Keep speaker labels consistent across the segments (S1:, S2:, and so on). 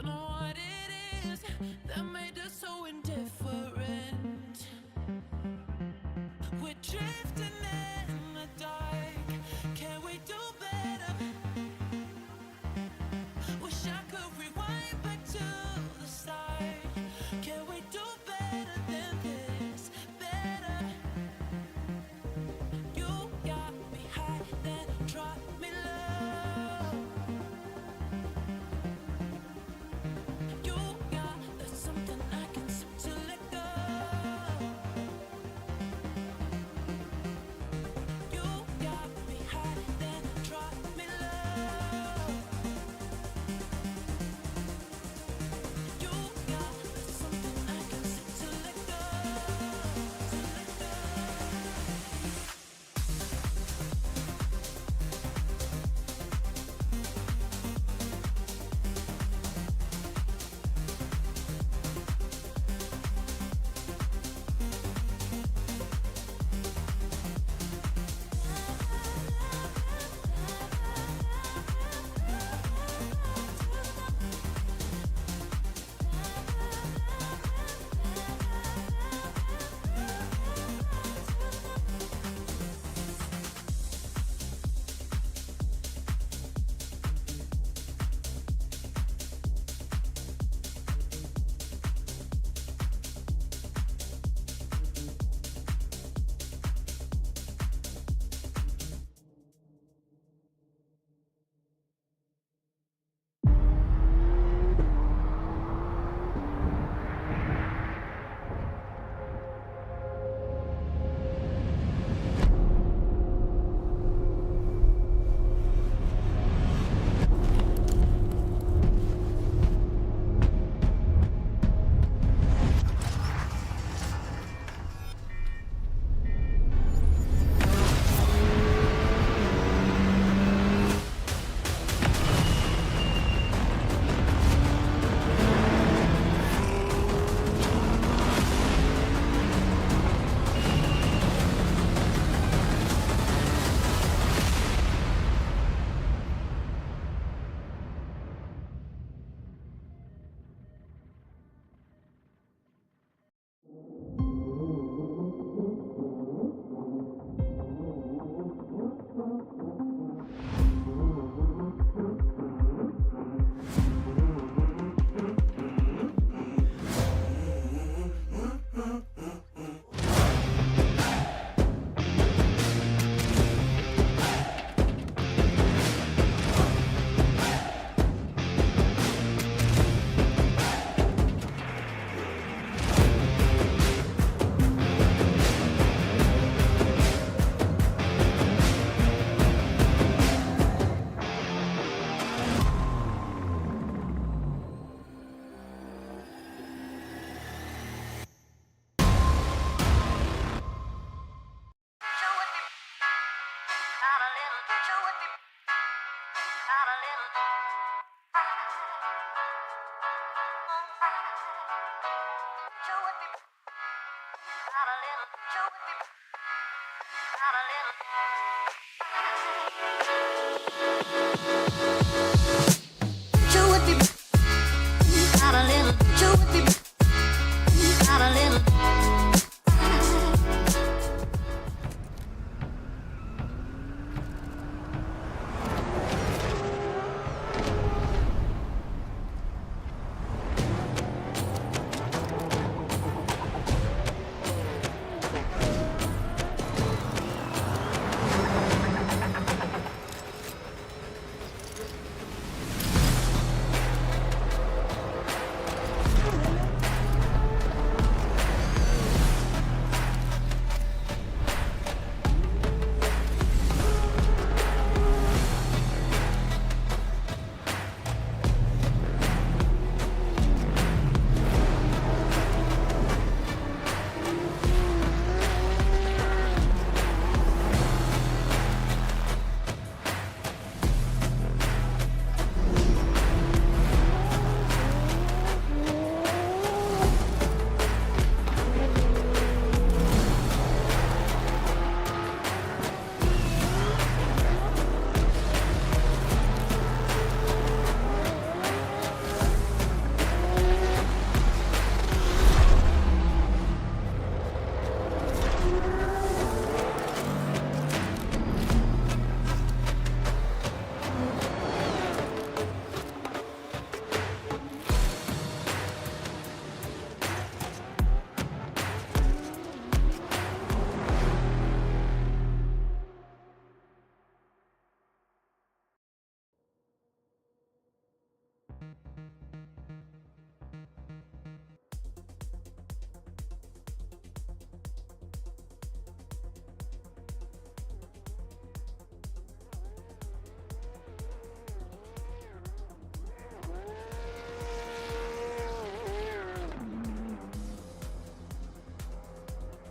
S1: Don't know what it is that made us so indifferent. We're drifting in the dark. Can we do better? Wish I could rewind back to the start. Can we do better than this? Better. You got me high, then drop me low. You got that's something I can seem to let go.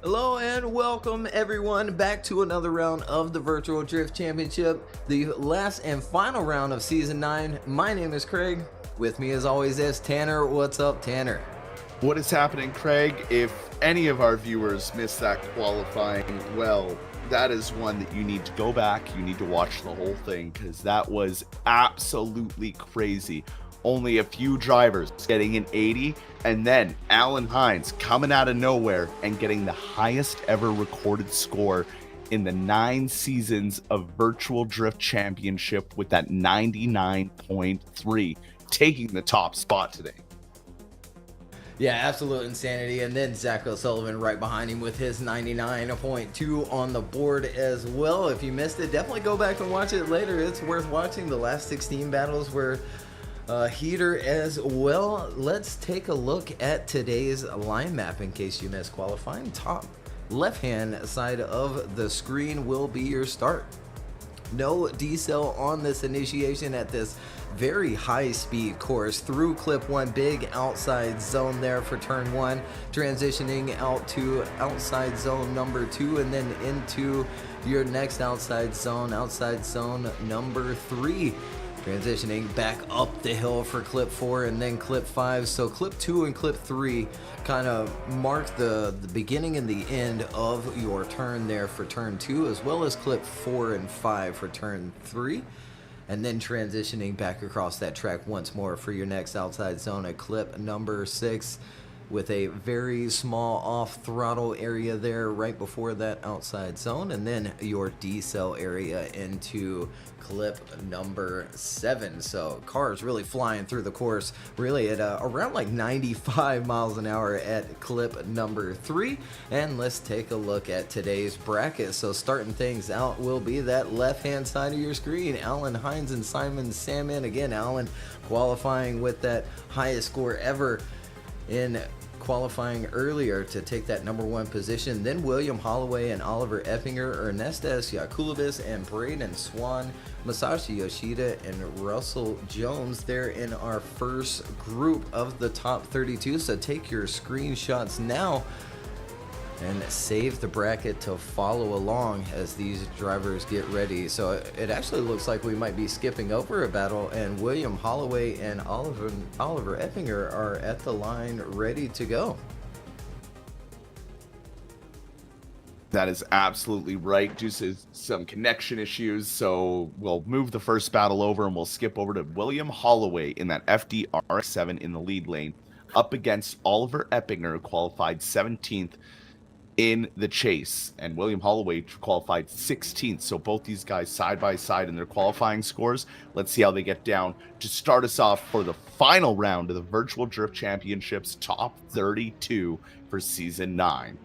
S2: Hello and welcome everyone back to another round of the Virtual Drift Championship, the last and final round of Season 9. My name is Craig. With me as always is Tanner. What's up, Tanner?
S3: What is happening, Craig? If any of our viewers missed that qualifying, well, that is one that you need to go back. You need to watch the whole thing because that was absolutely crazy. Only a few drivers getting an 80, and then Hines coming out of nowhere and getting the highest ever recorded score in the 9 seasons of Virtual Drift Championship with that 99.3, taking the top spot today.
S2: Yeah, absolute insanity. And then Zach Sullivan right behind him with his 99.2 on the board as well. If you missed it, definitely go back and watch it later. It's worth watching. The last 16 battles were heater as well. Let's take a look at today's line map in case you missed qualifying. Top left hand side of the screen will be your start. No decel on this initiation at this very high speed course through clip 1, big outside zone there for turn 1, transitioning out to outside zone number 2, and then into your next outside zone number 3. Transitioning back up the hill for clip 4 and then clip 5. So clip 2 and clip 3 kind of mark the beginning and the end of your turn there for turn 2, as well as clip 4 and 5 for turn 3. And then transitioning back across that track once more for your next outside zone at clip number 6, with a very small off throttle area there right before that outside zone, and then your decel area into clip number 7. So cars really flying through the course, really at around like 95 miles an hour at clip number 3. And let's take a look at today's bracket. So starting things out will be that left hand side of your screen, Hines and Simon Salmon. Again, Alan qualifying with that highest score ever in qualifying earlier to take that number 1 position. Then William Holloway and Oliver Epinger, Ernestes Yakulis and Braden Swan, Masashi Yoshida and Russell Jones there in our first group of the top 32. So take your screenshots now and save the bracket to follow along as these drivers get ready. So it actually looks like we might be skipping over a battle, and William Holloway and Oliver Epinger are at the line ready to go.
S3: That is absolutely right, due to some connection issues. So we'll move the first battle over and we'll skip over to William Holloway in that FDR7 in the lead lane, up against Oliver Epinger, who qualified 17th in the chase, and William Holloway qualified 16th. So both these guys side by side in their qualifying scores. Let's see how they get down to start us off for the final round of the Virtual Drift Championships top 32 for season 9.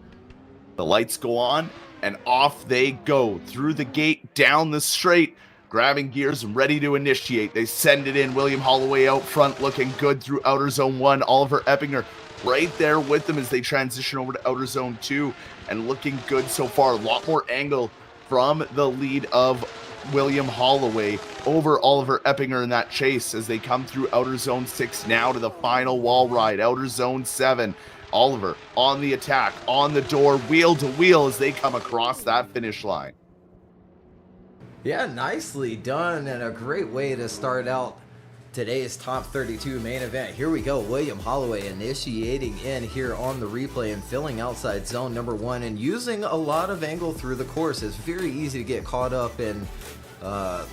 S3: The lights go on and off they go through the gate, down the straight, grabbing gears and ready to initiate. They send it in. William Holloway out front looking good through outer zone 1. Oliver Epinger right there with them as they transition over to outer zone 2, and looking good so far. A lot more angle from the lead of William Holloway over Oliver Epinger in that chase as they come through outer zone 6 now to the final wall ride. Outer zone 7. Oliver on the attack, on the door, wheel to wheel as they come across that finish line.
S2: Yeah, nicely done, and a great way to start out today's top 32 main event. Here we go. William Holloway initiating in here on the replay and filling outside zone number 1 and using a lot of angle through the course. It's very easy to get caught up in a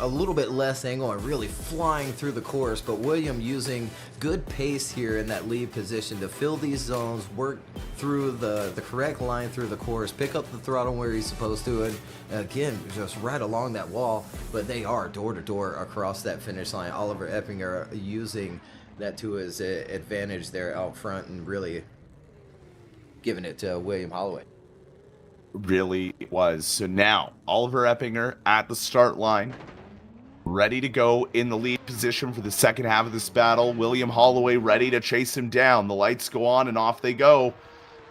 S2: little bit less angle and really flying through the course, but William using good pace here in that lead position to fill these zones, work through the correct line through the course, pick up the throttle where he's supposed to, and again, just right along that wall. But they are door to door across that finish line. Oliver Epinger using that to his advantage there out front and really giving it to William Holloway.
S3: Really was. So now Oliver Epinger at the start line, ready to go in the lead position for the second half of this battle. William Holloway ready to chase him down. The lights go on and off they go.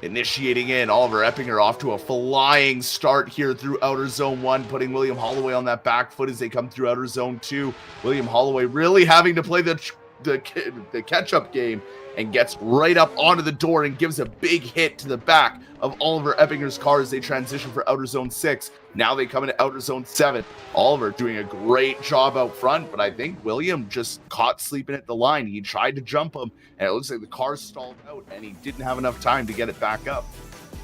S3: Initiating in, Oliver Epinger off to a flying start here through outer zone 1, putting William Holloway on that back foot as they come through outer zone 2. William Holloway really having to play the the catch-up game and gets right up onto the door and gives a big hit to the back of Oliver Epinger's car as they transition for Outer Zone 6. Now they come into Outer Zone 7. Oliver doing a great job out front, but I think William just caught sleeping at the line. He tried to jump him, and it looks like the car stalled out, and he didn't have enough time to get it back up.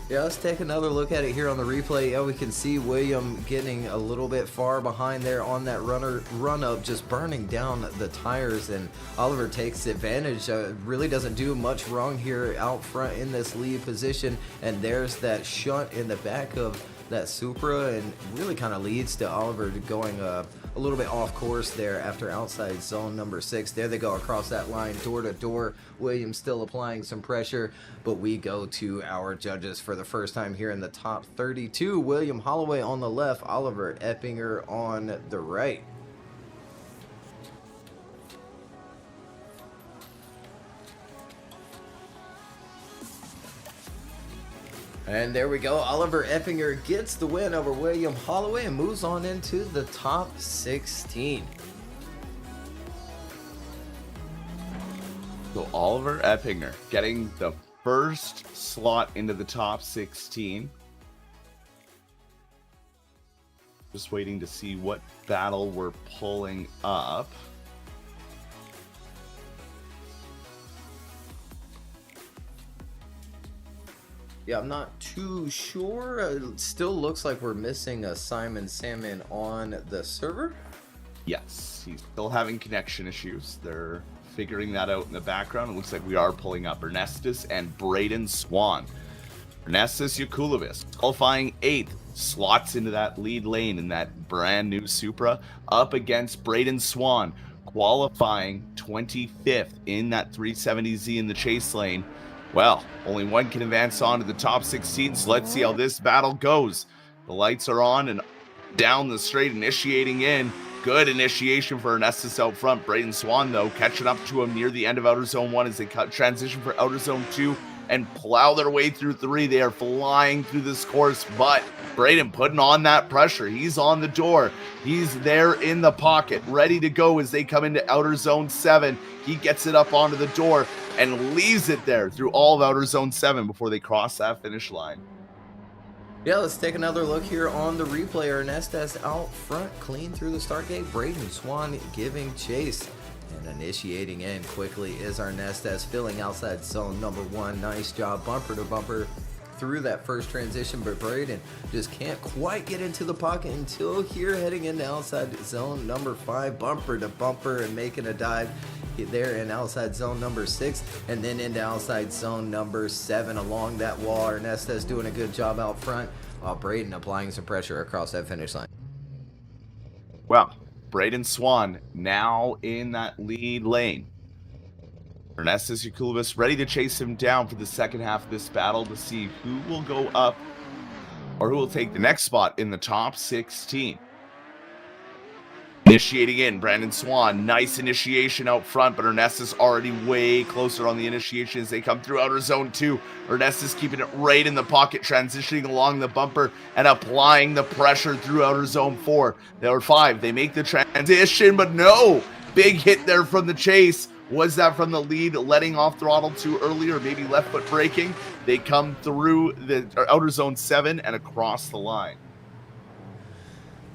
S2: Yeah, let's take another look at it here on the replay. Yeah, we can see William getting a little bit far behind there on that run up, just burning down the tires, and Oliver takes advantage. Really doesn't do much wrong here out front in this lead position, and there's that shunt in the back of that Supra, and really kind of leads to Oliver going a little bit off course there after outside zone number 6. There they go across that line, door to door. Williams still applying some pressure, but we go to our judges for the first time here in the top 32. William Holloway on the left, Oliver Eppinger on the right. And there we go. Oliver Eppinger gets the win over William Holloway and moves on into the top 16.
S3: So Oliver Eppinger getting the first slot into the top 16. Just waiting to see what battle we're pulling up.
S2: Yeah, I'm not too sure. It still looks like we're missing a Simon Salmon on the server.
S3: Yes, he's still having connection issues. They're figuring that out in the background. It looks like we are pulling up Ernestus and Braden Swan. Ernestus Yakulis qualifying 8th, slots into that lead lane in that brand new Supra, up against Braden Swan, qualifying 25th in that 370Z in the chase lane. Well, only one can advance on to the top 16, so let's see how this battle goes. The lights are on and down the straight, initiating in. Good initiation for Ernestus out front. Braden Swan, though, catching up to him near the end of Outer Zone 1 as they transition for Outer Zone 2 and plow their way through 3. They are flying through this course, but Braden putting on that pressure. He's on the door. He's there in the pocket, ready to go as they come into Outer Zone 7. He gets it up onto the door and leaves it there through all of Outer Zone 7 before they cross that finish line.
S2: Yeah, let's take another look here on the replay. Ernestus out front, clean through the start gate. Braden Swan giving chase. And initiating in quickly is Ernestus, filling outside zone number 1. Nice job, bumper to bumper through that first transition, but Braden just can't quite get into the pocket until here heading into outside zone number 5, bumper to bumper and making a dive there in outside zone number 6, and then into outside zone number 7 along that wall. Ernestus doing a good job out front, while Braden applying some pressure across that finish line.
S3: Well, Braden Swan now in that lead lane. Ernestus Yakulis ready to chase him down for the second half of this battle to see who will go up or who will take the next spot in the top 16. Initiating in, Brandon Swan. Nice initiation out front, but Ernestus already way closer on the initiation as they come through Outer Zone 2. Ernestus keeping it right in the pocket, transitioning along the bumper and applying the pressure through Outer Zone 4. There were 5. They make the transition, but no! Big hit there from the chase. Was that from the lead letting off throttle too early, or maybe left foot braking? They come through the Outer Zone 7 and across the line.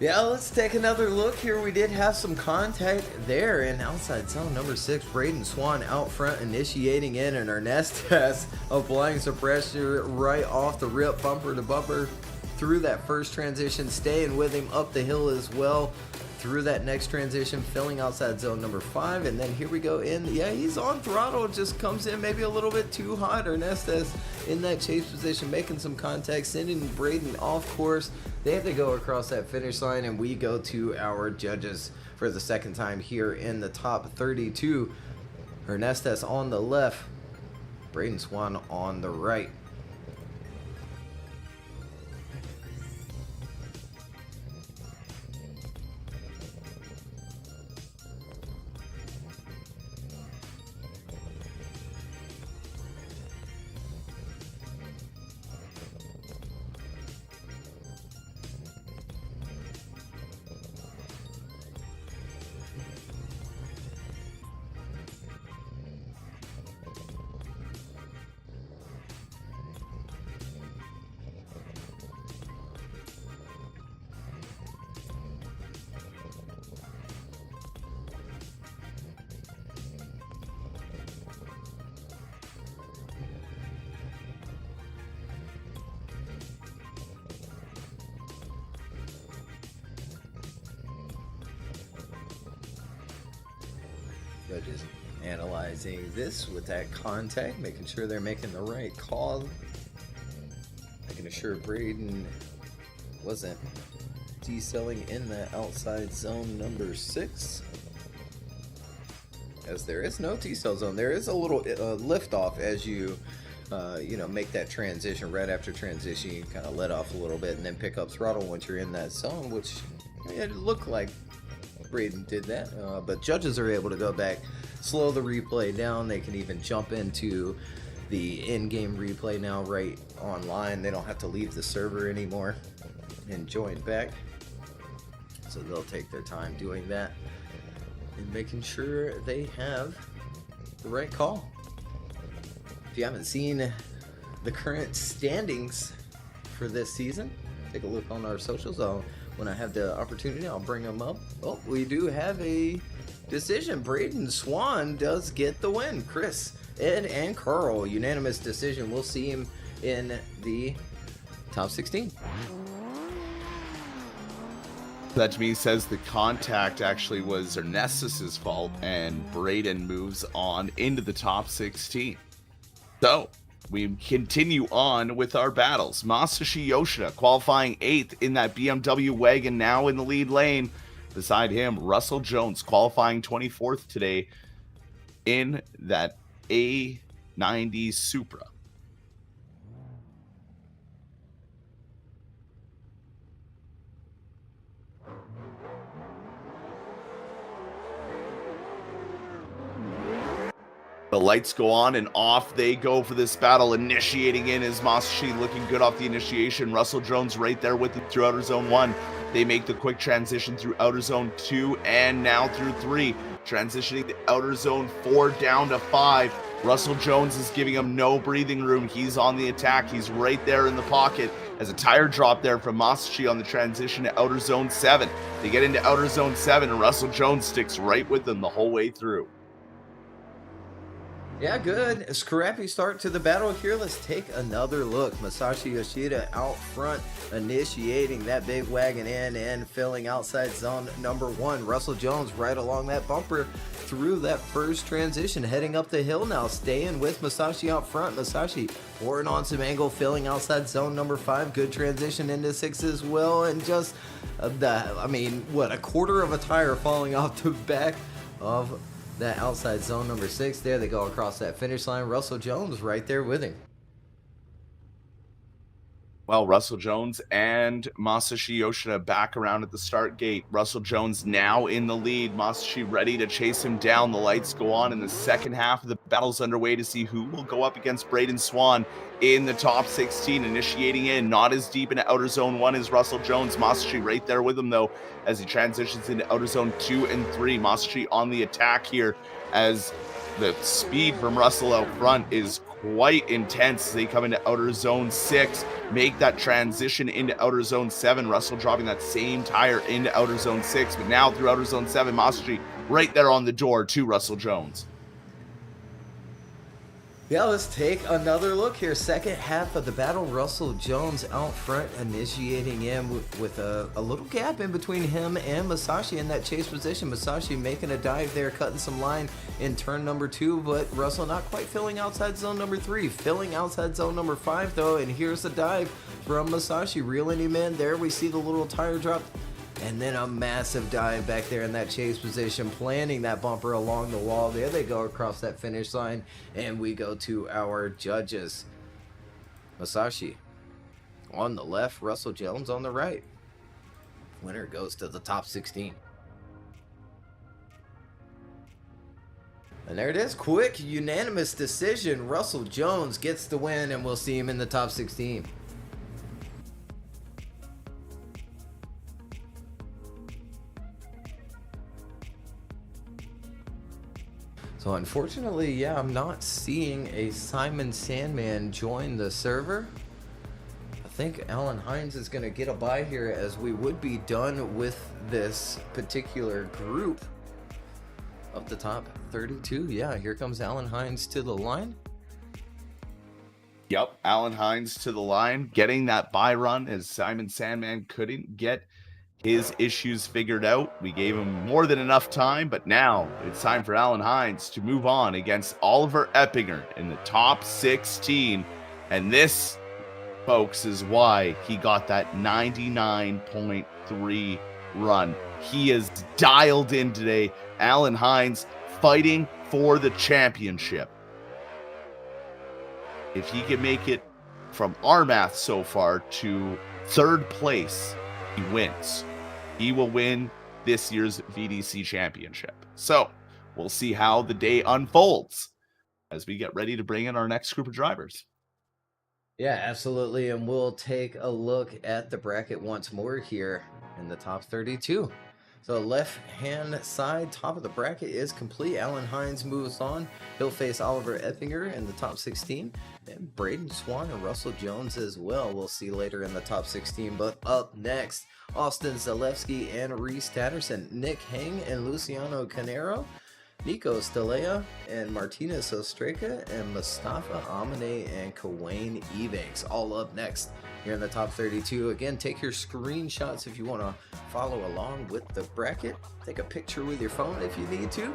S2: Yeah, let's take another look here. We did have some contact there in outside zone number 6. Braden Swan out front initiating in, and Ernestus applying some pressure right off the rip, bumper to bumper through that first transition, staying with him up the hill as well through that next transition, filling outside zone number 5, and then here we go in. Yeah, he's on throttle, just comes in maybe a little bit too hot. Ernestus in that chase position, making some contact, sending Braden off course. They have to go across that finish line, and we go to our judges for the second time here in the top 32. Ernestus on the left, Braden Swan on the right. Judges analyzing this with that contact, making sure they're making the right call, making sure Braden wasn't T-celling in the outside zone number 6. As there is no T-cell zone, there is a little lift off as you make that transition. Right after transition, you kind of let off a little bit and then pick up throttle once you're in that zone, which it looked like Braden did that. But judges are able to go back, slow the replay down. They can even jump into the in-game replay now right online. They don't have to leave the server anymore and join back. So they'll take their time doing that and making sure they have the right call. If you haven't seen the current standings for this season, take a look on our socials. When I have the opportunity, I'll bring them up. Oh, we do have a decision. Braden Swan does get the win. Chris, Ed, and Carl, unanimous decision. We'll see him in the top 16.
S3: That to me says the contact actually was Ernestus's fault, and Braden moves on into the top 16. So we continue on with our battles. Masashi Yoshida qualifying 8th in that BMW wagon, now in the lead lane. Beside him, Russell Jones qualifying 24th today in that A90 Supra. The lights go on and off they go for this battle. Initiating in is Masashi, looking good off the initiation. Russell Jones right there with it through outer zone 1. They make the quick transition through outer zone 2 and now through 3. Transitioning to outer zone 4 down to 5. Russell Jones is giving him no breathing room. He's on the attack. He's right there in the pocket. As a tire drop there from Masashi on the transition to outer zone 7. They get into outer zone 7 and Russell Jones sticks right with them the whole way through.
S2: Yeah, good. A scrappy start to the battle here. Let's take another look. Masashi Yoshida out front, initiating that big wagon in and filling outside zone number 1. Russell Jones right along that bumper through that first transition, heading up the hill now, staying with Masashi out front. Masashi pouring on some angle, filling outside zone number 5. Good transition into 6 as well, and just a quarter of a tire falling off the back of that outside zone number 6. There they go across that finish line. Russell Jones right there with him.
S3: Well, Russell Jones and Masashi Yoshida back around at the start gate. Russell Jones now in the lead. Masashi ready to chase him down. The lights go on in the second half of the battle's underway to see who will go up against Braden Swan in the top 16. Initiating in, not as deep into outer zone 1 as Russell Jones. Masashi right there with him though as he transitions into outer zone 2 and 3. Masashi on the attack here as the speed from Russell out front is quite intense. They come into outer zone 6, make that transition into outer zone 7. Russell dropping that same tire into outer zone 6, but now through outer zone 7, Masashi right there on the door to Russell Jones.
S2: Yeah, let's take another look here. Second half of the battle, Russell Jones out front, initiating in with a little gap in between him and Masashi in that chase position. Masashi making a dive there, cutting some line in turn number 2, but Russell not quite filling outside zone number 3. Filling outside zone number 5 though, and here's the dive from Masashi, reeling him in. There we see the little tire drop. And then a massive dive back there in that chase position, planting that bumper along the wall. There they go across that finish line. And we go to our judges. Masashi on the left, Russell Jones on the right. Winner goes to the top 16. And there it is. Quick, unanimous decision. Russell Jones gets the win, and we'll see him in the top 16. So unfortunately, yeah, I'm not seeing a Simon Sandman join the server. I think Alan Hines is going to get a bye here, as we would be done with this particular group of the top 32. Yeah, here comes Alan Hines to the line.
S3: Yep, Alan Hines to the line, getting that bye run as Simon Sandman couldn't get his issues figured out. We gave him more than enough time, but now it's time for Alan Hines to move on against Oliver Epinger in the top 16. And this, folks, is why he got that 99.3 run. He is dialed in today. Alan Hines fighting for the championship. If he can make it from our math so far to third place, he wins. He will win this year's VDC championship. So we'll see how the day unfolds as we get ready to bring in our next group of drivers.
S2: Yeah, absolutely. And we'll take a look at the bracket once more here in the top 32. So left-hand side, top of the bracket is complete. Alan Hines moves on. He'll face Oliver Epinger in the top 16. And Braden Swan and Russell Jones as well. We'll see later in the top 16. But up next, Austin Zeleleski and Reese Patterson. Nick Hang and Luciano Canero. Nico Stilea and Martinez Ostraka and Mustafa Amine and Kawane Ebanks all up next here in the top 32. Again, take your screenshots if you want to follow along with the bracket. Take a picture with your phone if you need to.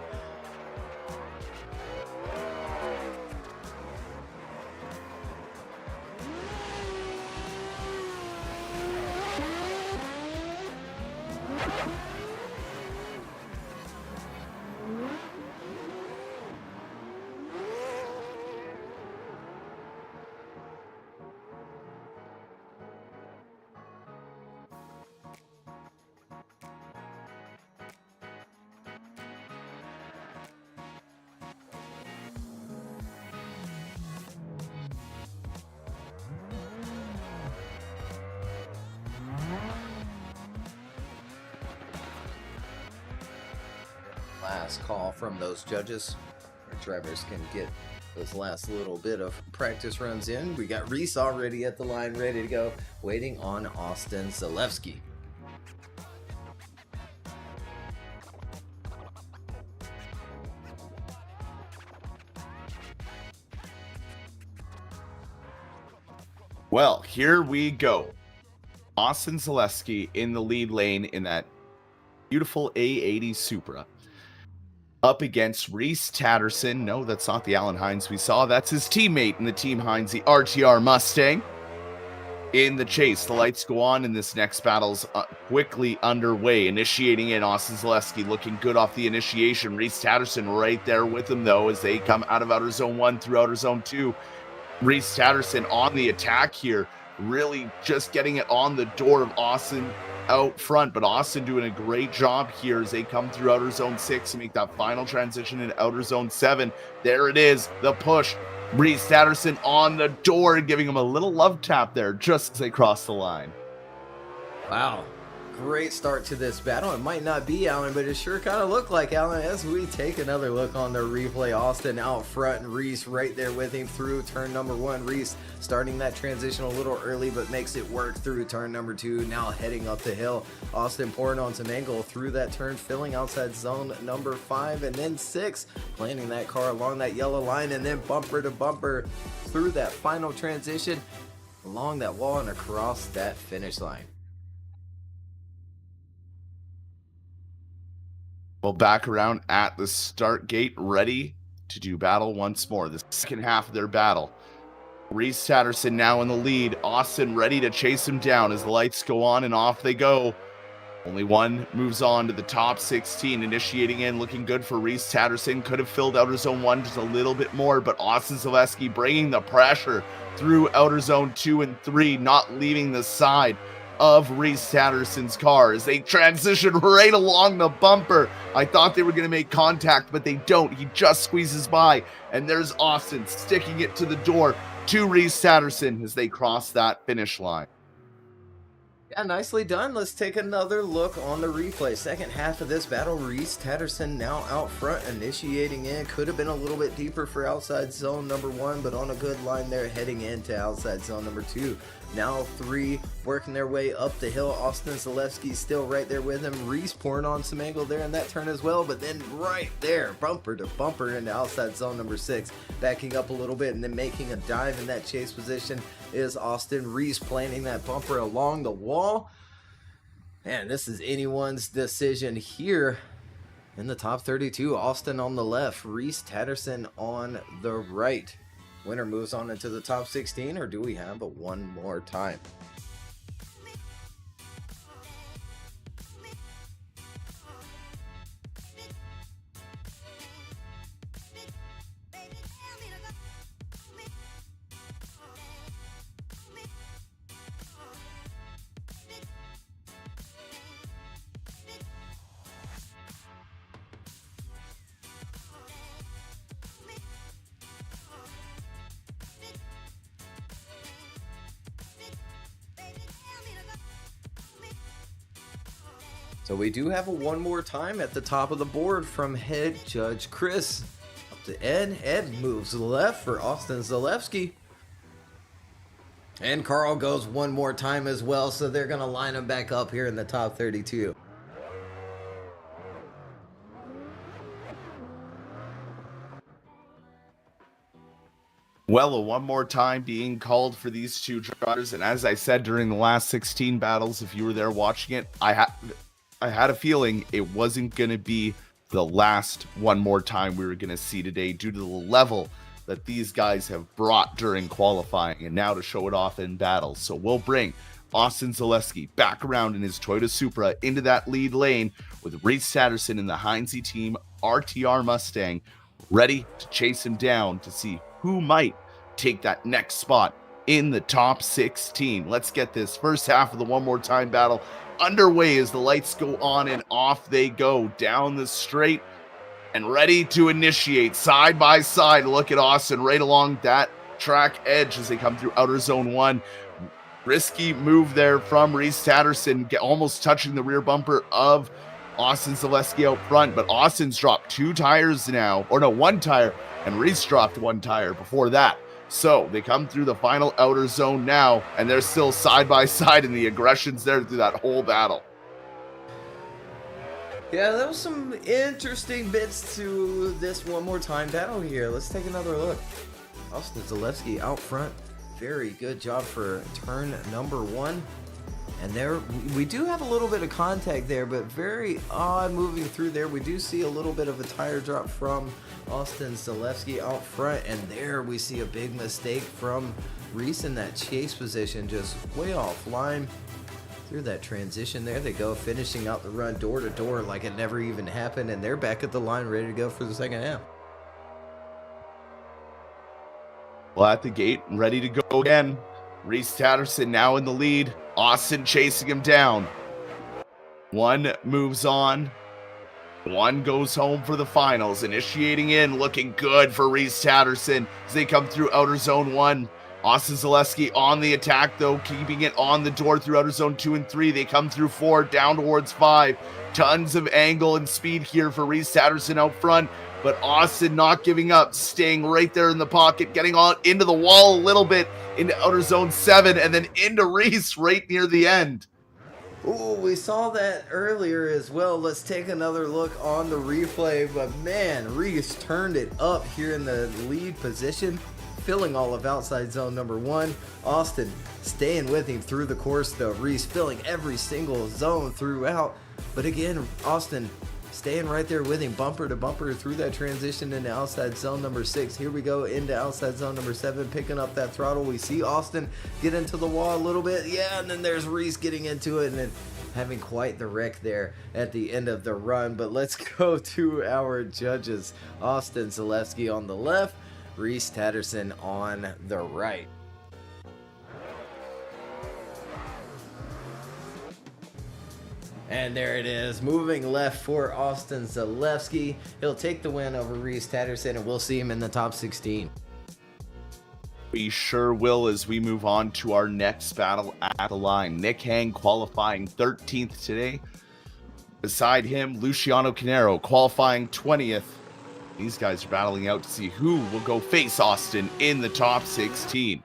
S2: Last call from those judges. Our drivers can get those last little bit of practice runs in. We got Reese already at the line, ready to go, waiting on Austin Zeleleski.
S3: Well, here we go. Austin Zeleleski in the lead lane in that beautiful A80 Supra. Up against Reese Patterson. No, that's not the Alan Hines we saw. That's his teammate in the Team Hines, the RTR Mustang. In the chase, the lights go on, and this next battle's quickly underway. Initiating in, Austin Zeleleski looking good off the initiation. Reese Patterson right there with him, though, as they come out of Outer Zone 1 through Outer Zone 2. Reese Patterson on the attack here, really just getting it on the door of Austin out front, but Austin doing a great job here as they come through Outer Zone 6 and make that final transition in Outer Zone 7. There it is, the push. Reese Patterson on the door, giving him a little love tap there just as they cross the line.
S2: Wow. Great start to this battle. It might not be Alan, but it sure kind of looked like Alan as we take another look on the replay. Austin out front and Reese right there with him through turn number 1. Reese starting that transition a little early, but makes it work through turn number 2. Now heading up the hill. Austin pouring on some angle through that turn, filling outside zone number 5 and then 6, planting that car along that yellow line and then bumper to bumper through that final transition along that wall and across that finish line.
S3: Well, back around at the start gate, ready to do battle once more. The second half of their battle. Reese Patterson now in the lead. Austin ready to chase him down as the lights go on and off they go. Only one moves on to the top 16. Initiating in, looking good for Reese Patterson. Could have filled Outer Zone 1 just a little bit more, but Austin Zeleleski bringing the pressure through Outer Zone 2 and 3, not leaving the side of Reese Patterson's car as they transition right along the bumper. I thought they were going to make contact, but they don't. He just squeezes by, and there's Austin sticking it to the door to Reese Patterson as they cross that finish line.
S2: Yeah, nicely done. Let's take another look on the replay. Second half of this battle, Reese Patterson now out front, initiating in. Could have been a little bit deeper for outside zone number 1, but on a good line there, heading into outside zone number 2. Now 3, working their way up the hill. Austin Zeleleski still right there with him. Reese pouring on some angle there in that turn as well, but then right there, bumper to bumper into outside zone number 6. Backing up a little bit and then making a dive in that chase position is Austin. Reese planting that bumper along the wall. Man, this is anyone's decision here in the top 32. Austin on the left, Reese Patterson on the right. Winner moves on into the top 16, or do we have a one more time? So we do have a one more time at the top of the board from head judge Chris. Up to Ed. Ed moves left for Austin Zeleleski. And Carl goes one more time as well, so they're going to line them back up here in the top 32.
S3: Well, one more time being called for these two drivers, and as I said during the last 16 battles, if you were there watching it, I had a feeling it wasn't going to be the last one more time we were going to see today due to the level that these guys have brought during qualifying and now to show it off in battles. So we'll bring Austin Zeleleski back around in his Toyota Supra into that lead lane with Reeves Patterson in the Hines team RTR Mustang ready to chase him down to see who might take that next spot in the top 16. Let's get this first half of the one more time battle underway as the lights go on and off they go down the straight and ready to initiate side by side. Look at Austin right along that track edge as they come through outer zone 1. Risky move there from Reeves Patterson, almost touching the rear bumper of Austin Zeleleski out front, but Austin's dropped 2 tires now, or no, 1 tire, and Reeves dropped 1 tire before that. So they come through the final outer zone now, and they're still side by side, and the aggression's there through that whole battle.
S2: Yeah, there was some interesting bits to this one more time battle here. Let's take another look. Austin Zeleleski out front. Very good job for turn number 1. And there, we do have a little bit of contact there, but very odd moving through there. We do see a little bit of a tire drop from Austin Zeleleski out front. And there we see a big mistake from Reese in that chase position, just way offline. Through that transition there, they go, finishing out the run door to door like it never even happened. And they're back at the line ready to go for the second half.
S3: Well, at the gate, ready to go again. Reeves Patterson now in the lead. Austin chasing him down. 1 moves on. 1 goes home for the finals. Initiating in, looking good for Reeves Patterson as they come through outer zone 1. Austin Zeleleski on the attack, though, keeping it on the door through outer zone 2 and 3. They come through 4, down towards 5. Tons of angle and speed here for Reeves Patterson out front. But Austin not giving up, staying right there in the pocket, getting on into the wall a little bit into outer zone 7, and then into Reeves right near the end.
S2: Ooh, we saw that earlier as well. Let's take another look on the replay. But man, Reeves turned it up here in the lead position, filling all of outside zone number 1. Austin staying with him through the course, though. Reeves filling every single zone throughout. But again, Austin staying right there with him, bumper to bumper through that transition into outside zone number 6. Here we go into outside zone number 7, picking up that throttle. We see Austin get into the wall a little bit. Yeah, and then there's Reeves getting into it and then having quite the wreck there at the end of the run. But let's go to our judges. Austin Zeleleski on the left, Reeves Patterson on the right. And there it is, moving left for Austin Zeleleski. He'll take the win over Reeves Patterson, and we'll see him in the top 16.
S3: We sure will as we move on to our next battle at the line. Nick Hang qualifying 13th today. Beside him, Luciano Canero qualifying 20th. These guys are battling out to see who will go face Austin in the top 16.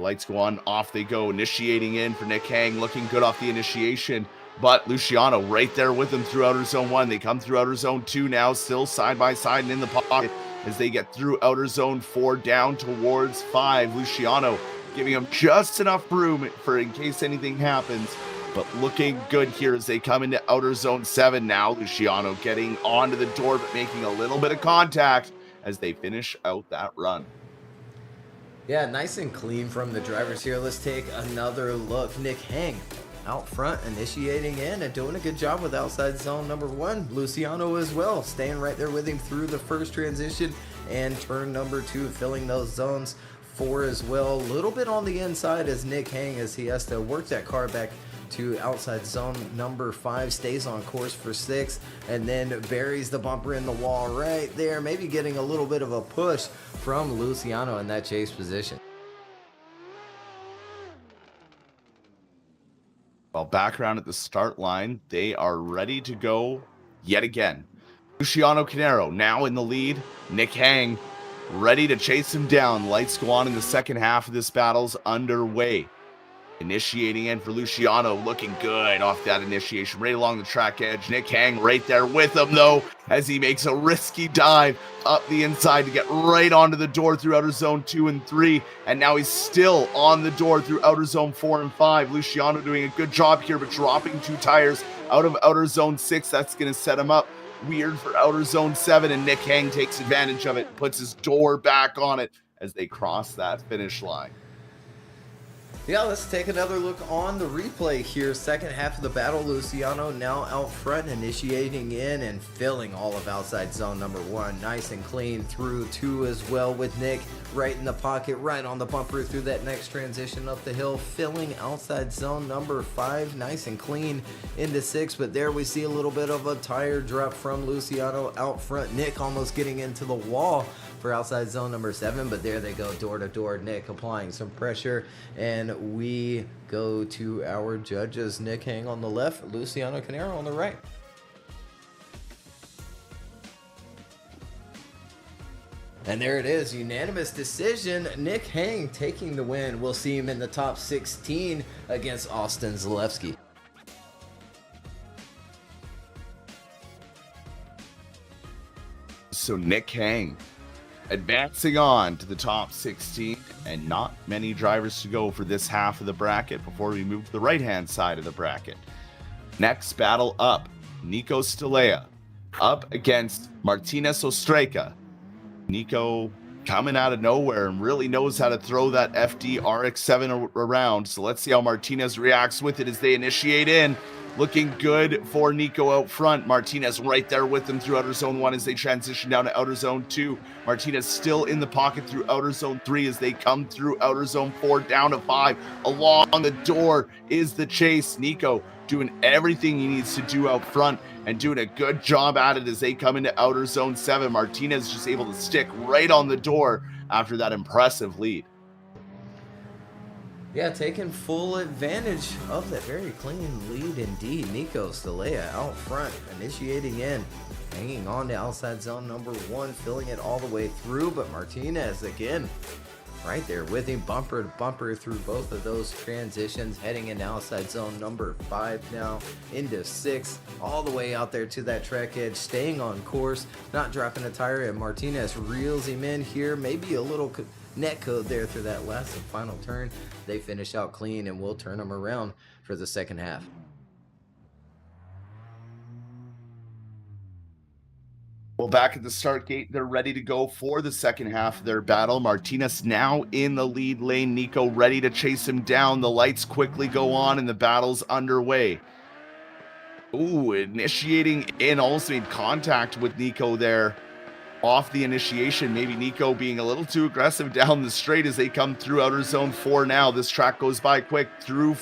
S3: Lights go on, off they go, initiating in for Nick Hang, looking good off the initiation, but Luciano right there with him through outer zone 1. They come through outer zone 2 now, still side by side and in the pocket as they get through outer zone 4 down towards 5. Luciano giving him just enough room for in case anything happens, but looking good here as they come into outer zone 7 now. Luciano getting onto the door, but making a little bit of contact as they finish out that run.
S2: Yeah, nice and clean from the drivers here. Let's take another look. Nick Hang out front, initiating in and doing a good job with outside zone number 1. Luciano as well, staying right there with him through the first transition and turn number 2, filling those zones 4 as well. A little bit on the inside as Nick Hang, as he has to work that car back to outside zone number 5, stays on course for 6, and then buries the bumper in the wall right there, maybe getting a little bit of a push from Luciano in that chase position.
S3: Well, back around at the start line, they are ready to go yet again. Luciano Canero now in the lead. Nick Hang ready to chase him down. Lights go on in the second half of this battle's underway. Initiating in for Luciano, looking good off that initiation, right along the track edge. Nick Hang right there with him, though, as he makes a risky dive up the inside to get right onto the door through outer zone 2 and 3. And now he's still on the door through outer zone 4 and 5. Luciano doing a good job here, but dropping 2 tires out of outer zone 6. That's going to set him up weird for outer zone 7. And Nick Hang takes advantage of it, puts his door back on it as they cross that finish line.
S2: Yeah, let's take another look on the replay here. Second half of the battle, Luciano now out front, initiating in and filling all of outside zone number 1. Nice and clean through 2 as well, with Nick right in the pocket, right on the bumper through that next transition up the hill, filling outside zone number 5. Nice and clean into 6, but there we see a little bit of a tire drop from Luciano out front. Nick almost getting into the wall for outside zone number 7, but there they go, door to door. Nick applying some pressure, and we go to our judges. Nick Hang on the left, Luciano Canero on the right. And there it is, unanimous decision. Nick Hang taking the win. We'll see him in the top 16 against Austin Zeleleski.
S3: So Nick Hang advancing on to the top 16, and not many drivers to go for this half of the bracket before we move to the right-hand side of the bracket. Next battle up, Nico Stilea up against Martinez Ostraka. Nico coming out of nowhere and really knows how to throw that FD RX-7 around. So let's see how Martinez reacts with it as they initiate in. Looking good for Nico out front. Martinez right there with them through outer zone 1 as they transition down to outer zone 2. Martinez still in the pocket through outer zone 3 as they come through outer zone 4 down to 5. Along the door is the chase. Nico doing everything he needs to do out front and doing a good job at it as they come into outer zone 7. Martinez just able to stick right on the door after that impressive lead.
S2: Yeah, taking full advantage of that very clean lead indeed. Nico Stilea out front, initiating in, hanging on to outside zone number 1, filling it all the way through. But Martinez again, right there with him, bumper to bumper through both of those transitions, heading into outside zone number 5 now, into 6, all the way out there to that track edge, staying on course, not dropping a tire, and Martinez reels him in here, maybe a little net code there through that last and final turn. They finish out clean, and we'll turn them around for the second half.
S3: Well, back at the start gate, they're ready to go for the second half of their battle. Martinez now in the lead lane. Nico ready to chase him down. The lights quickly go on and the battle's underway. Ooh, initiating in, almost made contact with Nico there off the initiation. Maybe Nico being a little too aggressive down the straight as they come through outer zone 4 now. This track goes by quick through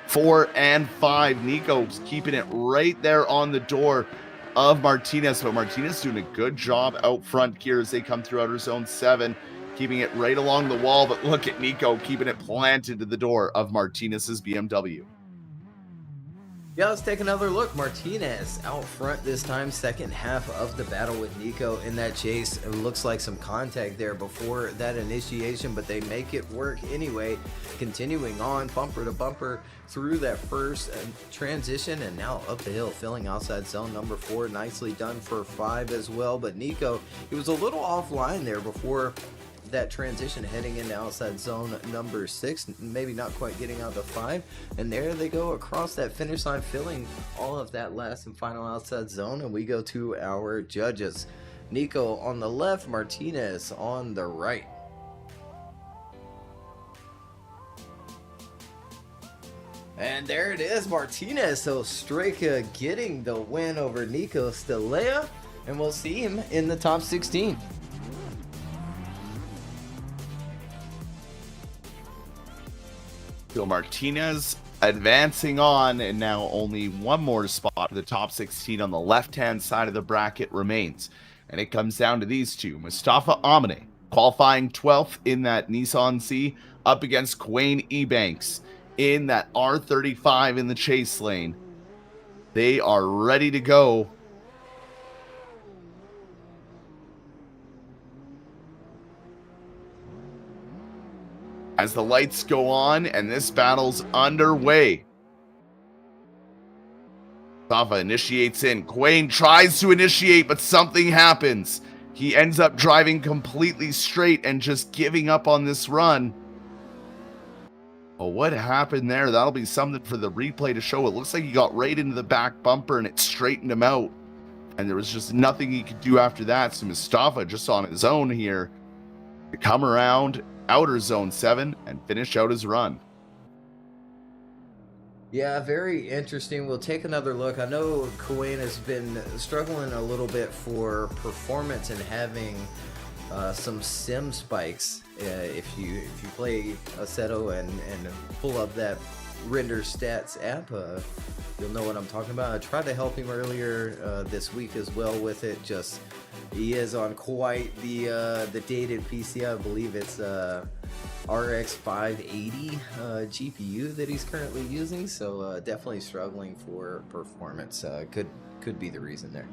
S3: 4 and 5. Nico's keeping it right there on the door of Martinez, but Martinez doing a good job out front here as they come through outer zone 7, keeping it right along the wall. But look at Nico keeping it planted to the door of Martinez's BMW.
S2: Yeah, let's take another look. Martinez out front this time, second half of the battle with Nico in that chase. It looks like some contact there before that initiation, but they make it work anyway. Continuing on, bumper to bumper through that first transition, and now up the hill, filling outside zone number 4. Nicely done for 5 as well, but Nico, he was a little offline there before that transition heading into outside zone number 6, maybe not quite getting out to 5, and there they go across that finish line, filling all of that last and final outside zone, and we go to our judges. Nico on the left, Martinez on the right. And there it is, Martinez Ostraka getting the win over Nico Stilea, and we'll see him in the top 16.
S3: So Martinez advancing on, and now only one more spot for the top 16 on the left-hand side of the bracket remains. And it comes down to these two. Mustafa Amina, qualifying 12th in that Nissan C, up against Ebanks in that R35 in the chase lane. They are ready to go. As the lights go on and this battle's underway. Mustafa initiates in. Quain tries to initiate, but something happens. He ends up driving completely straight and just giving up on this run. Oh, what happened there? That'll be something for the replay to show. It looks like he got right into the back bumper and it straightened him out. And there was just nothing he could do after that. So Mustafa just on his own here to come around outer zone 7 and finish out his run.
S2: Yeah, very interesting. We'll take another look. I know Kuwait has been struggling a little bit for performance and having some sim spikes. If you play Aceto and pull up that render stats app, you'll know what I'm talking about. I tried to help him earlier this week as well with it. Just he is on quite the dated PC. I believe it's RX 580 GPU that he's currently using. So definitely struggling for performance. Could be the reason there.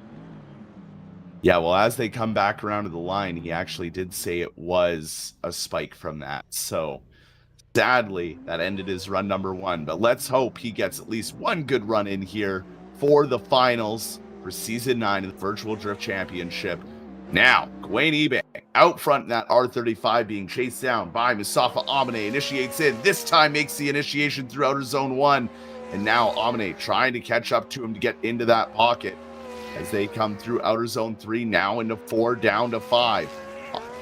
S3: Yeah, well, as they come back around to the line, he actually did say it was a spike from that. So sadly, that ended his run number 1. But let's hope he gets at least one good run in here for the finals for Season 9 of the Virtual Drift Championship. Now, Ebanks out front in that R35 being chased down by Mustafa Amina. Initiates in. This time makes the initiation through outer zone 1. And now Amina trying to catch up to him to get into that pocket as they come through outer zone 3, now into 4, down to 5.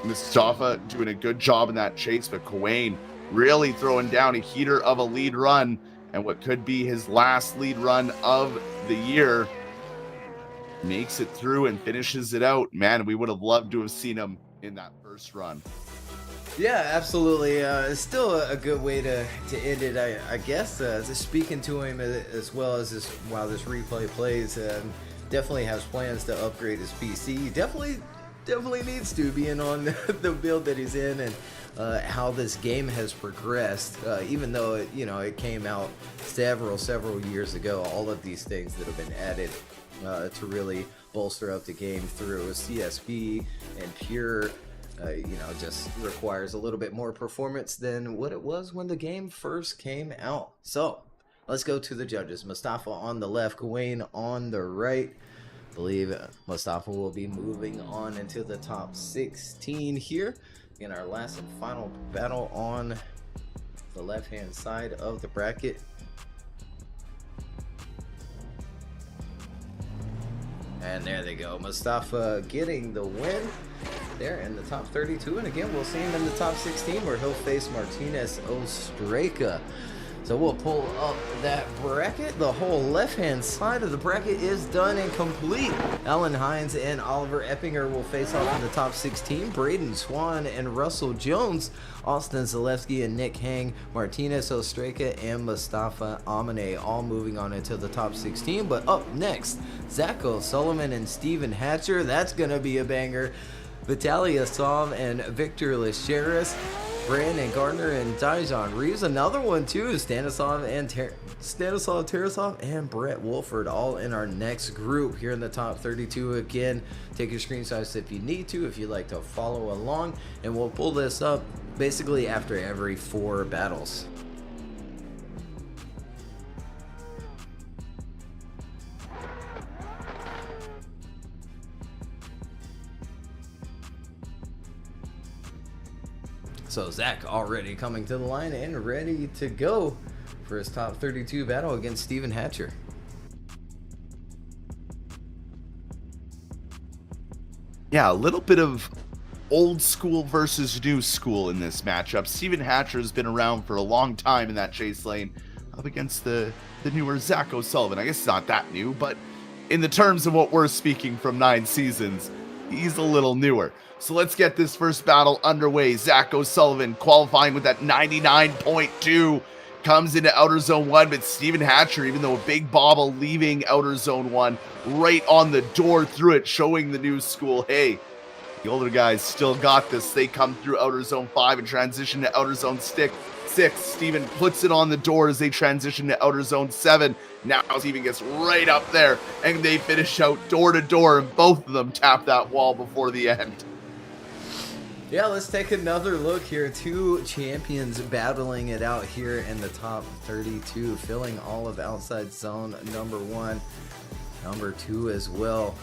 S3: Mustafa doing a good job in that chase, but Kuwait really throwing down a heater of a lead run, and what could be his last lead run of the year. Makes it through and finishes it out. Man, we would have loved to have seen him in that first run.
S2: Yeah, absolutely. It's still a good way to end it, I guess. Just speaking to him as well as this while this replay plays, definitely has plans to upgrade his PC. Definitely needs to, being on the build that he's in and how this game has progressed. Even though it came out several years ago, all of these things that have been added to really bolster up the game through CSP and Pure, just requires a little bit more performance than what it was when the game first came out. So let's go to the judges. Mustafa on the left, Kuwait on the right. I believe Mustafa will be moving on into the top 16 here in our last and final battle on the left-hand side of the bracket. And there they go. Mustafa getting the win there in the top 32. And again, we'll see him in the top 16 where he'll face Martinez Ostraka. So we'll pull up that bracket. The whole left-hand side of the bracket is done and complete. Hines and Oliver Epinger will face off in the top 16. Braden Swan and Russell Jones, Austin Zeleleski and Nick Hang, Martinez Ostraka and Mustafa Amina all moving on into the top 16. But up next, Sullivan and Steven Hatcher. That's going to be a banger. Vitaly Asov and Victor Lasheras, Brandon Gardner and Dijon Reeves. Another one too, Stanislav Terasov and Brett Wolfford, all in our next group here in the top 32. Again, take your screenshots if you need to, if you'd like to follow along, and we'll pull this up basically after every 4 battles. So Zach already coming to the line and ready to go for his top 32 battle against Steven Hatcher.
S3: Yeah, a little bit of old school versus new school in this matchup. Steven Hatcher has been around for a long time in that chase lane up against the newer Zach O'Sullivan. I guess it's not that new, but in the terms of what we're speaking from 9 seasons, he's a little newer. So let's get this first battle underway. Zach O'Sullivan qualifying with that 99.2, comes into Outer Zone 1, but Steven Hatcher, even though a big bobble leaving Outer Zone 1, right on the door through it, showing the new school, hey, the older guys still got this. They come through Outer Zone 5 and transition to Outer Zone 6. Steven puts it on the door as they transition to Outer Zone 7. Now Steven gets right up there, and they finish out door to door, and both of them tap that wall before the end.
S2: Yeah, let's take another look here. 2 champions battling it out here in the top 32, filling all of outside zone number 1, number 2 as well.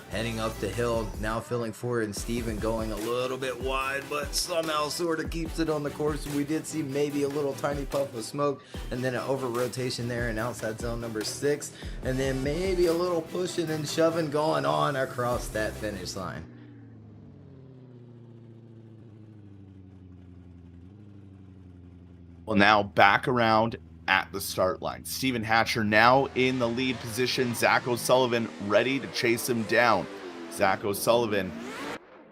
S2: Heading up the hill, now filling forward, and Steven going a little bit wide, but somehow sort of keeps it on the course. We did see maybe a little tiny puff of smoke, and then an over rotation there in outside zone number 6, and then maybe a little pushing and shoving going on across that finish line.
S3: Well, now back around at the start line. Steven Hatcher now in the lead position. Zach O'Sullivan ready to chase him down. Zach O'Sullivan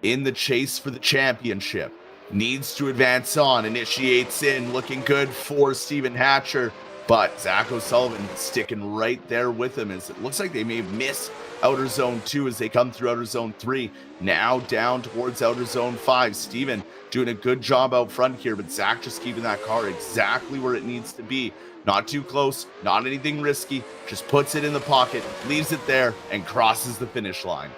S3: in the chase for the championship. Needs to advance on. Initiates in. Looking good for Steven Hatcher. But Zach O'Sullivan sticking right there with him, as it looks like they may miss Outer Zone 2 as they come through Outer Zone 3. Now down towards Outer Zone 5. Steven doing a good job out front here, but Zach just keeping that car exactly where it needs to be. Not too close, not anything risky, just puts it in the pocket, leaves it there, and crosses the finish line.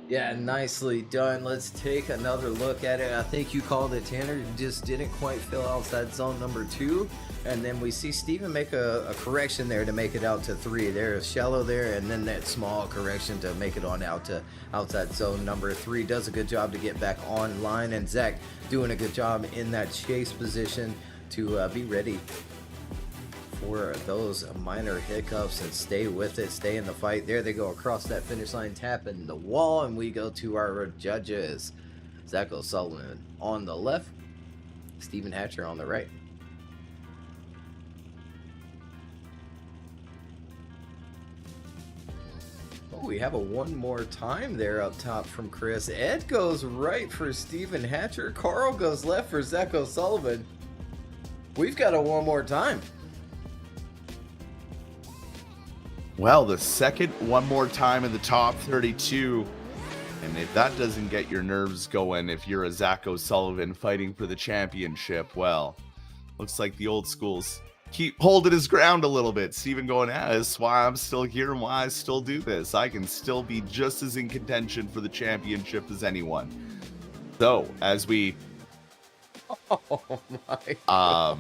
S2: Yeah, nicely done. Let's take another look at it. I think you called it, Tanner. You just didn't quite fill outside zone number 2. And then we see Steven make a correction there to make it out to 3. There's shallow there, and then that small correction to make it on out to outside zone number 3. Does a good job to get back online, and Zach doing a good job in that chase position to be ready for those minor hiccups and stay with it, stay in the fight. There they go across that finish line, tapping the wall, and we go to our judges. Zach O'Sullivan on the left, Steven Hatcher on the right. Oh, we have a one more time there up top from Chris. Ed goes right for Steven Hatcher. Carl goes left for Zach O'Sullivan. We've got a one more time.
S3: Well, the second one more time in the top 32. And if that doesn't get your nerves going, if you're a Zach O'Sullivan fighting for the championship, well, looks like the old schools keep holding his ground a little bit. Steven going, that's why I'm still here and why I still do this. I can still be just as in contention for the championship as anyone. So, as we...
S2: Oh my.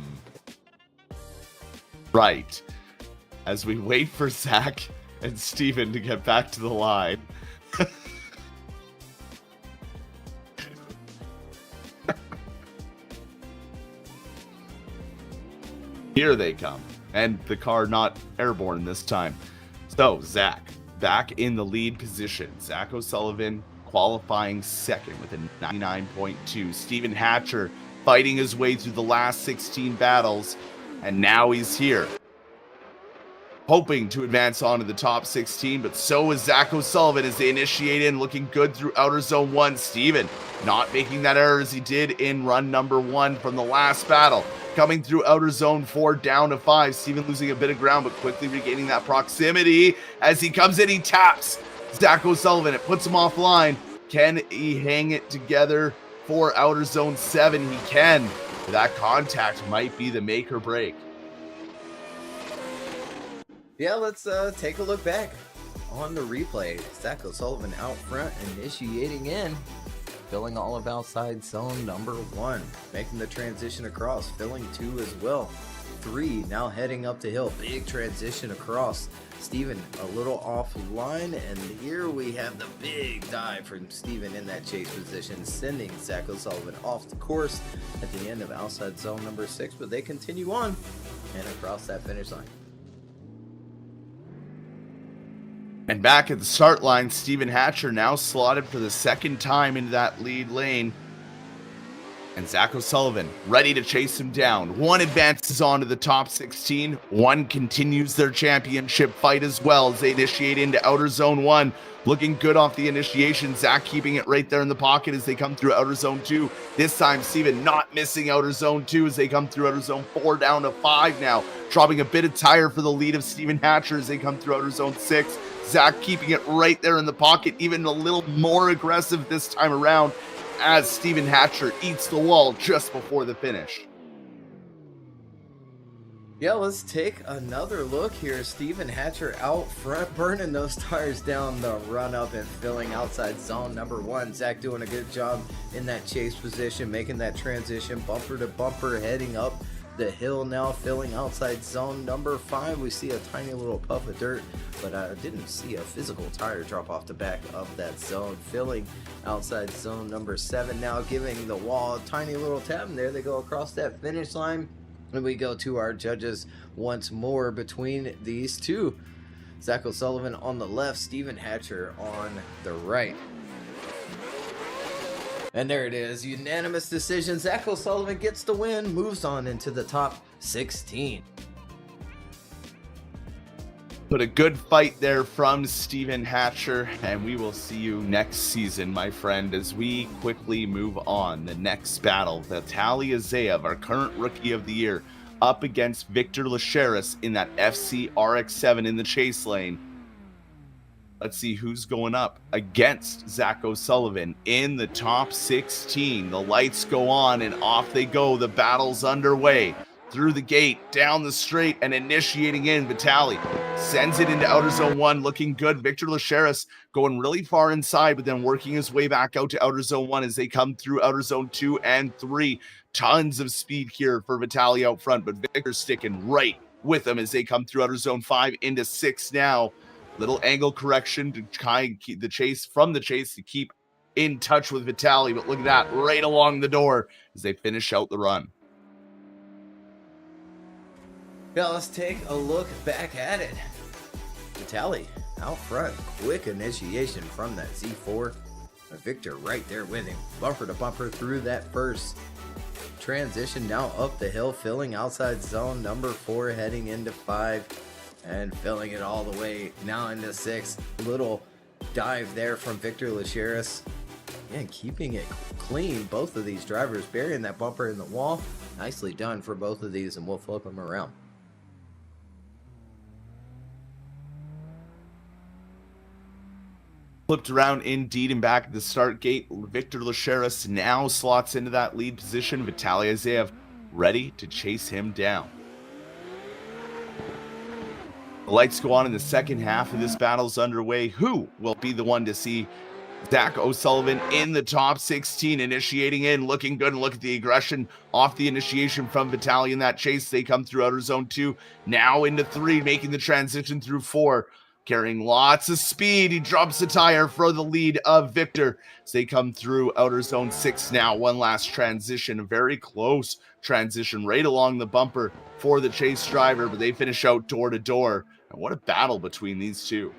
S3: Right. As we wait for Zach and Steven to get back to the line. Here they come. And the car not airborne this time. So, Zach, back in the lead position. Zach O'Sullivan qualifying second with a 99.2. Steven Hatcher fighting his way through the last 16 battles. And now he's here, hoping to advance on to the top 16, but so is Zach O'Sullivan as they initiate in, looking good through Outer Zone 1. Steven not making that error as he did in run number 1 from the last battle. Coming through Outer Zone 4 down to 5. Steven losing a bit of ground, but quickly regaining that proximity. As he comes in, he taps Zach O'Sullivan. It puts him offline. Can he hang it together for Outer Zone 7? He can. That contact might be the make or break.
S2: Yeah, let's take a look back on the replay. Zach O'Sullivan out front, initiating in, filling all of outside zone number 1, making the transition across, filling 2 as well. 3 now heading up the hill, big transition across. Steven a little offline, and here we have the big dive from Steven in that chase position, sending Zach O'Sullivan off the course at the end of outside zone number 6, but they continue on and across that finish line.
S3: And back at the start line, Stephen Hatcher now slotted for the second time into that lead lane. And Zach O'Sullivan ready to chase him down. One advances on to the top 16. One continues their championship fight as well as they initiate into outer zone 1. Looking good off the initiation. Zach keeping it right there in the pocket as they come through outer zone 2. This time Steven not missing outer zone 2 as they come through outer zone 4 down to 5 now. Dropping a bit of tire for the lead of Stephen Hatcher as they come through outer zone 6. Zach keeping it right there in the pocket, even a little more aggressive this time around, as Stephen Hatcher eats the wall just before the finish.
S2: Yeah, let's take another look here. Stephen Hatcher out front, burning those tires down the run up and filling outside zone number 1. Zach doing a good job in that chase position, making that transition bumper to bumper, heading up the hill now, filling outside zone number 5. We see a tiny little puff of dirt, but I didn't see a physical tire drop off the back of that zone. Filling outside zone number 7 now, giving the wall a tiny little tap, and there they go across that finish line. And we go to our judges once more between these two. Zach O'Sullivan on the left, Stephen Hatcher on the right. And there it is, unanimous decision. Zach O'Sullivan gets the win, moves on into the top 16.
S3: But a good fight there from Stephen Hatcher, and we will see you next season, my friend, as we quickly move on. The next battle, Vitaly Isaev, our current Rookie of the Year, up against Victor Lasheras in that FC RX-7 in the chase lane. Let's see who's going up against Zach O'Sullivan in the top 16. The lights go on and off they go. The battle's underway. Through the gate, down the straight, and initiating in. Vitaly sends it into outer zone 1, looking good. Victor Lasheras going really far inside, but then working his way back out to outer zone 1 as they come through outer zone 2 and 3. Tons of speed here for Vitaly out front, but Victor's sticking right with them as they come through outer zone 5 into 6 now. Little angle correction to try and keep the chase from the chase to keep in touch with Vitaly, but look at that, right along the door as they finish out the run.
S2: Yeah, let's take a look back at it. Vitaly out front, quick initiation from that Z4. Victor right there with him, bumper to bumper through that first transition, now up the hill, filling outside zone number 4, heading into 5, and filling it all the way now into 6. Little dive there from Victor Lasheras. Again, keeping it clean. Both of these drivers burying that bumper in the wall. Nicely done for both of these, and we'll flip them around.
S3: Flipped around indeed, and back at the start gate, Victor Lasheras now slots into that lead position. Vitaly Isaev ready to chase him down. The lights go on in the second half of this battle's underway. Who will be the one to see Zach O'Sullivan in the top 16, initiating in, looking good, and look at the aggression off the initiation from Vitaly in that chase. They come through outer zone 2, now into 3, making the transition through 4. Carrying lots of speed, he drops the tire for the lead of Victor as they come through outer zone 6 now. One last transition, a very close transition right along the bumper for the chase driver, but they finish out door to door. And what a battle between these two.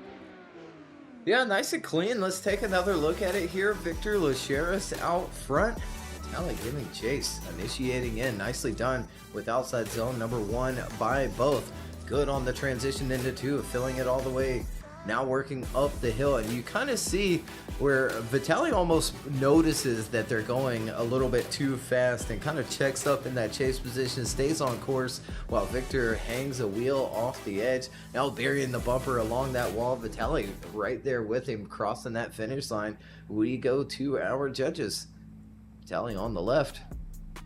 S2: Yeah, nice and clean. Let's take another look at it here. Victor Lasheras out front. Vitaly giving chase, initiating in. Nicely done with outside zone number 1 by both. Good on the transition into 2, filling it all the way. Now working up the hill, and you kind of see where Vitaly almost notices that they're going a little bit too fast and kind of checks up in that chase position, stays on course while Victor hangs a wheel off the edge. Now burying the bumper along that wall. Vitaly right there with him, crossing that finish line. We go to our judges. Vitaly on the left,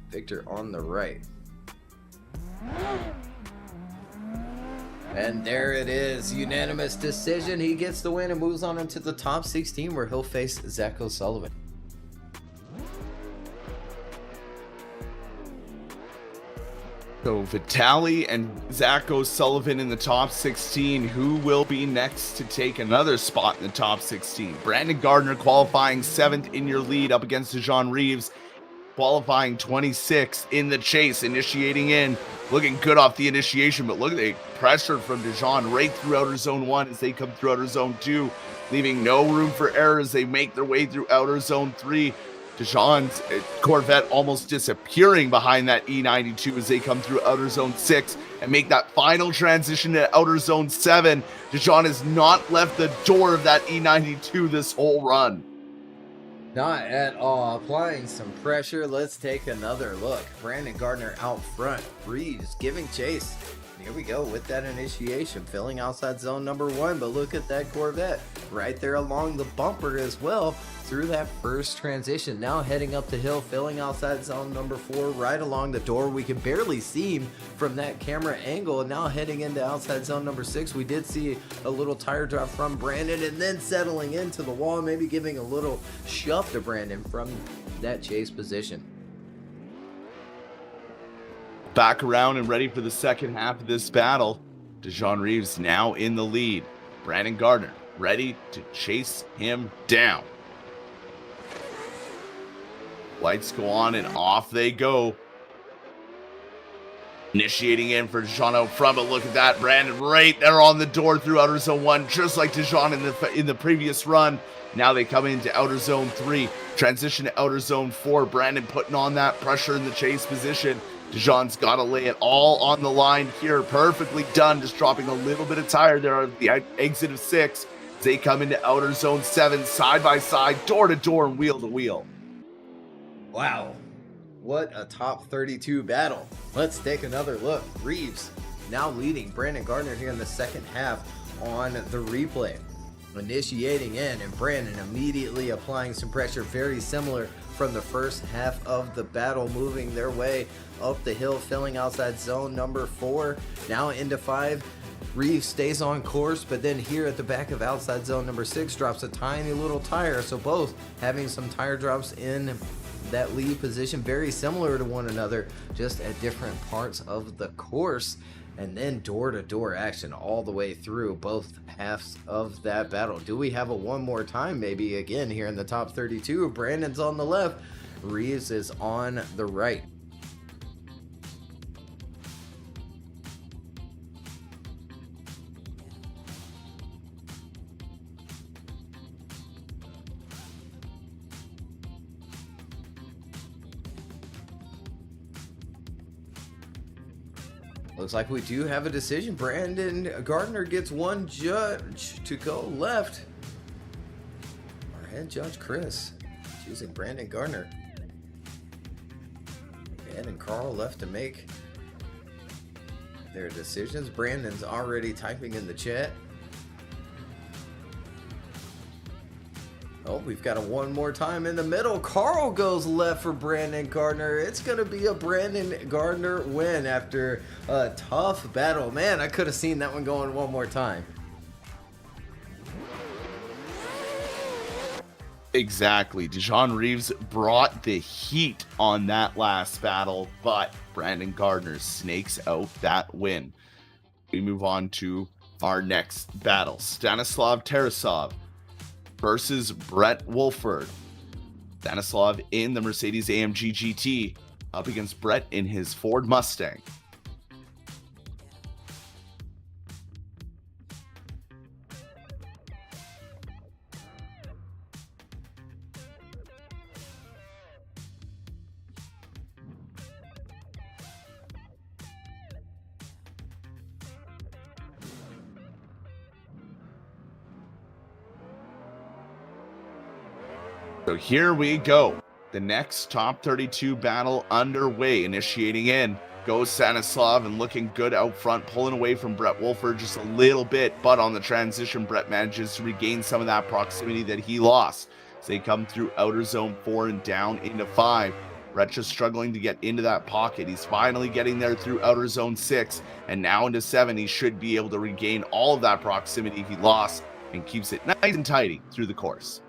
S2: Victor on the right. And there it is, unanimous decision. He gets the win and moves on into the top 16, where he'll face Zach O'Sullivan.
S3: So Vitaly and Zacho Sullivan in the top 16. Who will be next to take another spot in the top 16? Brandon Gardner qualifying 7th in your lead up against Dijon Reeves, qualifying 26th in the chase, initiating in. Looking good off the initiation, but look at the pressure from Dijon right through outer zone 1 as they come through outer zone 2, leaving no room for error as they make their way through outer zone 3. Dijon's Corvette almost disappearing behind that E92 as they come through outer zone 6 and make that final transition to outer zone 7. Dijon has not left the door of that E92 this whole run.
S2: Not at all. Applying some pressure. Let's take another look. Brandon Gardner out front. Reeves giving chase. Here we go with that initiation, filling outside zone number 1, but look at that Corvette right there along the bumper as well through that first transition. Now heading up the hill, filling outside zone number 4, right along the door. We can barely see him from that camera angle. Now heading into outside zone number 6, we did see a little tire drop from Brandon and then settling into the wall, maybe giving a little shove to Brandon from that chase position.
S3: Back around and ready for the second half of this battle. Dijon Reeves now in the lead. Brandon Gardner ready to chase him down. Lights go on and off they go. Initiating in for Dijon out front, but look at that. Brandon right there on the door through outer zone 1, just like Dijon in the previous run. Now they come into outer zone 3. Transition to outer zone 4. Brandon putting on that pressure in the chase position. Dijon's got to lay it all on the line here. Perfectly done. Just dropping a little bit of tire there on the exit of 6. They come into outer zone 7, side by side, door to door, and wheel to wheel.
S2: Wow. What a top 32 battle. Let's take another look. Reeves now leading Brandon Gardner here in the second half on the replay. Initiating in, and Brandon immediately applying some pressure, very similar from the first half of the battle, moving their way up the hill, filling outside zone number 4, now into 5. Reeves stays on course, but then here at the back of outside zone number 6 drops a tiny little tire, so both having some tire drops in that lead position, very similar to one another, just at different parts of the course. And then door-to-door action all the way through both halves of that battle. Do we have a one more time maybe again here in the top 32? Brandon's on the left, Reeves is on the right. Looks like we do have a decision. Brandon Gardner gets one judge to go left. Our head judge, Chris, choosing Brandon Gardner. Ed and Carl left to make their decisions. Brandon's already typing in the chat. Oh, we've got a one more time in the middle. Carl goes left for Brandon Gardner. It's going to be a Brandon Gardner win after a tough battle. Man, I could have seen that one going one more time.
S3: Exactly. Dijon Reeves brought the heat on that last battle, but Brandon Gardner snakes out that win. We move on to our next battle. Stanislav Terasov versus Brett Wolfford. Stanislav in the Mercedes AMG GT up against Brett in his Ford Mustang. So here we go. The next top 32 battle underway. Initiating in goes Stanislav and looking good out front, pulling away from Brett Wolfford just a little bit, but on the transition, Brett manages to regain some of that proximity that he lost. So they come through outer zone 4 and down into 5. Brett just struggling to get into that pocket. He's finally getting there through outer zone 6 and now into 7. He should be able to regain all of that proximity he lost and keeps it nice and tidy through the course.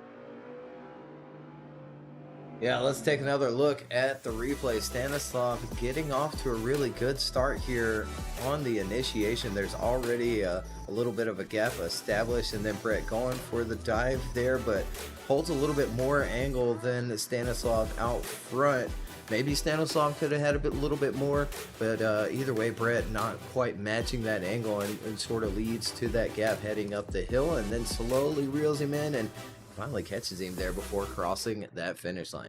S2: Yeah, let's take another look at the replay. Stanislav getting off to a really good start here on the initiation. There's already a little bit of a gap established, and then Brett going for the dive there, but holds a little bit more angle than Stanislav out front. Maybe Stanislav could have had a little bit more, but either way, Brett not quite matching that angle and sort of leads to that gap heading up the hill, and then slowly reels him in and finally catches him there before crossing that finish line.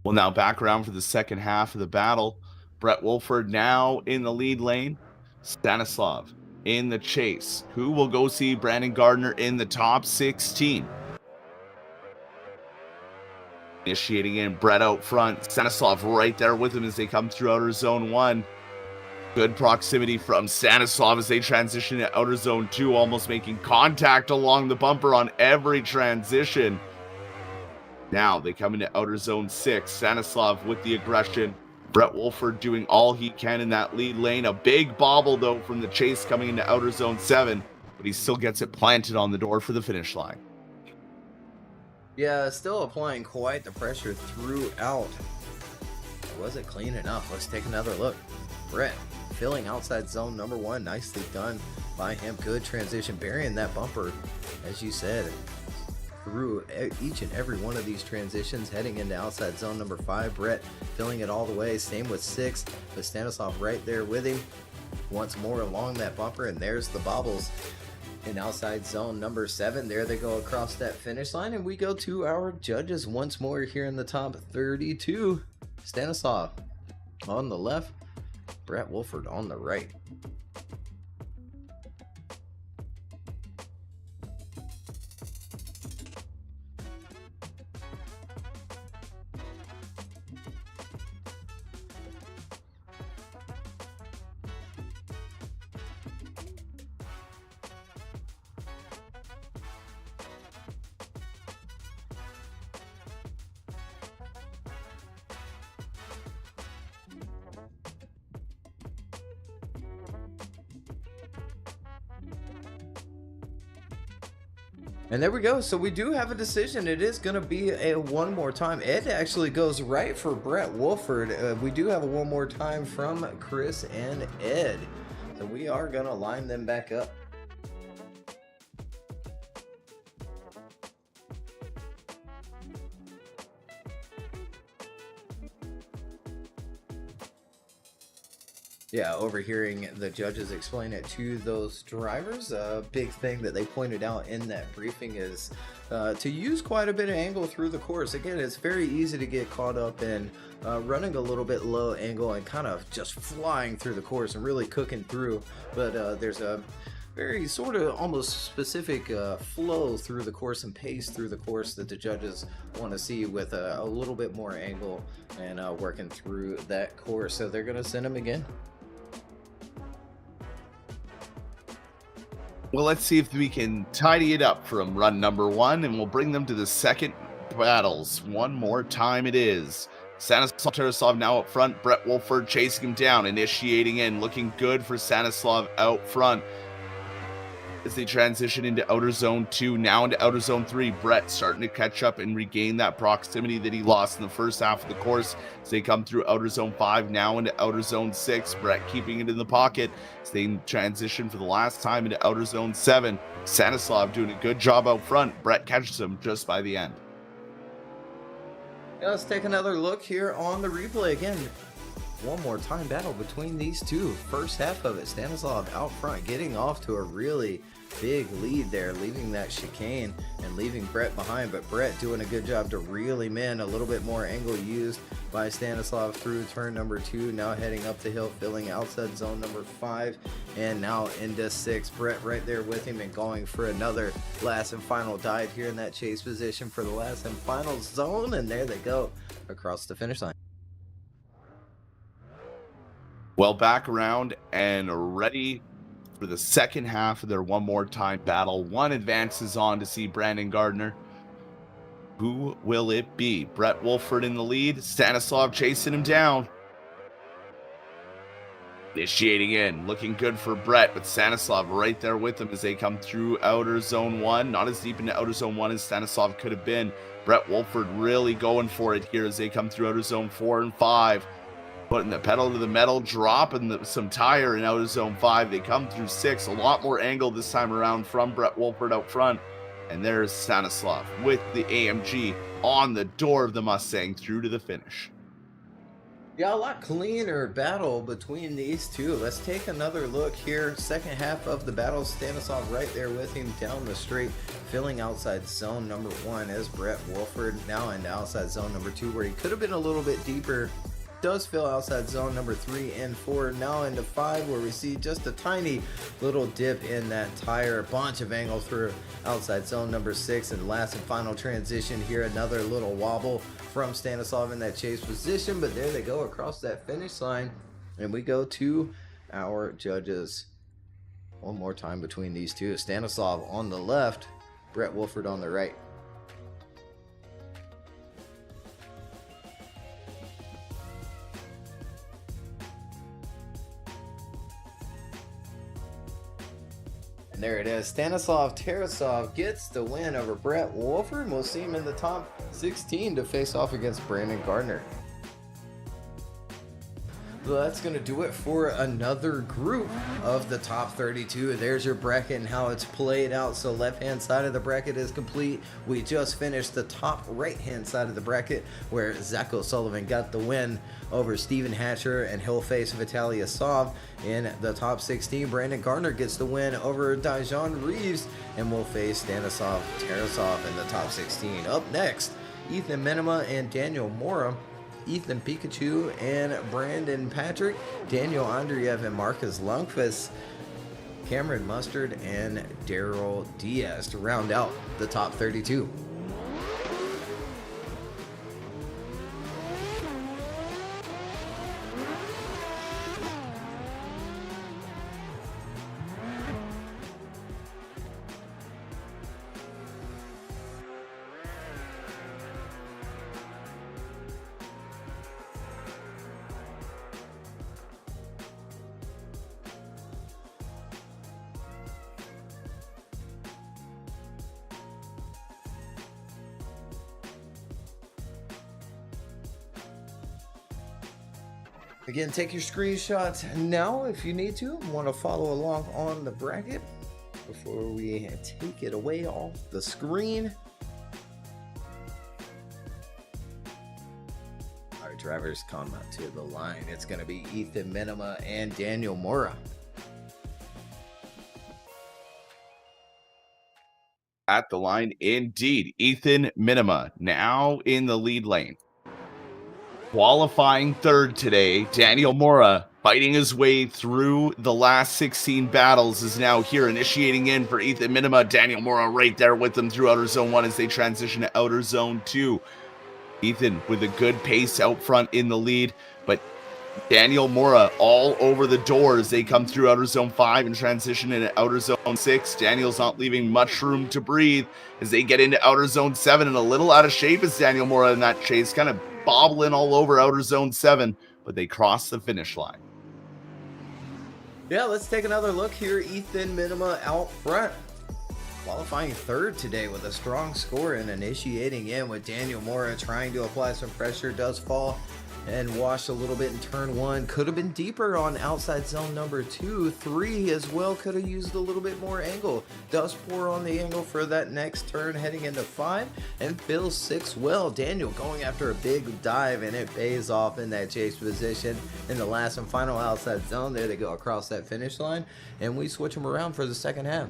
S3: Well, now back around for the second half of the battle. Brett Wolfford now in the lead lane. Stanislav in the chase. Who will go see Brandon Gardner in the top 16? Initiating in, Brett out front. Stanislav right there with him as they come through outer zone 1. Good proximity from Stanislav as they transition to outer zone 2, almost making contact along the bumper on every transition. Now they come into outer zone 6. Stanislav with the aggression. Brett Wolfford doing all he can in that lead lane. A big bobble though from the chase coming into outer zone 7, but he still gets it planted on the door for the finish line.
S2: Yeah, still applying quite the pressure throughout. Was it clean enough? Let's take another look. Brett filling outside zone number 1. Nicely done by him. Good transition, burying that bumper, as you said, through each and every one of these transitions, heading into outside zone number 5. Brett filling it all the way. Same with 6, but Stanislav right there with him. Once more along that bumper, and there's the bobbles in outside zone number 7. There they go across that finish line, and we go to our judges once more here in the top 32. Stanislav on the left, Brett Wolfford on the right. And there we go. So we do have a decision. It is going to be a one more time. Ed actually goes right for Brett Wolfford. We do have a one more time from Chris and Ed. So we are going to line them back up. Yeah, overhearing the judges explain it to those drivers, a big thing that they pointed out in that briefing is to use quite a bit of angle through the course. Again, it's very easy to get caught up in running a little bit low angle and kind of just flying through the course and really cooking through, but there's a very sort of almost specific flow through the course and pace through the course that the judges want to see with a little bit more angle and working through that course. So they're going to send them again.
S3: Well, let's see if we can tidy it up from run number 1, and we'll bring them to the second battles. One more time it is. Stanislav Terasov now up front. Brett Wolfford chasing him down, initiating in. Looking good for Stanislav out front. As they transition into outer zone 2, now into outer zone 3, Brett starting to catch up and regain that proximity that he lost in the first half of the course. As they come through outer zone 5, now into outer zone 6, Brett keeping it in the pocket. As they transition for the last time into outer zone 7, Stanislav doing a good job out front. Brett catches him just by the end.
S2: Yeah, let's take another look here on the replay again. One more time battle between these two. First half of it, Stanislav out front, getting off to a really big lead there, leaving that chicane and leaving Brett behind, but Brett doing a good job to reel him in. A little bit more angle used by Stanislav through turn number 2, now heading up the hill, filling outside zone number 5, and now into 6. Brett right there with him and going for another last and final dive here in that chase position for the last and final zone, and there they go across the finish line.
S3: Well, back around and ready for the second half of their one more time battle. One advances on to see Brandon Gardner. Who will it be? Brett Wolfford in the lead. Stanislav chasing him down. Initiating in, looking good for Brett, but Stanislav right there with him as they come through outer zone 1. Not as deep into outer zone 1 as Stanislav could have been. Brett Wolfford really going for it here as they come through outer zone 4 and 5. Putting the pedal to the metal, dropping some tire in outer zone 5. They come through 6. A lot more angle this time around from Brett Wolfford out front. And there's Stanislav with the AMG on the door of the Mustang through to the finish.
S2: Yeah, a lot cleaner battle between these two. Let's take another look here. Second half of the battle, Stanislav right there with him down the straight, filling outside zone number 1 as Brett Wolfford now into outside zone number 2, where he could have been a little bit deeper. Does fill outside zone number 3 and 4, now into 5, where we see just a tiny little dip in that tire, a bunch of angle through outside zone number 6, and last and final transition here, another little wobble from Stanislav in that chase position, but there they go across that finish line, and we go to our judges one more time between these two. Stanislav on the left, Brett Wolfford on the right. And there it is. Stanislav Terasov gets the win over Brett Wolfford. We'll see him in the top 16 to face off against Brandon Gardner. So that's going to do it for another group of the top 32. There's your bracket and how it's played out. So left-hand side of the bracket is complete. We just finished the top right-hand side of the bracket where Sullivan got the win over Steven Hatcher, and he'll face Vitaly Isaev in the top 16. Brandon Gardner gets the win over Dijon Reeves, and will face Stanislav Terasov in the top 16. Up next, Ethan Minima and Daniel Mora, Ethan Pikachu and Brandon Patrick, Daniel Andrev and Marcus Lundqvist, Cameron Mustard and Daryl Diaz to round out the top 32. Again, take your screenshots now if you need to. Want to follow along on the bracket before we take it away off the screen. Our drivers come up to the line. It's going to be Ethan Minima and Daniel Mora.
S3: At the line, indeed, Ethan Minima now in the lead lane. Qualifying third today, Daniel Mora, fighting his way through the last 16 battles, is now here initiating in for Ethan Minima. Daniel Mora right there with them through outer zone 1 as they transition to outer zone 2. Ethan with a good pace out front in the lead, but Daniel Mora all over the door as they come through outer zone 5 and transition into outer zone 6. Daniel's not leaving much room to breathe as they get into outer zone 7, and a little out of shape is Daniel Mora in that chase, kind of bobbling all over outer zone 7, but they cross the finish line.
S2: Yeah, let's take another look here. Ethan Minima out front, qualifying third today with a strong score and initiating in with Daniel Mora trying to apply some pressure. Does fall and wash a little bit in turn 1. Could have been deeper on outside zone number 2. 3 as well could have used a little bit more angle. Does pour on the angle for that next turn heading into 5 and fills 6 well. Daniel going after a big dive, and it pays off in that chase position in the last and final outside zone. There they go across that finish line, and we switch them around for the second half.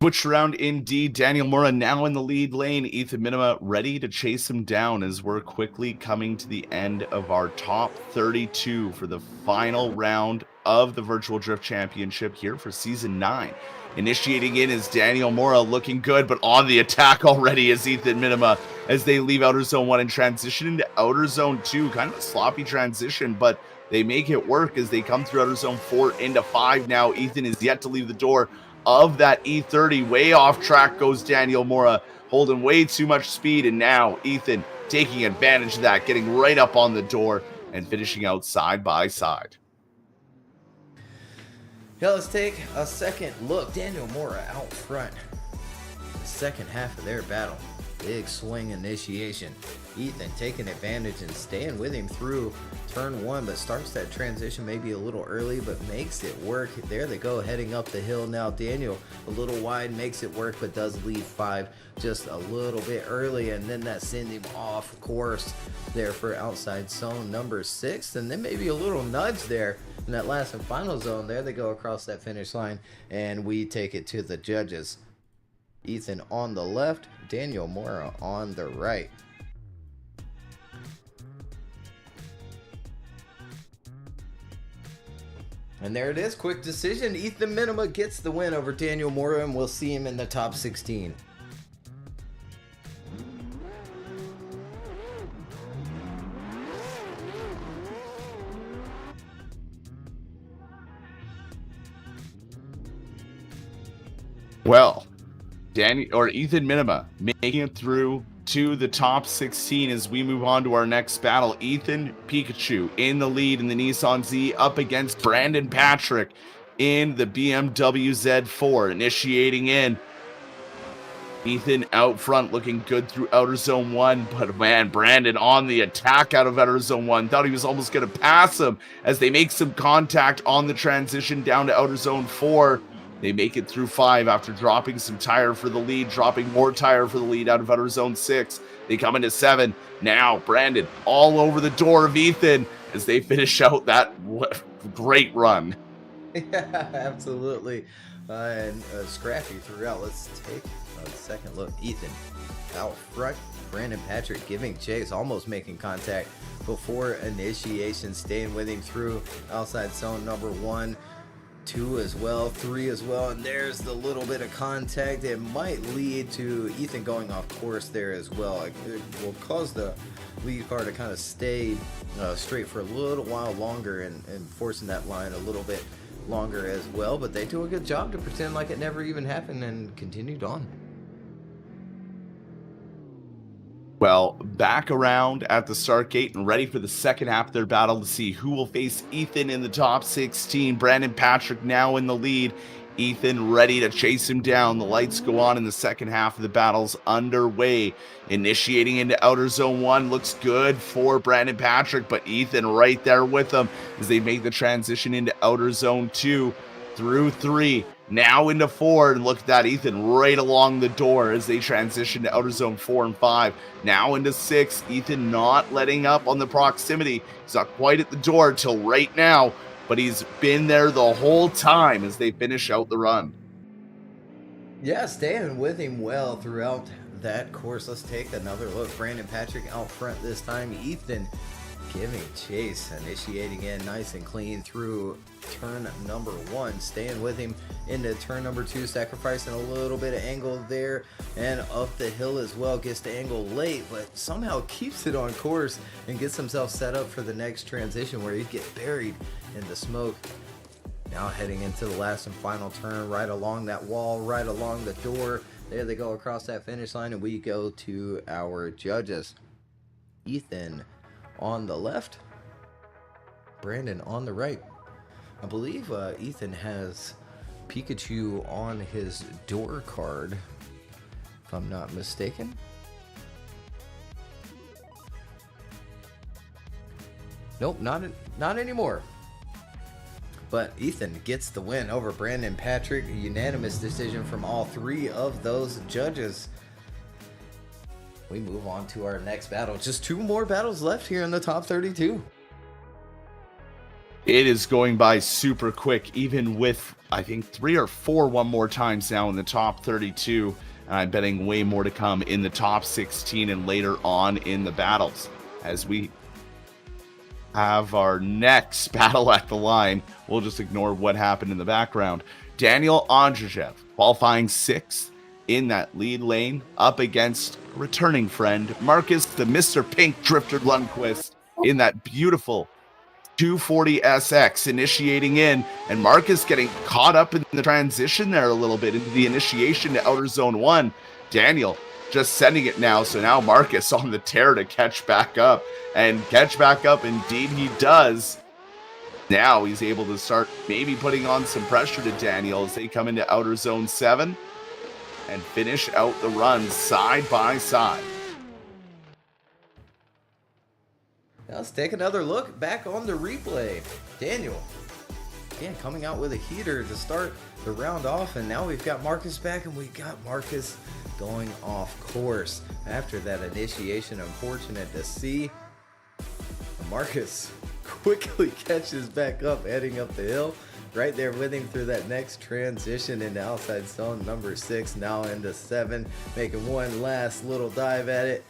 S3: Switched around indeed. Daniel Mora now in the lead lane. Ethan Minima ready to chase him down as we're quickly coming to the end of our top 32 for the final round of the Virtual Drift Championship here for Season 9. Initiating in is Daniel Mora, looking good, but on the attack already is Ethan Minima as they leave Outer Zone 1 and transition into Outer Zone 2. Kind of a sloppy transition, but they make it work as they come through Outer Zone 4 into 5 now. Ethan is yet to leave the door of that E30. Way off track goes Daniel Mora, holding way too much speed, and now Ethan taking advantage of that, getting right up on the door and finishing out side by side.
S2: Yeah, let's take a second look. Daniel Mora out front. The second half of their battle. Big swing initiation. Ethan taking advantage and staying with him through turn 1, but starts that transition maybe a little early, but makes it work. There they go, heading up the hill now. Daniel a little wide, makes it work, but does leave 5 just a little bit early, and then that sends him off course there for outside zone number 6, and then maybe a little nudge there in that last and final zone. There they go across that finish line, and we take it to the judges. Ethan on the left, Daniel Mora on the right. And there it is, quick decision. Ethan Minima gets the win over Daniel Mora, and we'll see him in the top 16.
S3: Well, Ethan Minima making it through to the top 16 as we move on to our next battle. Ethan Pikachu in the lead in the Nissan Z up against Brandon Patrick in the BMW Z4, initiating in. Ethan out front looking good through outer zone 1, but man, Brandon on the attack out of outer zone 1. Thought he was almost going to pass him as they make some contact on the transition down to outer zone 4. They make it through 5 after dropping some tire for the lead, dropping more tire for the lead out of outer zone 6. They come into 7. Now Brandon all over the door of Ethan as they finish out that great run.
S2: Yeah, absolutely. And scrappy throughout. Let's take a second look. Ethan out front. Brandon Patrick giving chase, almost making contact before initiation, staying with him through outside zone number 1. 2 as well, 3 as well, and there's the little bit of contact. It might lead to Ethan going off course there as well. It will cause the lead car to kind of stay straight for a little while longer and forcing that line a little bit longer as well, but they do a good job to pretend like it never even happened and continued on.
S3: Well, back around at the start gate and ready for the second half of their battle to see who will face Ethan in the top 16. Brandon Patrick now in the lead. Ethan ready to chase him down. The lights go on in the second half of the battle's underway. Initiating into outer zone 1 looks good for Brandon Patrick, but Ethan right there with him as they make the transition into outer zone 2 through 3. Now into 4, and look at that, Ethan right along the door as they transition to outer zone 4 and 5. Now into 6, Ethan not letting up on the proximity. He's not quite at the door till right now, but he's been there the whole time as they finish out the run.
S2: Yeah, staying with him well throughout that course. Let's take another look. Brandon Patrick out front this time. Ethan giving chase, initiating in nice and clean through turn number 1, staying with him into turn number 2, sacrificing a little bit of angle there and up the hill as well. Gets the angle late, but somehow keeps it on course and gets himself set up for the next transition where he'd get buried in the smoke. Now heading into the last and final turn, right along that wall, right along the door. There they go across that finish line, and we go to our judges. Ethan on the left, Brandon on the right. I believe Ethan has Pikachu on his door card, if I'm not mistaken. Nope, not anymore. But Ethan gets the win over Brandon Patrick. A unanimous decision from all 3 of those judges. We move on to our next battle. Just 2 more battles left here in the top 32.
S3: It is going by super quick, even with, I think, 3 or 4 one more times now in the top 32. And I'm betting way more to come in the top 16 and later on in the battles. As we have our next battle at the line, we'll just ignore what happened in the background. Daniel Andrev qualifying 6th in that lead lane up against returning friend Marcus, the Mr. Pink Drifter Lundqvist, in that beautiful 240 SX, initiating in, and Marcus getting caught up in the transition there a little bit into the initiation to outer zone 1. Daniel just sending it now. So now Marcus on the tear to catch back up. And catch back up, indeed he does. Now he's able to start maybe putting on some pressure to Daniel as they come into outer zone 7 and finish out the run side by side.
S2: Now let's take another look back on the replay. Daniel, again, coming out with a heater to start the round off, and now we've got Marcus back, and we got Marcus going off course after that initiation. Unfortunate to see. Marcus quickly catches back up, heading up the hill. Right there with him through that next transition into outside zone number 6, now into 7, making one last little dive at it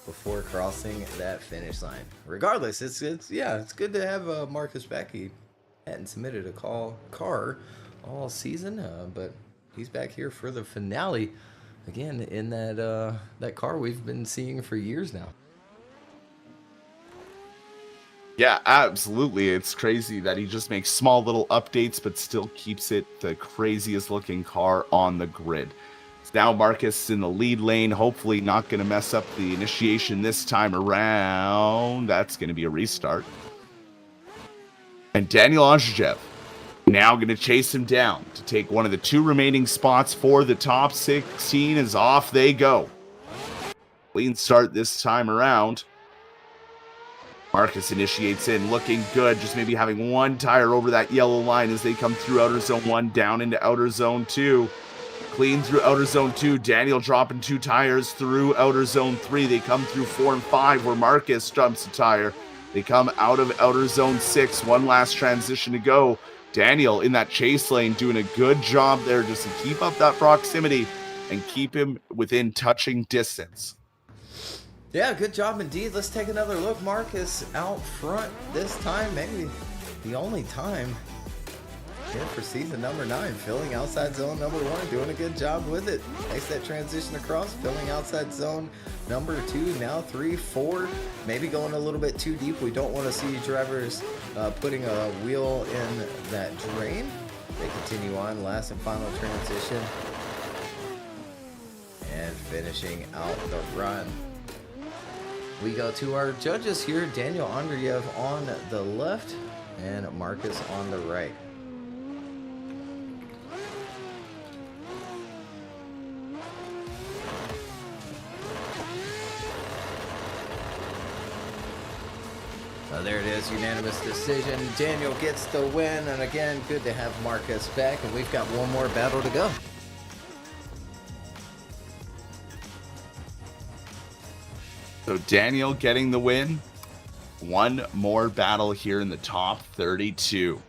S2: before crossing that finish line. Regardless, it's good to have Marcus back. He hadn't submitted a car all season, but he's back here for the finale again in that car we've been seeing for years now.
S3: Yeah, absolutely. It's crazy that he just makes small little updates, but still keeps it the craziest looking car on the grid. Now Marcus in the lead lane, hopefully not going to mess up the initiation this time around. That's going to be a restart. And Daniel Andrev now going to chase him down to take one of the 2 remaining spots for the top 16 as off they go. Clean start this time around. Marcus initiates in, looking good, just maybe having one tire over that yellow line as they come through outer zone 1 down into outer zone 2. Clean through outer zone 2. Daniel dropping 2 tires through outer zone 3. They come through 4 and 5 where Marcus jumps a tire. They come out of outer zone 6. One last transition to go. Daniel in that chase lane doing a good job there just to keep up that proximity and keep him within touching distance.
S2: Yeah, good job indeed. Let's take another look. Marcus out front this time, maybe the only time here for season number 9, filling outside zone number 1, doing a good job with it. Makes that transition across, filling outside zone number 2, now 3, 4, maybe going a little bit too deep. We don't want to see drivers putting a wheel in that drain. They continue on, last and final transition, and finishing out the run. We go to our judges here, Daniel Andrev on the left and Marcus on the right. So there it is, unanimous decision. Daniel gets the win, and again, good to have Marcus back, and we've got one more battle to go.
S3: So Daniel getting the win. One more battle here in the top 32.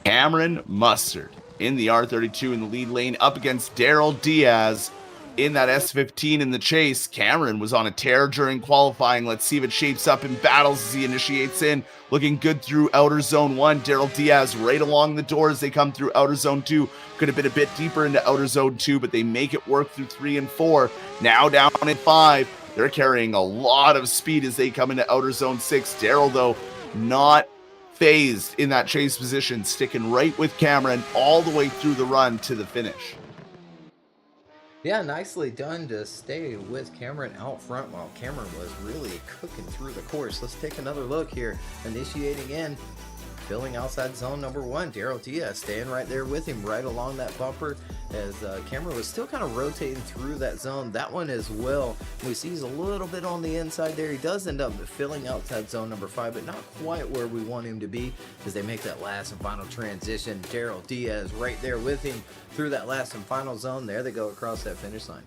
S3: Cameron Mustard in the R32 in the lead lane up against Daryl Diaz in that S15 in the chase. Cameron was on a tear during qualifying. Let's see if it shapes up in battles as he initiates in. Looking good through outer zone 1. Daryl Diaz right along the door as they come through outer zone 2. Could have been a bit deeper into outer zone 2, but they make it work through 3 and 4. Now down at 5. They're carrying a lot of speed as they come into outer zone 6. Daryl, though, not phased in that chase position, sticking right with Cameron all the way through the run to the finish.
S2: Yeah, nicely done to stay with Cameron out front while Cameron was really cooking through the course. Let's take another look here. Initiating in, filling outside zone number 1, Daryl Diaz staying right there with him right along that bumper as Cameron was still kind of rotating through that zone. That one as well. We see he's a little bit on the inside there. He does end up filling outside zone number 5, but not quite where we want him to be as they make that last and final transition. Daryl Diaz right there with him through that last and final zone. There they go across that finish line.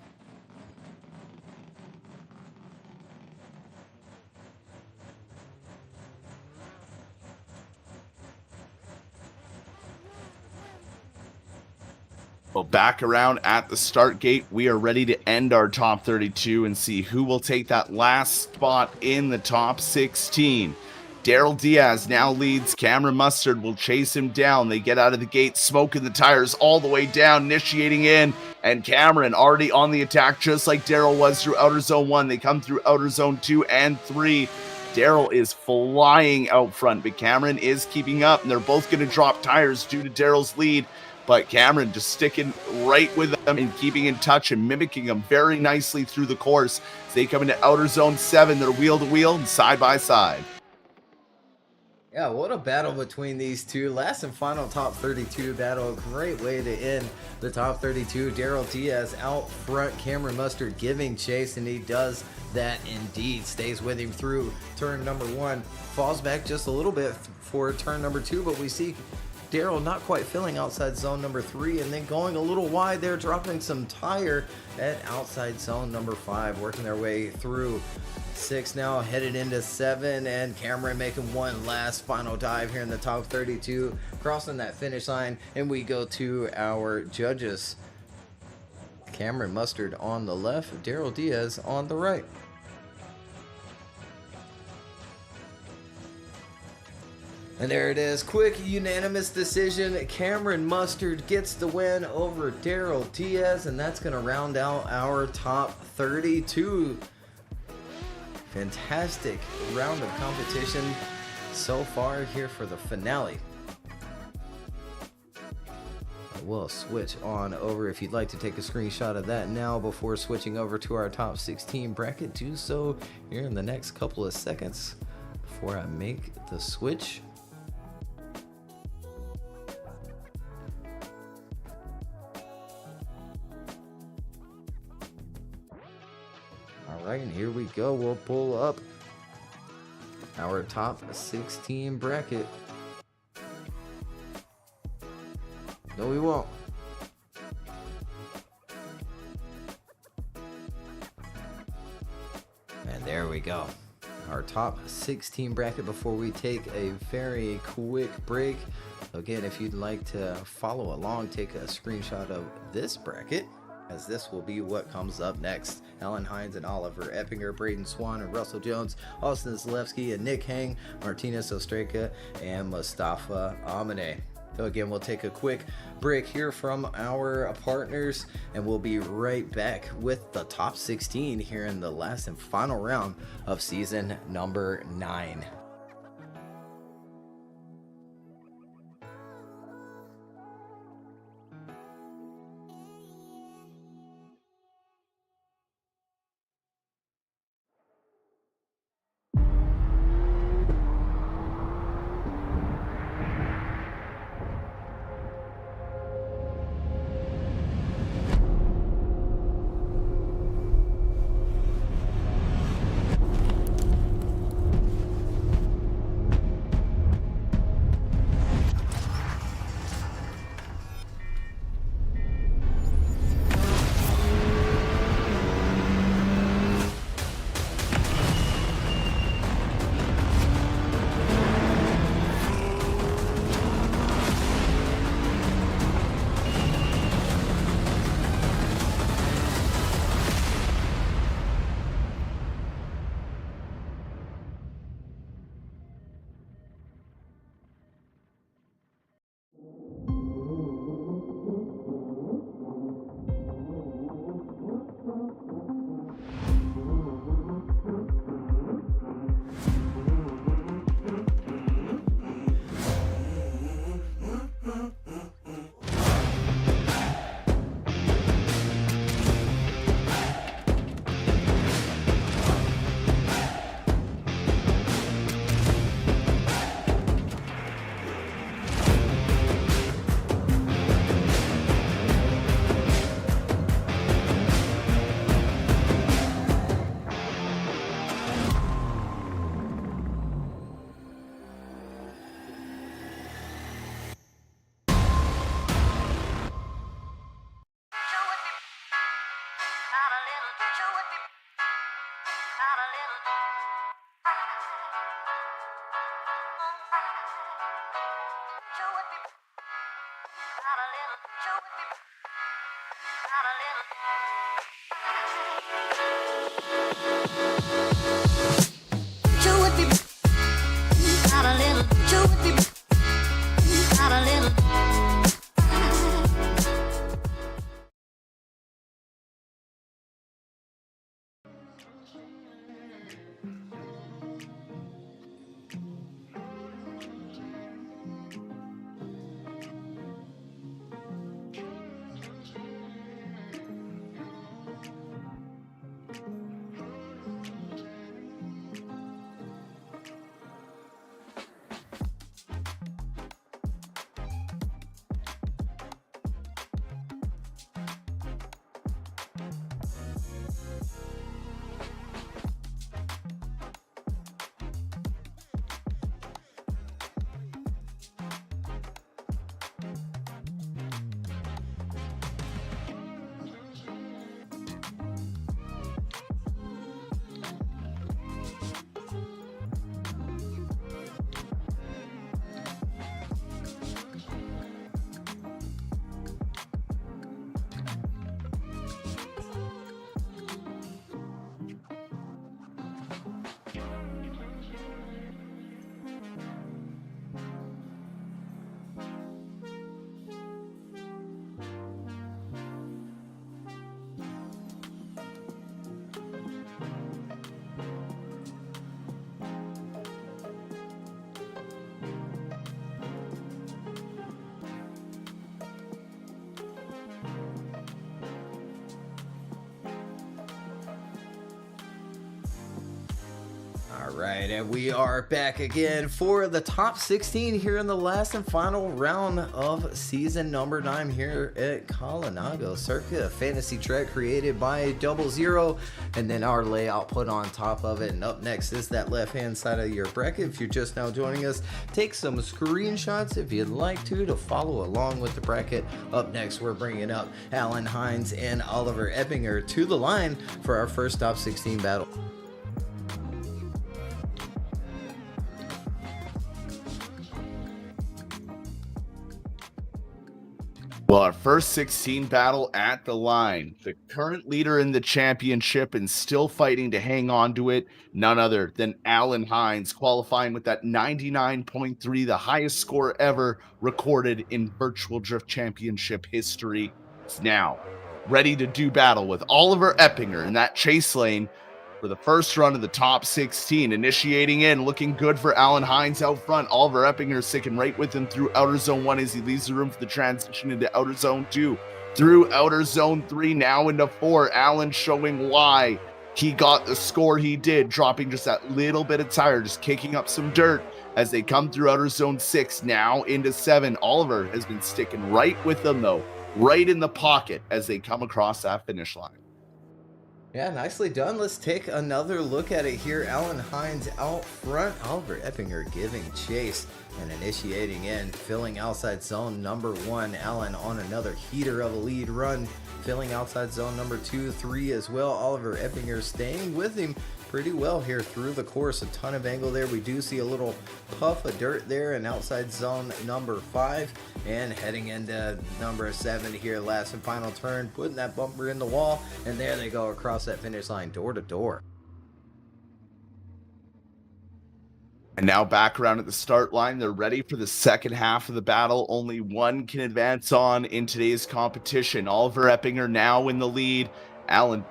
S3: Well, back around at the start gate, we are ready to end our top 32 and see who will take that last spot in the top 16. Daryl Diaz now leads. Cameron Mustard will chase him down. They get out of the gate, smoking the tires all the way down, initiating in. And Cameron already on the attack, just like Daryl was through outer zone 1. They come through outer zone 2 and 3. Daryl is flying out front, but Cameron is keeping up, and they're both going to drop tires due to Daryl's lead. but Cameron just sticking right with them and keeping in touch and mimicking them very nicely through the course. As they come into outer zone 7, they're wheel to wheel and side by side.
S2: Yeah, what a battle between these two. Last and final top 32 battle. Great way to end the top 32. Daryl Diaz out front. Cameron Mustard giving chase, and he does that indeed. Stays with him through turn number 1. Falls back just a little bit for turn number 2, but we see Daryl not quite filling outside zone number 3, and then going a little wide there, dropping some tire at outside zone number 5, working their way through 6 now, headed into 7, and Cameron making one last final dive here in the top 32, crossing that finish line, and we go to our judges. Cameron Mustard on the left, Daryl Diaz on the right. And there it is, quick unanimous decision. Cameron Mustard gets the win over Daryl Diaz, and that's going to round out our top 32. Fantastic round of competition so far here for the finale. We'll switch on over. If you'd like to take a screenshot of that now before switching over to our top 16 bracket, do so here in the next couple of seconds before I make the switch. Alright, and here we go. We'll pull up our top 16 bracket. No, we won't. And there we go. Our top 16 bracket before we take a very quick break. Again, if you'd like to follow along, take a screenshot of this bracket, as this will be what comes up next. Alan Hines and Oliver Epinger, Braden Swan and Russell Jones, Austin Zeleleski and Nick Hang, Martinez Ostraka, and Mustafa Amina. So again, we'll take a quick break here from our partners, and we'll be right back with the top 16 here in the last and final round of season number 9. All right, and we are back again for the top 16 here in the last and final round of season number 9 here at Kalinago. Circa, a fantasy track created by Double Zero, and then our layout put on top of it. And up next is that left-hand side of your bracket. If you're just now joining us, take some screenshots if you'd like to follow along with the bracket. Up next, we're bringing up Alan Hines and Oliver Epinger to the line for our first top 16 battle.
S3: Well, our first 16 battle at the line. The current leader in the championship and still fighting to hang on to it, none other than Alan Hines, qualifying with that 99.3, the highest score ever recorded in Virtual Drift Championship history. It's now ready to do battle with Oliver Epinger in that chase lane for the first run of the top 16. Initiating in, looking good for Alan Hines out front. Oliver Epinger sticking right with him through outer zone 1 as he leaves the room for the transition into outer zone 2. Through outer zone 3, now into 4. Alan showing why he got the score he did, dropping just that little bit of tire, just kicking up some dirt as they come through outer zone 6, now into 7. Oliver has been sticking right with them though, right in the pocket as they come across that finish line.
S2: Yeah, nicely done. Let's take another look at it here. Alan Hines out front. Oliver Epinger giving chase and initiating in, filling outside zone number 1. Alan on another heater of a lead run, filling outside zone number 2, 3 as well. Oliver Epinger staying with him pretty well here through the course. A ton of angle there. We do see a little puff of dirt there in outside zone number 5, and heading into number 7 here, last and final turn, putting that bumper in the wall, and there they go across that finish line, door to door.
S3: And now back around at the start line. They're ready for the second half of the battle. Only one can advance on in today's competition. Oliver Epinger now in the lead. Alan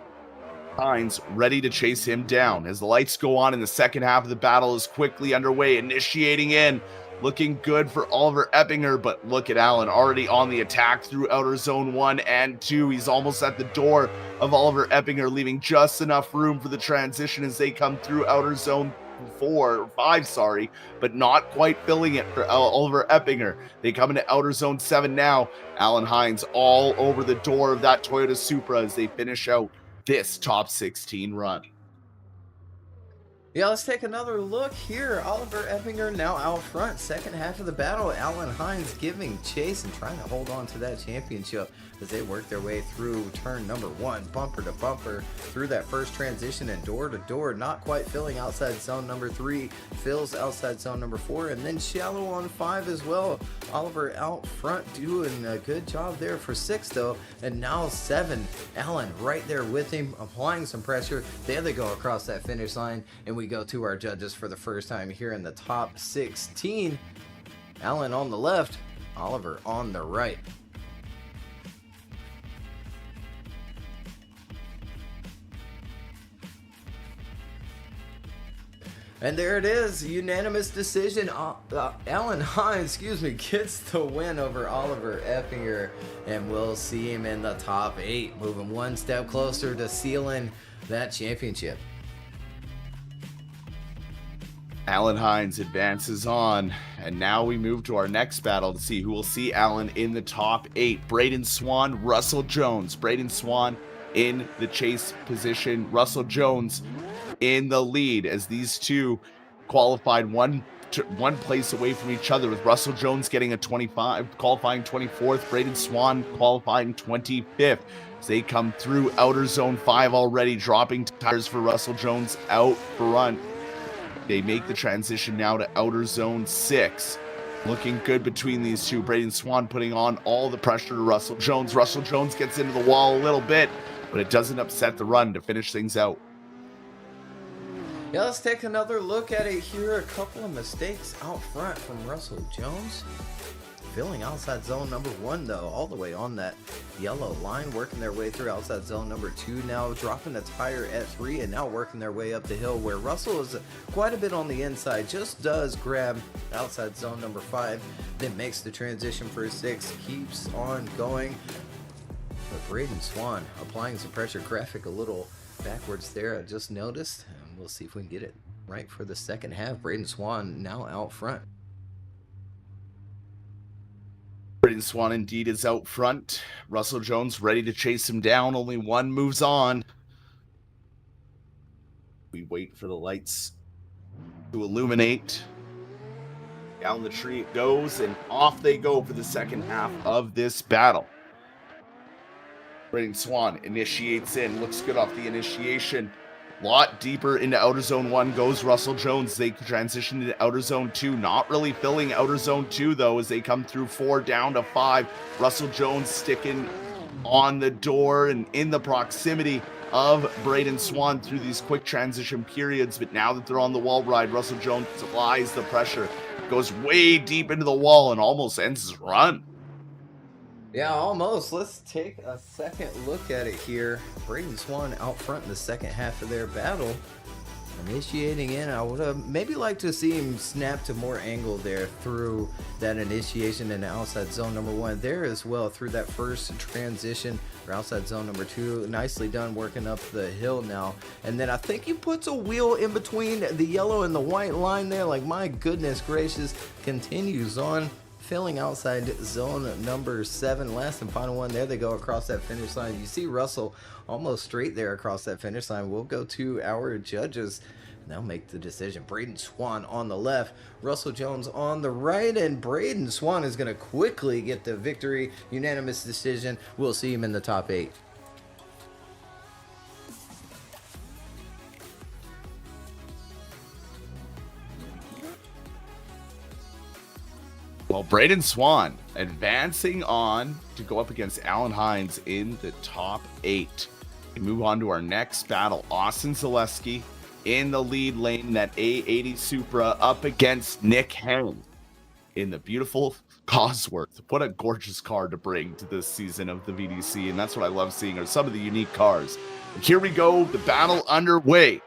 S3: Hines ready to chase him down as the lights go on in the second half of the battle is quickly underway. Initiating in, looking good for Oliver Epinger, but look at Alan already on the attack through outer zone 1 and 2. He's almost at the door of Oliver Epinger, leaving just enough room for the transition as they come through outer zone 5, but not quite filling it for Oliver Epinger. They come into outer zone 7 now. Alan Hines all over the door of that Toyota Supra as they finish out this top 16 run.
S2: Yeah, let's take another look here. Oliver Epinger now out front. Second half of the battle, Alan Hines giving chase and trying to hold on to that championship as they work their way through turn number 1, bumper to bumper, through that first transition and door to door, not quite filling outside zone number 3, fills outside zone number 4, and then shallow on 5 as well. Oliver out front doing a good job there for 6 though, and now 7. Alan right there with him, applying some pressure. There they go across that finish line, and we go to our judges for the first time here in the top 16. Alan on the left, Oliver on the right. And there it is, unanimous decision. Alan Hines, gets the win over Oliver Epinger, and we'll see him in the top 8, moving one step closer to sealing that championship.
S3: Alan Hines advances on, and now we move to our next battle to see who will see Alan in the top 8. Braden Swan, Russell Jones. Braden Swan in the chase position. Russell Jones in the lead as these two qualified one place away from each other, with Russell Jones getting a 25, qualifying 24th, Braden Swan qualifying 25th. As they come through outer zone 5 already, dropping tires for Russell Jones out front. They make the transition now to outer zone 6. Looking good between these two. Braden Swan putting on all the pressure to Russell Jones. Russell Jones gets into the wall a little bit, but it doesn't upset the run to finish things out.
S2: Yeah, let's take another look at it here. A couple of mistakes out front from Russell Jones. Filling outside zone number 1 though, all the way on that yellow line, working their way through outside zone number 2 now, dropping the tire at 3, and now working their way up the hill where Russell is quite a bit on the inside, just does grab outside zone number 5, then makes the transition for 6, keeps on going. But Braden Swan applying some pressure, graphic a little backwards there, I just noticed, and we'll see if we can get it right for the second half. Braden Swan now out front.
S3: Braden Swan indeed is out front. Russell Jones ready to chase him down. Only one moves on. We wait for the lights to illuminate. Down the tree it goes, and off they go for the second half of this battle. Braden Swan initiates in, looks good off the initiation. Lot deeper into outer zone 1 goes Russell Jones. They transition into outer zone 2. Not really filling outer zone 2 though, as they come through 4 down to 5. Russell Jones sticking on the door and in the proximity of Braden Swan through these quick transition periods. But now that they're on the wall ride, Russell Jones applies the pressure, goes way deep into the wall and almost ends his run.
S2: Yeah, almost. Let's take a second look at it here. Braden Swan out front in the second half of their battle. Initiating in, I would have maybe liked to see him snap to more angle there through that initiation in the outside zone number 1 there as well through that first transition or outside zone number 2. Nicely done working up the hill now. And then I think he puts a wheel in between the yellow and the white line there. Like, my goodness gracious, continues on. Filling outside zone number 7, last and final one. There they go across that finish line. You see Russell almost straight there across that finish line. We'll go to our judges. They'll make the decision. Braden Swan on the left, Russell Jones on the right, and Braden Swan is going to quickly get the victory. Unanimous decision. We'll see him in the top 8.
S3: Well, Braden Swan advancing on to go up against Alan Hines in the top 8. We move on to our next battle. Austin Zeleleski in the lead lane, that A80 Supra up against Nick Hang in the beautiful Cosworth. What a gorgeous car to bring to this season of the VDC, and that's what I love seeing are some of the unique cars. And here we go, the battle underway.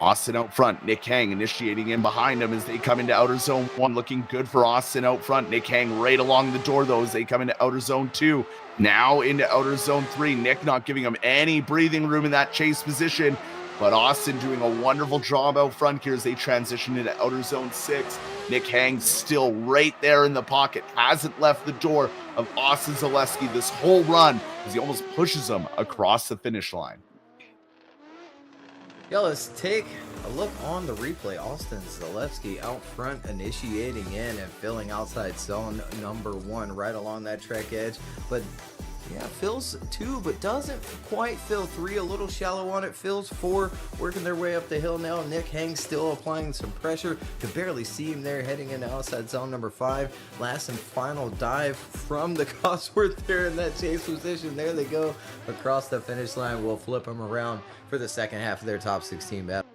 S3: Austin out front, Nick Hang initiating in behind him as they come into outer zone 1, looking good for Austin out front. Nick Hang right along the door though as they come into outer zone 2. Now into outer zone 3, Nick not giving him any breathing room in that chase position, but Austin doing a wonderful job out front here as they transition into outer zone 6. Nick Hang still right there in the pocket, hasn't left the door of Austin Zeleleski this whole run as he almost pushes him across the finish line.
S2: Yeah, let's take a look on the replay. Austin Zeleleski out front initiating in and filling outside zone number 1 right along that track edge. But yeah, fills 2 but doesn't quite fill 3, a little shallow on it. Fills 4, working their way up the hill now. Nick Hang still applying some pressure. Could barely see him there heading into outside zone number 5. Last and final dive from the Cosworth there in that chase position. There they go across the finish line. We'll flip them around for the second half of their top 16 battle.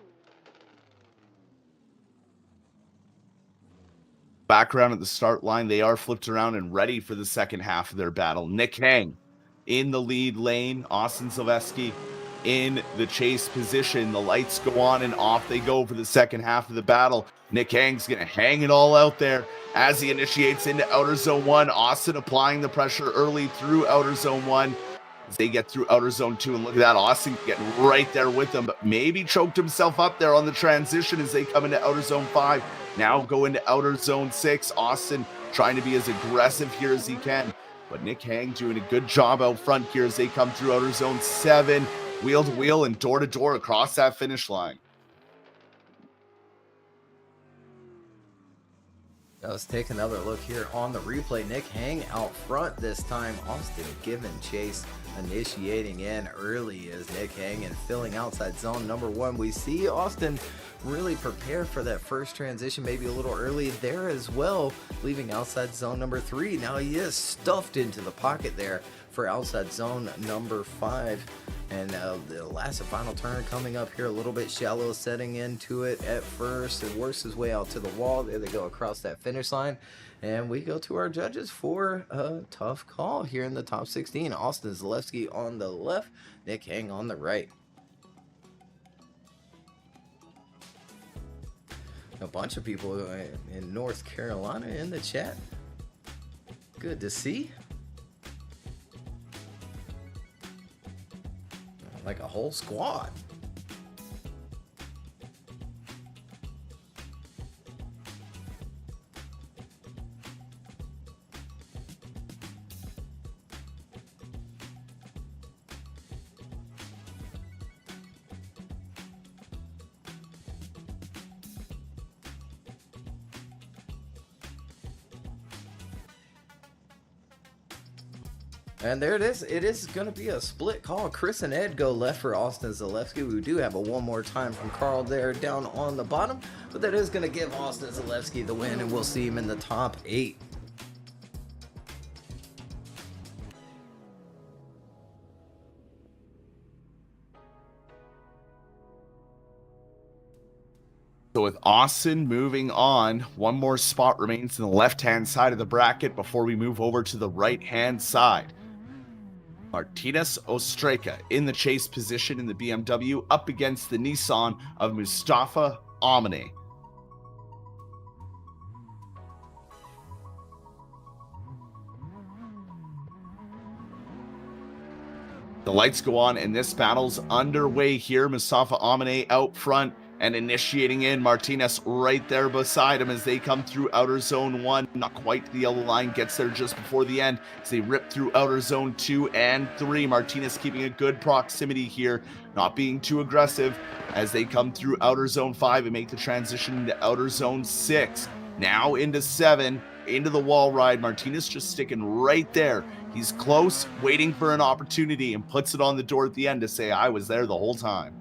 S3: Background at the start line, they are flipped around and ready for the second half of their battle. Nick Hang in the lead lane, Austin Zeleleski in the chase position. The lights go on and off they go for the second half of the battle. Nick Hang's gonna hang it all out there as he initiates into outer zone 1. Austin applying the pressure early through outer zone 1 as they get through outer zone 2, and look at that, Austin getting right there with them, but maybe choked himself up there on the transition as they come into outer zone 5. Now go into outer zone 6. Austin trying to be as aggressive here as he can, but Nick Hang doing a good job out front here as they come through outer zone 7, wheel to wheel and door to door across that finish line.
S2: Let's take another look here on the replay. Nick Hang out front this time. Austin giving chase, initiating in early as Nick Hang and filling outside zone number 1. We see Austin really prepare for that first transition, maybe a little early there as well, leaving outside zone number 3. Now he is stuffed into the pocket there for outside zone number 5. And the last and final turn coming up here, a little bit shallow, setting into it at first. It works his way out to the wall. There they go across that finish line. And we go to our judges for a tough call here in the top 16. Austin Zeleleski on the left, Nick Hang on the right. A bunch of people in North Carolina in the chat. Good to see. Like a whole squad. And there it is. It is going to be a split call. Chris and Ed go left for Austin Zeleleski. We do have a one more time from Carl there down on the bottom. But that is going to give Austin Zeleleski the win, and we'll see him in the top 8.
S3: So with Austin moving on, one more spot remains in the left-hand side of the bracket before we move over to the right-hand side. Martinez Ostraka in the chase position in the BMW up against the Nissan of Mustafa Amina. The lights go on and this battle's underway here. Mustafa Amina out front and initiating in. Martinez right there beside him as they come through outer zone 1. Not quite to the yellow line, gets there just before the end as they rip through outer zone 2 and 3. Martinez keeping a good proximity here, not being too aggressive as they come through outer zone 5 and make the transition into outer zone 6. Now into 7, into the wall ride. Martinez just sticking right there. He's close, waiting for an opportunity, and puts it on the door at the end to say, I was there the whole time.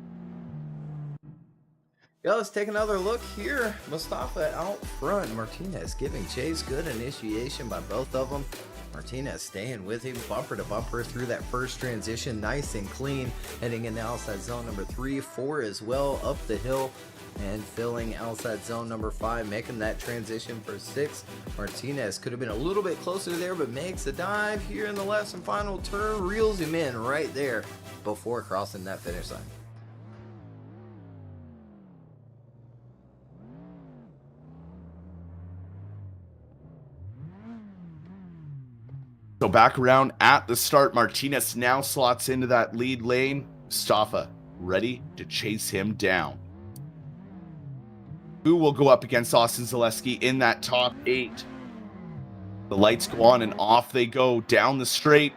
S2: Yeah, let's take another look here. Mustafa out front. Martinez giving chase. Good initiation by both of them. Martinez staying with him bumper to bumper through that first transition. Nice and clean. Heading into outside zone number 3, 4 as well. Up the hill and filling outside zone number 5. Making that transition for 6. Martinez could have been a little bit closer there, but makes a dive here in the last and final turn. Reels him in right there before crossing that finish line.
S3: So back around at the start, Martinez now slots into that lead lane. Mustafa ready to chase him down. Who will go up against Austin Zeleleski in that top 8? The lights go on and off they go down the straight.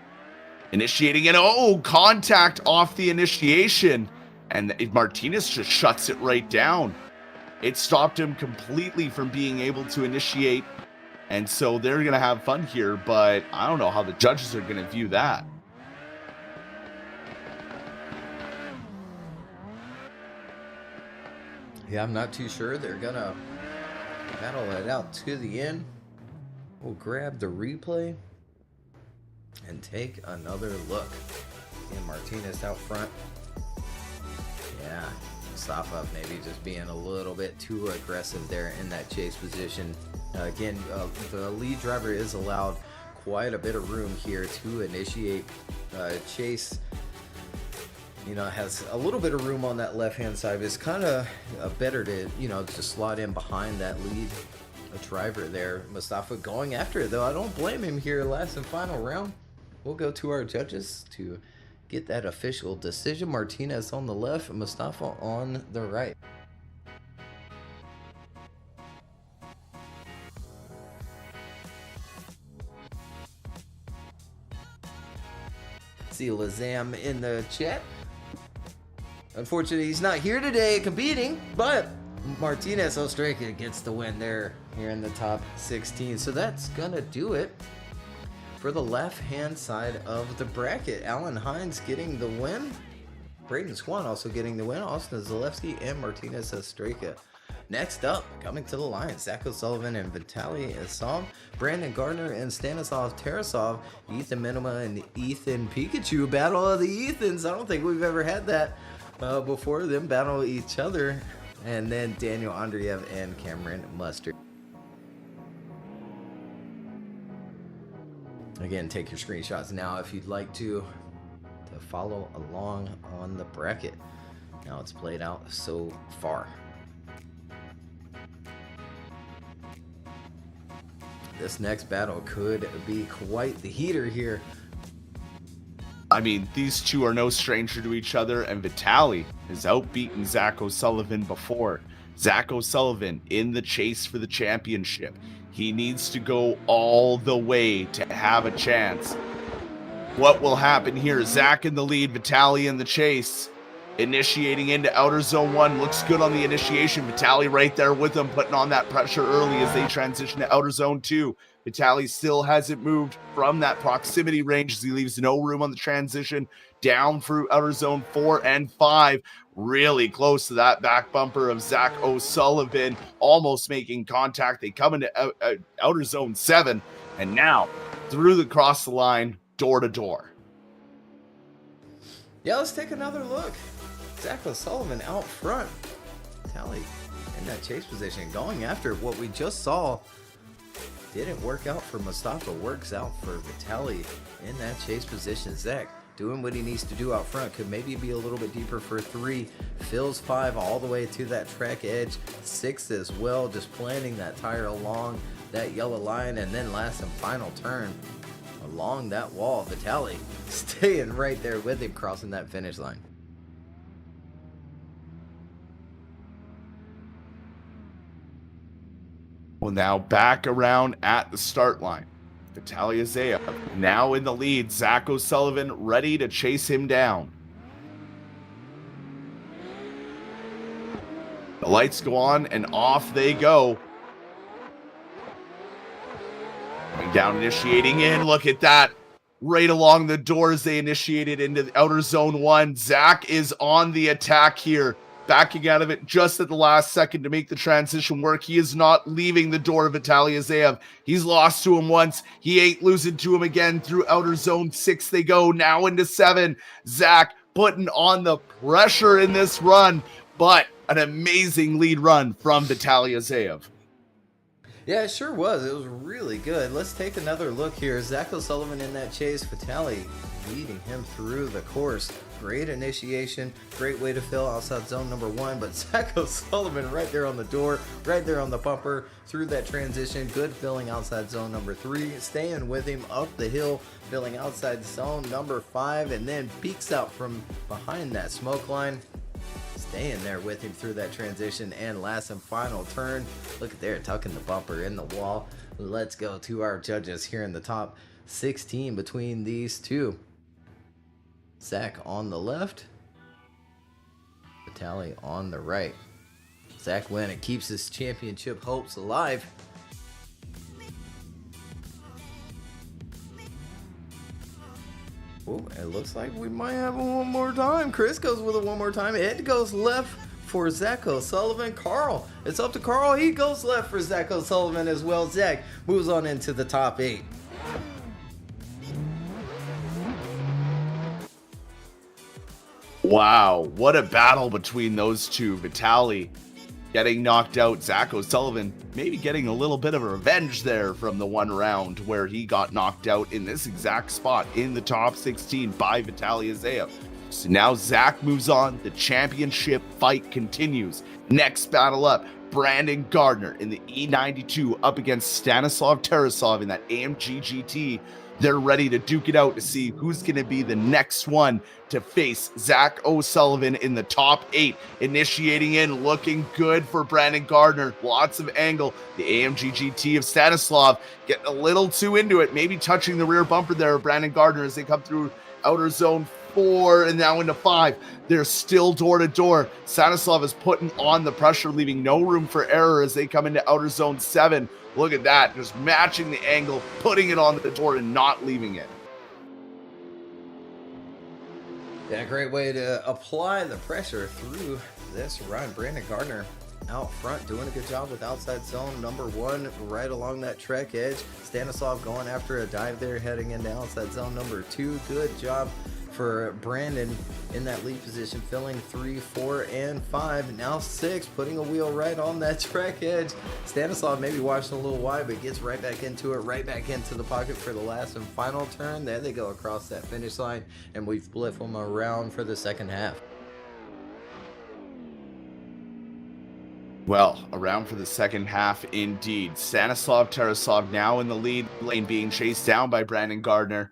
S3: Initiating and contact off the initiation. And Martinez just shuts it right down. It stopped him completely from being able to initiate. And so they're going to have fun here, but I don't know how the judges are going to view that.
S2: Yeah, I'm not too sure. They're going to battle it out to the end. We'll grab the replay and take another look. And Martinez out front. Yeah, Mustafa maybe just being a little bit too aggressive there in that chase position. Again, the lead driver is allowed quite a bit of room here to initiate chase. You know, has a little bit of room on that left-hand side. It's kind of better to, to slot in behind that lead driver there. Mustafa going after it, though. I don't blame him here. Last and final round. We'll go to our judges to get that official decision. Martinez on the left, Mustafa on the right. See Lazam in the chat. Unfortunately, he's not here today competing, but Martinez Ostraka gets the win there here in the top 16. So that's gonna do it for the left-hand side of the bracket. Alan Hines getting the win. Braden Swan also getting the win. Austin Zeleleski and Martinez Ostraka. Next up, coming to the line, Zach Sullivan and Vitaly Isaev, Brandon Gardner and Stanislav Terasov, Ethan Minima and Ethan Pikachu. Battle of the Ethans. I don't think we've ever had that before. Them battle each other. And then Daniel Andrev and Cameron Mustard. Again, take your screenshots now if you'd like to follow along on the bracket. Now it's played out so far. This next battle could be quite the heater here.
S3: I mean, these two are no stranger to each other, and Vitaly has outbeaten Zach O'Sullivan before. Zach O'Sullivan in the chase for the championship. He needs to go all the way to have a chance. What will happen here? Zach in the lead, Vitaly in the chase. Initiating into outer zone 1. Looks good on the initiation. Vitaly right there with him, putting on that pressure early as they transition to outer zone 2. Vitaly still hasn't moved from that proximity range as he leaves no room on the transition down through outer zone 4 and 5. Really close to that back bumper of Zach O'Sullivan, almost making contact. They come into outer zone 7, and now across the line, door to door.
S2: Yeah, let's take another look. Zach O'Sullivan out front. Vitaly in that chase position, going after what we just saw. Didn't work out for Mustafa, works out for Vitaly in that chase position. Zach doing what he needs to do out front, could maybe be a little bit deeper for 3, fills 5 all the way to that track edge, 6 as well, just planting that tire along that yellow line, and then last and final turn along that wall. Vitaly staying right there with him, crossing that finish line.
S3: Well, now back around at the start line. Vitaly Isaev now in the lead. Zach O'Sullivan ready to chase him down. The lights go on and off they go. Coming down, initiating in. Look at that. Right along the doors they initiated into the outer zone 1. Zach is on the attack here. Backing out of it just at the last second to make the transition work. He is not leaving the door of Vitaly Isaev. He's lost to him once. He ain't losing to him again. Through outer zone 6 they go. Now into 7. Zach putting on the pressure in this run, but an amazing lead run from Vitaly Isaev.
S2: Yeah, it sure was. It was really good. Let's take another look here. Zach O'Sullivan in that chase. Vitaly leading him through the course. Great initiation. Great way to fill outside zone number 1. But Zach O'Sullivan right there on the door, right there on the bumper, through that transition. Good filling outside zone number 3. Staying with him up the hill, filling outside zone number 5, and then peeks out from behind that smoke line. Staying there with him through that transition and last and final turn. Look at there, tucking the bumper in the wall. Let's go to our judges here in the top 16 between these two. Zach on the left, Vitaly on the right. Zach wins and keeps his championship hopes alive. Ooh, it looks like we might have it one more time. Chris goes with it one more time. It goes left for Zach O'Sullivan. Carl, it's up to Carl. He goes left for Zach O'Sullivan as well. Zach moves on into the top 8.
S3: Wow, what a battle between those two. Vitaly getting knocked out. Zach O'Sullivan maybe getting a little bit of a revenge there from the one round where he got knocked out in this exact spot in the top 16 by Vitaly Isaev. So now Zach moves on. The championship fight continues. Next battle up, Brandon Gardner in the E92 up against Stanislav Terasov in that AMG GT. They're ready to duke it out to see who's going to be the next one to face Zach O'Sullivan in the top 8. Initiating in, looking good for Brandon Gardner. Lots of angle. The AMG GT of Stanislav getting a little too into it, maybe touching the rear bumper there of Brandon Gardner as they come through outer zone 4 and now into 5. They're still door to door. Stanislav is putting on the pressure, leaving no room for error as they come into outer zone 7. Look at that, just matching the angle, putting it on the door and not leaving it.
S2: Yeah, great way to apply the pressure through this run. Brandon Gardner out front doing a good job with outside zone number 1 right along that track edge. Stanislav going after a dive there, heading into outside zone number 2. Good job for Brandon in that lead position, filling 3, 4, and 5. Now 6, putting a wheel right on that track edge. Stanislav maybe watching a little wide, but gets right back into it, right back into the pocket for the last and final turn. There they go across that finish line, and we flip them around for the second half.
S3: Well, around for the second half indeed. Stanislav Terasov now in the lead lane, being chased down by Brandon Gardner.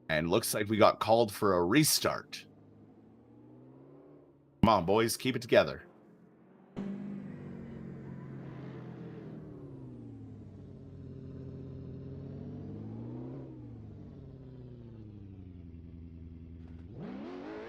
S3: And looks like we got called for a restart. Come on, boys, keep it together.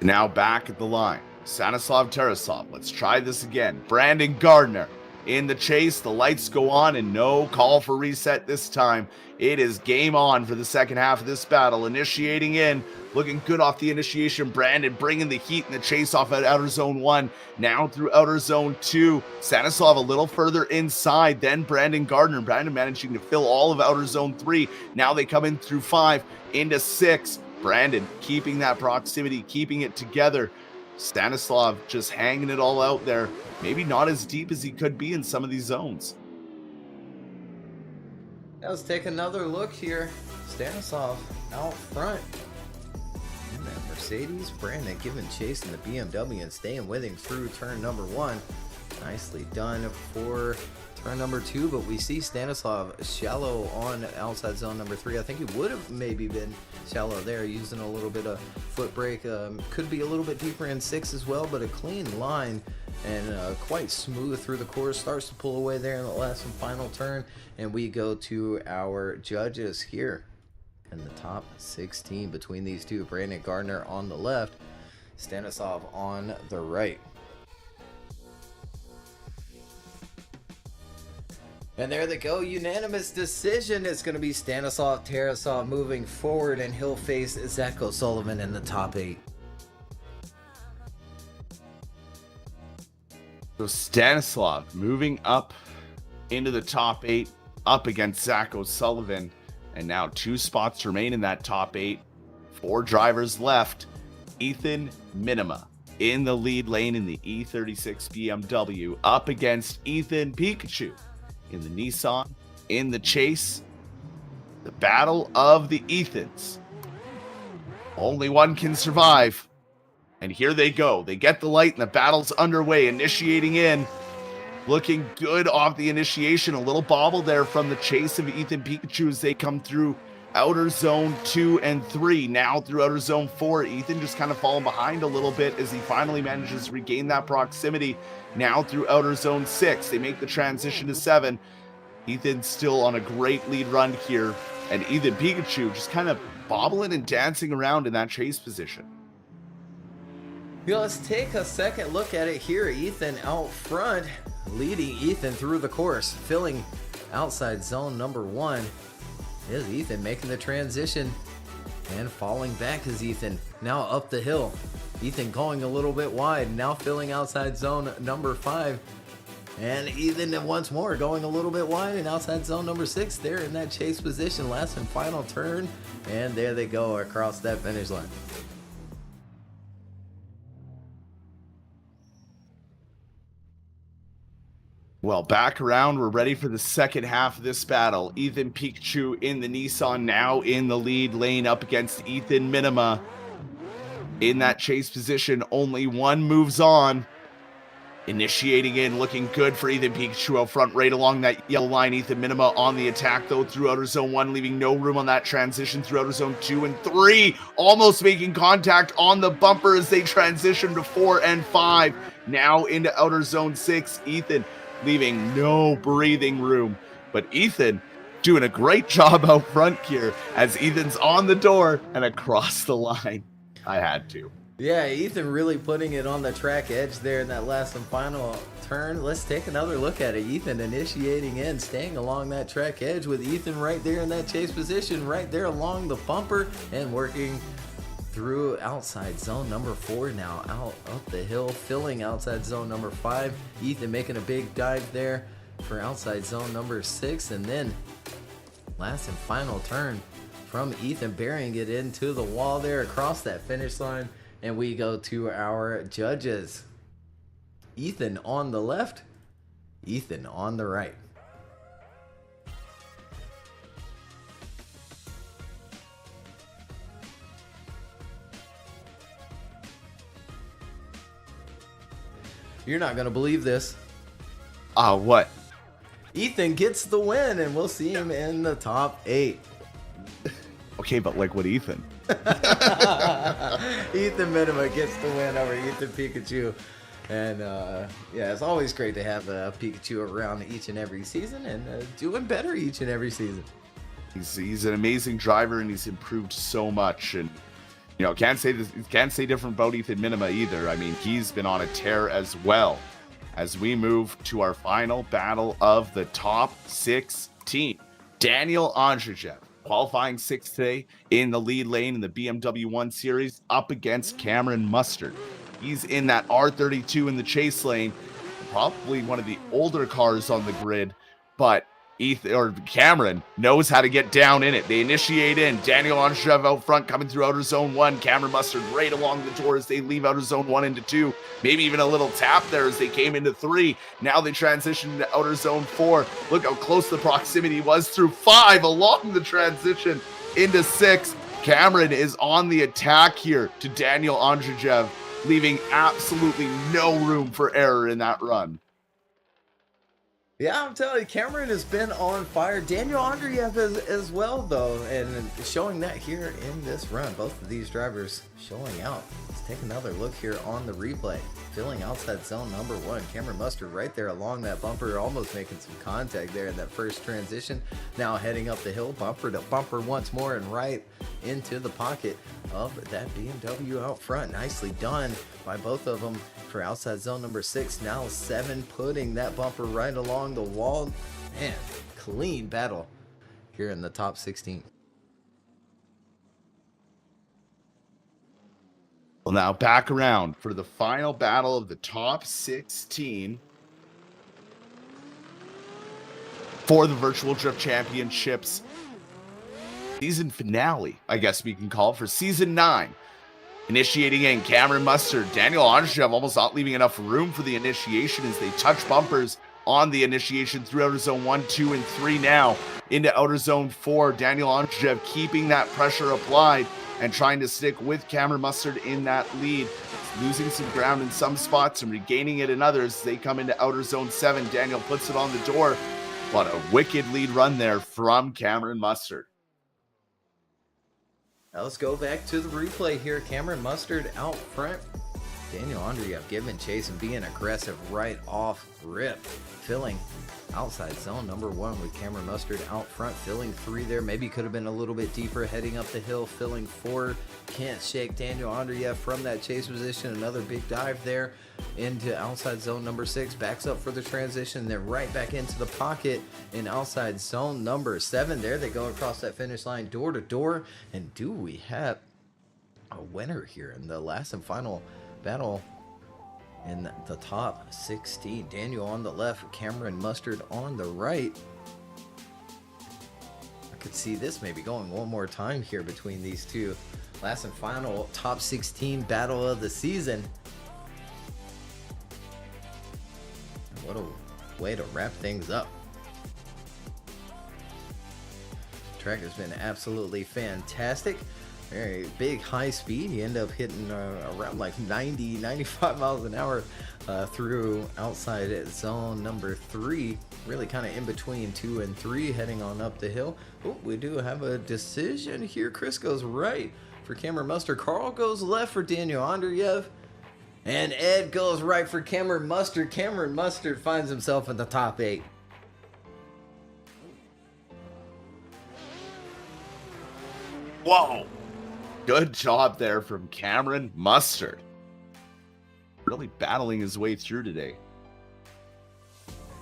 S3: Now back at the line. Stanislav Terasov. Let's try this again. Brandon Gardner in the chase. The lights go on and no call for reset this time. It is game on for the second half of this battle. Initiating in, looking good off the initiation. Brandon bringing the heat in the chase off at outer zone 1. Now through outer zone 2. Stanislav a little further inside. Then Gardner. Brandon managing to fill all of outer zone 3. Now they come in through 5 into 6. Brandon keeping that proximity, keeping it together. Stanislav just hanging it all out there. Maybe not as deep as he could be in some of these zones.
S2: Let's take another look here. Stanislav out front in that Mercedes. Brandon giving chase in the BMW and staying with him through turn number 1. Nicely done for turn number 2, but we see Stanislav shallow on outside zone number 3. I think he would have maybe been shallow there, using a little bit of foot brake. Could be a little bit deeper in 6 as well, but a clean line and quite smooth through the course. Starts to pull away there in the last and final turn, and we go to our judges here in the top 16 between these two. Brandon Gardner on the left, Stanislav on the right. And there they go, unanimous decision. It's going to be Stanislav Terasov moving forward, and he'll face Sullivan in the top 8.
S3: So Stanislav moving up into the top 8, up against Sullivan. And now 2 spots remain in that top 8. 4 drivers left. Ethan Minima in the lead lane in the E36 BMW, up against Ethan Pikachu in the Nissan. In the chase, the battle of the Ethans. Only one can survive. And here they go. They get the light and the battle's underway. Initiating in. Looking good off the initiation. A little bobble there from the chase of Ethan Pikachu as they come through outer zone 2 and 3. Now through outer zone 4. Ethan just kind of falling behind a little bit as he finally manages to regain that proximity. Now through outer zone 6. They make the transition to 7. Ethan still on a great lead run here. And Ethan Pikachu just kind of bobbling and dancing around in that chase position.
S2: Yeah, let's take a second look at it here. Ethan out front, leading Ethan through the course, filling outside zone number 1. Is Ethan making the transition and falling back as Ethan now up the hill. Ethan going a little bit wide, now filling outside zone number 5. And Ethan once more going a little bit wide and outside zone number 6. They're in that chase position, last and final turn. And there they go across that finish line.
S3: Well, back around, we're ready for the second half of this battle. Ethan Pikachu in the Nissan, now in the lead lane up against Ethan Minima. In that chase position, only one moves on. Initiating in, looking good for Ethan Pikachu out front, right along that yellow line. Ethan Minima on the attack, though, through outer zone 1, leaving no room on that transition through outer zone 2 and 3. Almost making contact on the bumper as they transition to 4 and 5. Now into outer zone 6. Ethan leaving no breathing room. But Ethan doing a great job out front here as Ethan's on the door and across the line. I had to.
S2: Yeah, Ethan really putting it on the track edge there in that last and final turn. Let's take another look at it. Ethan initiating in, staying along that track edge with Ethan right there in that chase position, right there along the bumper, and working through outside zone number 4 now, out up the hill, filling outside zone number 5. Ethan making a big dive there for outside zone number 6, and then last and final turn from Ethan, burying it into the wall there across that finish line. And we go to our judges. Ethan on the left, Ethan on the right. You're not going to believe this.
S3: What?
S2: Ethan gets the win, and we'll see him in the top 8.
S3: Okay, but like what Ethan?
S2: Ethan Minima gets the win over Ethan Pikachu. And yeah, it's always great to have Pikachu around each and every season and doing better each and every season.
S3: He's an amazing driver, and he's improved so much. And you know, can't say different about Ethan Minima either. I mean, he's been on a tear as well. as we move to our final battle of the top 16. Daniel Andrev, qualifying 6th today in the lead lane in the BMW 1 Series, up against Cameron Mustard. He's in that R32 in the chase lane, probably one of the older cars on the grid, but Cameron knows how to get down in it. They initiate in. Daniel Andrev out front coming through outer zone 1. Cameron Mustard right along the door as they leave outer zone 1 into 2. Maybe even a little tap there as they came into 3. Now they transition to outer zone 4. Look how close the proximity was through 5 along the transition into 6. Cameron is on the attack here to Daniel Andrev, leaving absolutely no room for error in that run.
S2: Yeah, I'm telling you, Cameron has been on fire. Daniel Andrev as well, though, and showing that here in this run. Both of these drivers showing out. Let's take another look here on the replay. Filling outside zone number 1. Cameron Mustard right there along that bumper, almost making some contact there in that first transition. Now heading up the hill, bumper to bumper once more, and right into the pocket of that BMW out front. Nicely done by both of them for outside zone number 6. Now 7, putting that bumper right along the wall. Man, clean battle here in the top 16.
S3: Well, now back around for the final battle of the top 16 for the Virtual Drift Championships season finale, I guess we can call it, for season 9. Initiating in, Cameron Mustard, Daniel Andrev almost not leaving enough room for the initiation as they touch bumpers on the initiation through outer zone 1, 2, and 3 now into outer zone 4. Daniel Andrev keeping that pressure applied and trying to stick with Cameron Mustard in that lead. Losing some ground in some spots and regaining it in others. They come into outer zone 7. Daniel puts it on the door. What a wicked lead run there from Cameron Mustard.
S2: Now let's go back to the replay here. Cameron Mustard out front. Daniel Andrev giving chase and being aggressive right off rip. Filling outside zone number 1 with Cameron Mustard out front. Filling 3 there. Maybe could have been a little bit deeper heading up the hill. Filling 4. Can't shake Daniel Andrev from that chase position. Another big dive there into outside zone number 6. Backs up for the transition. Then right back into the pocket in outside zone number 7. There they go across that finish line door to door. And do we have a winner here in the last and final battle in the top 16? Daniel on the left, Cameron Mustard on the right. I could see this maybe going one more time here between these two. Last and final top 16 battle of the season. What a way to wrap things up. Track has been absolutely fantastic. Very big, high speed. You end up hitting around like 90, 95 miles an hour through outside zone number 3. Really kind of in between 2 and 3, heading on up the hill. Oh, we do have a decision here. Chris goes right for Cameron Mustard. Carl goes left for Daniel Andrev. And Ed goes right for Cameron Mustard. Cameron Mustard finds himself in the top 8.
S3: Whoa! Good job there from Cameron Mustard. Really battling his way through today.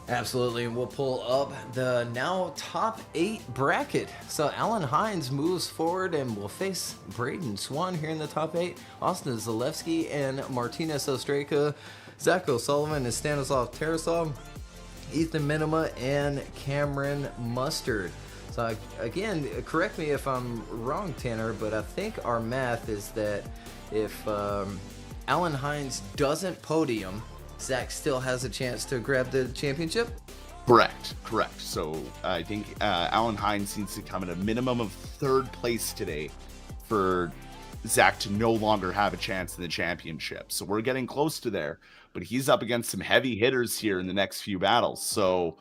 S2: Absolutely, and we'll pull up the now top 8 bracket. So Alan Hines moves forward and will face Braden Swan here in the top 8. Austin Zeleleski and Martinez Ostraka, Zacho Sullivan and Stanislav Terasov, Ethan Minima and Cameron Mustard. So again, correct me if I'm wrong, Tanner, but I think our math is that if Alan Hines doesn't podium, Zach still has a chance to grab the championship?
S3: Correct. So I think Alan Hines needs to come at a minimum of 3rd place today for Zach to no longer have a chance in the championship. So we're getting close to there, but he's up against some heavy hitters here in the next few battles. So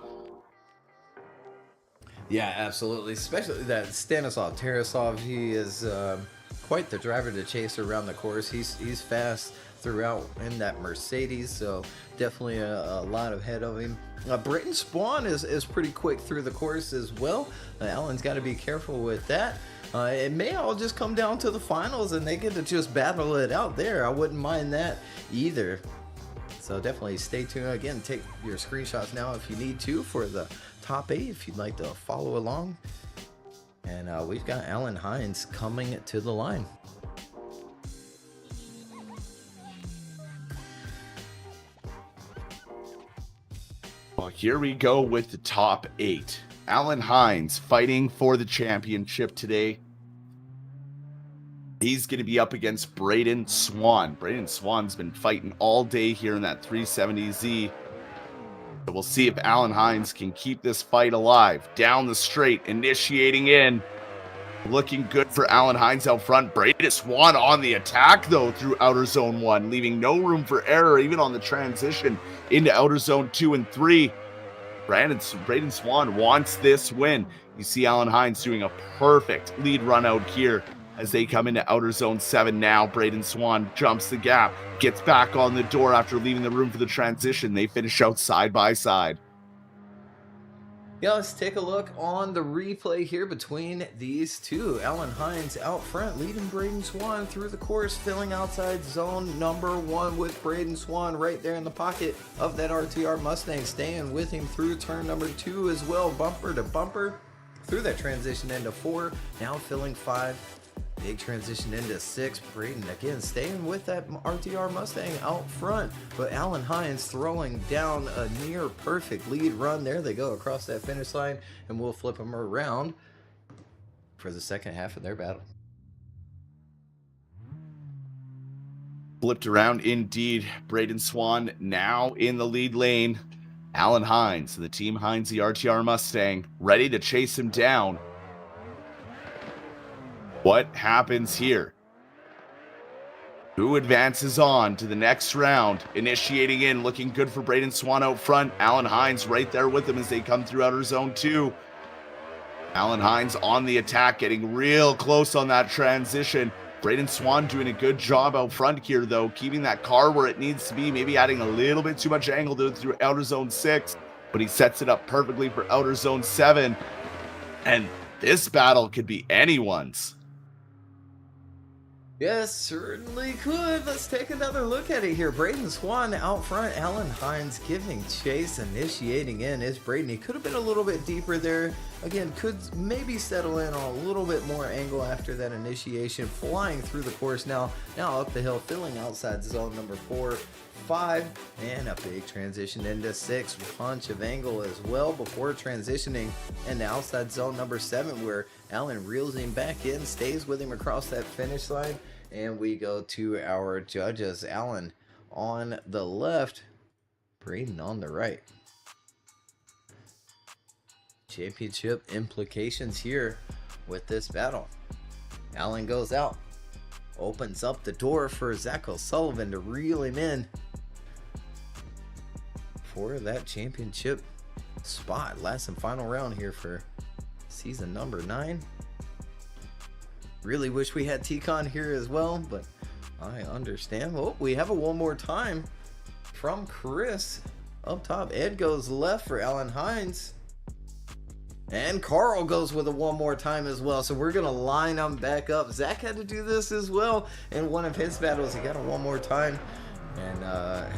S2: yeah, absolutely. Especially that Stanislav Terasov. He is quite the driver to chase around the course. He's fast throughout in that Mercedes, so definitely a lot ahead of him. Britton Swan is pretty quick through the course as well. Alan's got to be careful with that. It may all just come down to the finals and they get to just battle it out there. I wouldn't mind that either. So definitely stay tuned. Again, take your screenshots now if you need to for the top 8 if you'd like to follow along. And we've got Alan Hines coming to the line.
S3: Well, here we go with the top 8. Alan Hines fighting for the championship today. He's going to be up against Braden Swan. Braden Swan's been fighting all day here in that 370Z. So we'll see if Alan Hines can keep this fight alive. Down the straight, initiating in. Looking good for Alan Hines out front. Braden Swan on the attack, though, through outer zone 1, leaving no room for error, even on the transition into outer zone 2 and 3. Braden Swan wants this win. You see Alan Hines doing a perfect lead run out here as they come into outer zone 7 now. Braden Swan jumps the gap, gets back on the door after leaving the room for the transition. They finish out side by side.
S2: Yeah, let's take a look on the replay here between these two. Alan Hines out front, leading Braden Swan through the course, filling outside zone number 1 with Braden Swan right there in the pocket of that RTR Mustang, staying with him through turn number 2 as well, bumper to bumper, through that transition into 4, now filling 5. Big transition into 6. Braden again staying with that RTR Mustang out front, but Alan Hines throwing down a near perfect lead run. There they go across that finish line, and we'll flip them around for the second half of their battle.
S3: Flipped around indeed. Braden Swan now in the lead lane. Alan Hines, the Team Hines, the RTR Mustang, ready to chase him down. What happens here? Who advances on to the next round? Initiating in, looking good for Braden Swan out front. Alan Hines right there with him as they come through outer zone 2. Alan Hines on the attack, getting real close on that transition. Braden Swan doing a good job out front here, though, keeping that car where it needs to be, maybe adding a little bit too much angle to it through outer zone 6, but he sets it up perfectly for outer zone 7. And this battle could be anyone's.
S2: Yes, certainly could. Let's take another look at it here. Braden Swan out front. Alan Hines giving chase, initiating in. Is Braden. He could have been a little bit deeper there. Again, could maybe settle in on a little bit more angle after that initiation. Flying through the course now up the hill, filling outside zone number 4, 5, and a big transition into 6. Punch of angle as well before transitioning into outside zone number 7, where Alan reels him back in, stays with him across that finish line, and we go to our judges. Alan on the left, Braden on the right. Championship implications here with this battle. Alan goes out, opens up the door for Sullivan to reel him in for that championship spot. Last and final round here for season number 9. Really wish we had T-Con here as well, but I understand. Oh, we have a one more time from Chris up top. Ed goes left for Alan Hines. And Carl goes with a one more time as well. So we're going to line them back up. Zach had to do this as well in one of his battles. He got a one more time and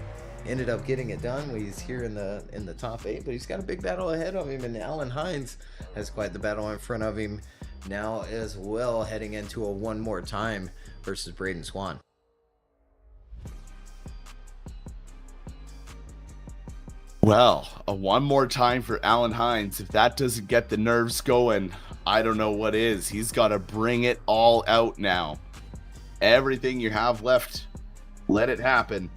S2: ended up getting it done. He's here in the top 8, but he's got a big battle ahead of him. And Alan Hines has quite the battle in front of him now as well, heading into a one more time versus Braden Swan.
S3: Well, a one more time for Alan Hines. If that doesn't get the nerves going, I don't know what is. He's got to bring it all out now. Everything you have left, let it happen.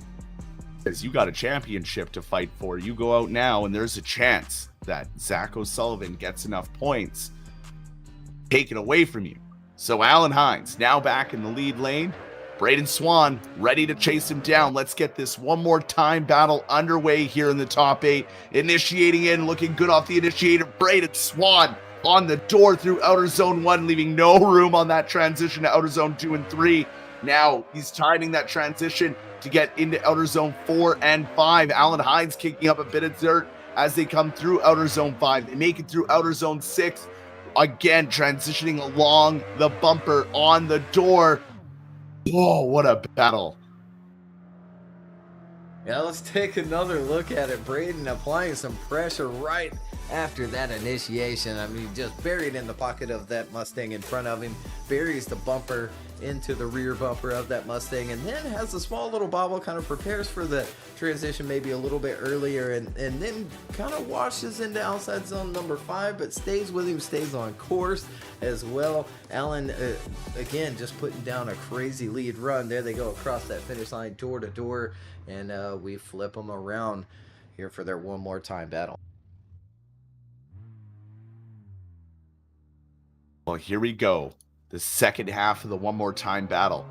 S3: Because you got a championship to fight for. You go out now, and there's a chance that Zach O'Sullivan gets enough points taken away from you. So Alan Hines now back in the lead lane. Braden Swan ready to chase him down. Let's get this one more time battle underway here in the top 8. Initiating in, looking good off the initiator. Braden Swan on the door through outer zone 1, leaving no room on that transition to outer zone 2 and 3. Now he's timing that transition to get into outer zone 4 and 5. Alan Hines kicking up a bit of dirt as they come through outer zone 5. They make it through outer zone 6. Again, transitioning along the bumper on the door. Oh, what a battle.
S2: Yeah, let's take another look at it. Braden applying some pressure right after that initiation. I mean, just buried in the pocket of that Mustang in front of him, buries the bumper into the rear bumper of that Mustang, and then has a small little bobble, kind of prepares for the transition maybe a little bit earlier, and then kind of washes into outside zone number 5, but stays with him, stays on course as well. Allen, again, just putting down a crazy lead run. There they go across that finish line door to door, and we flip them around here for their one more time battle.
S3: Well, here we go. The second half of the one more time battle.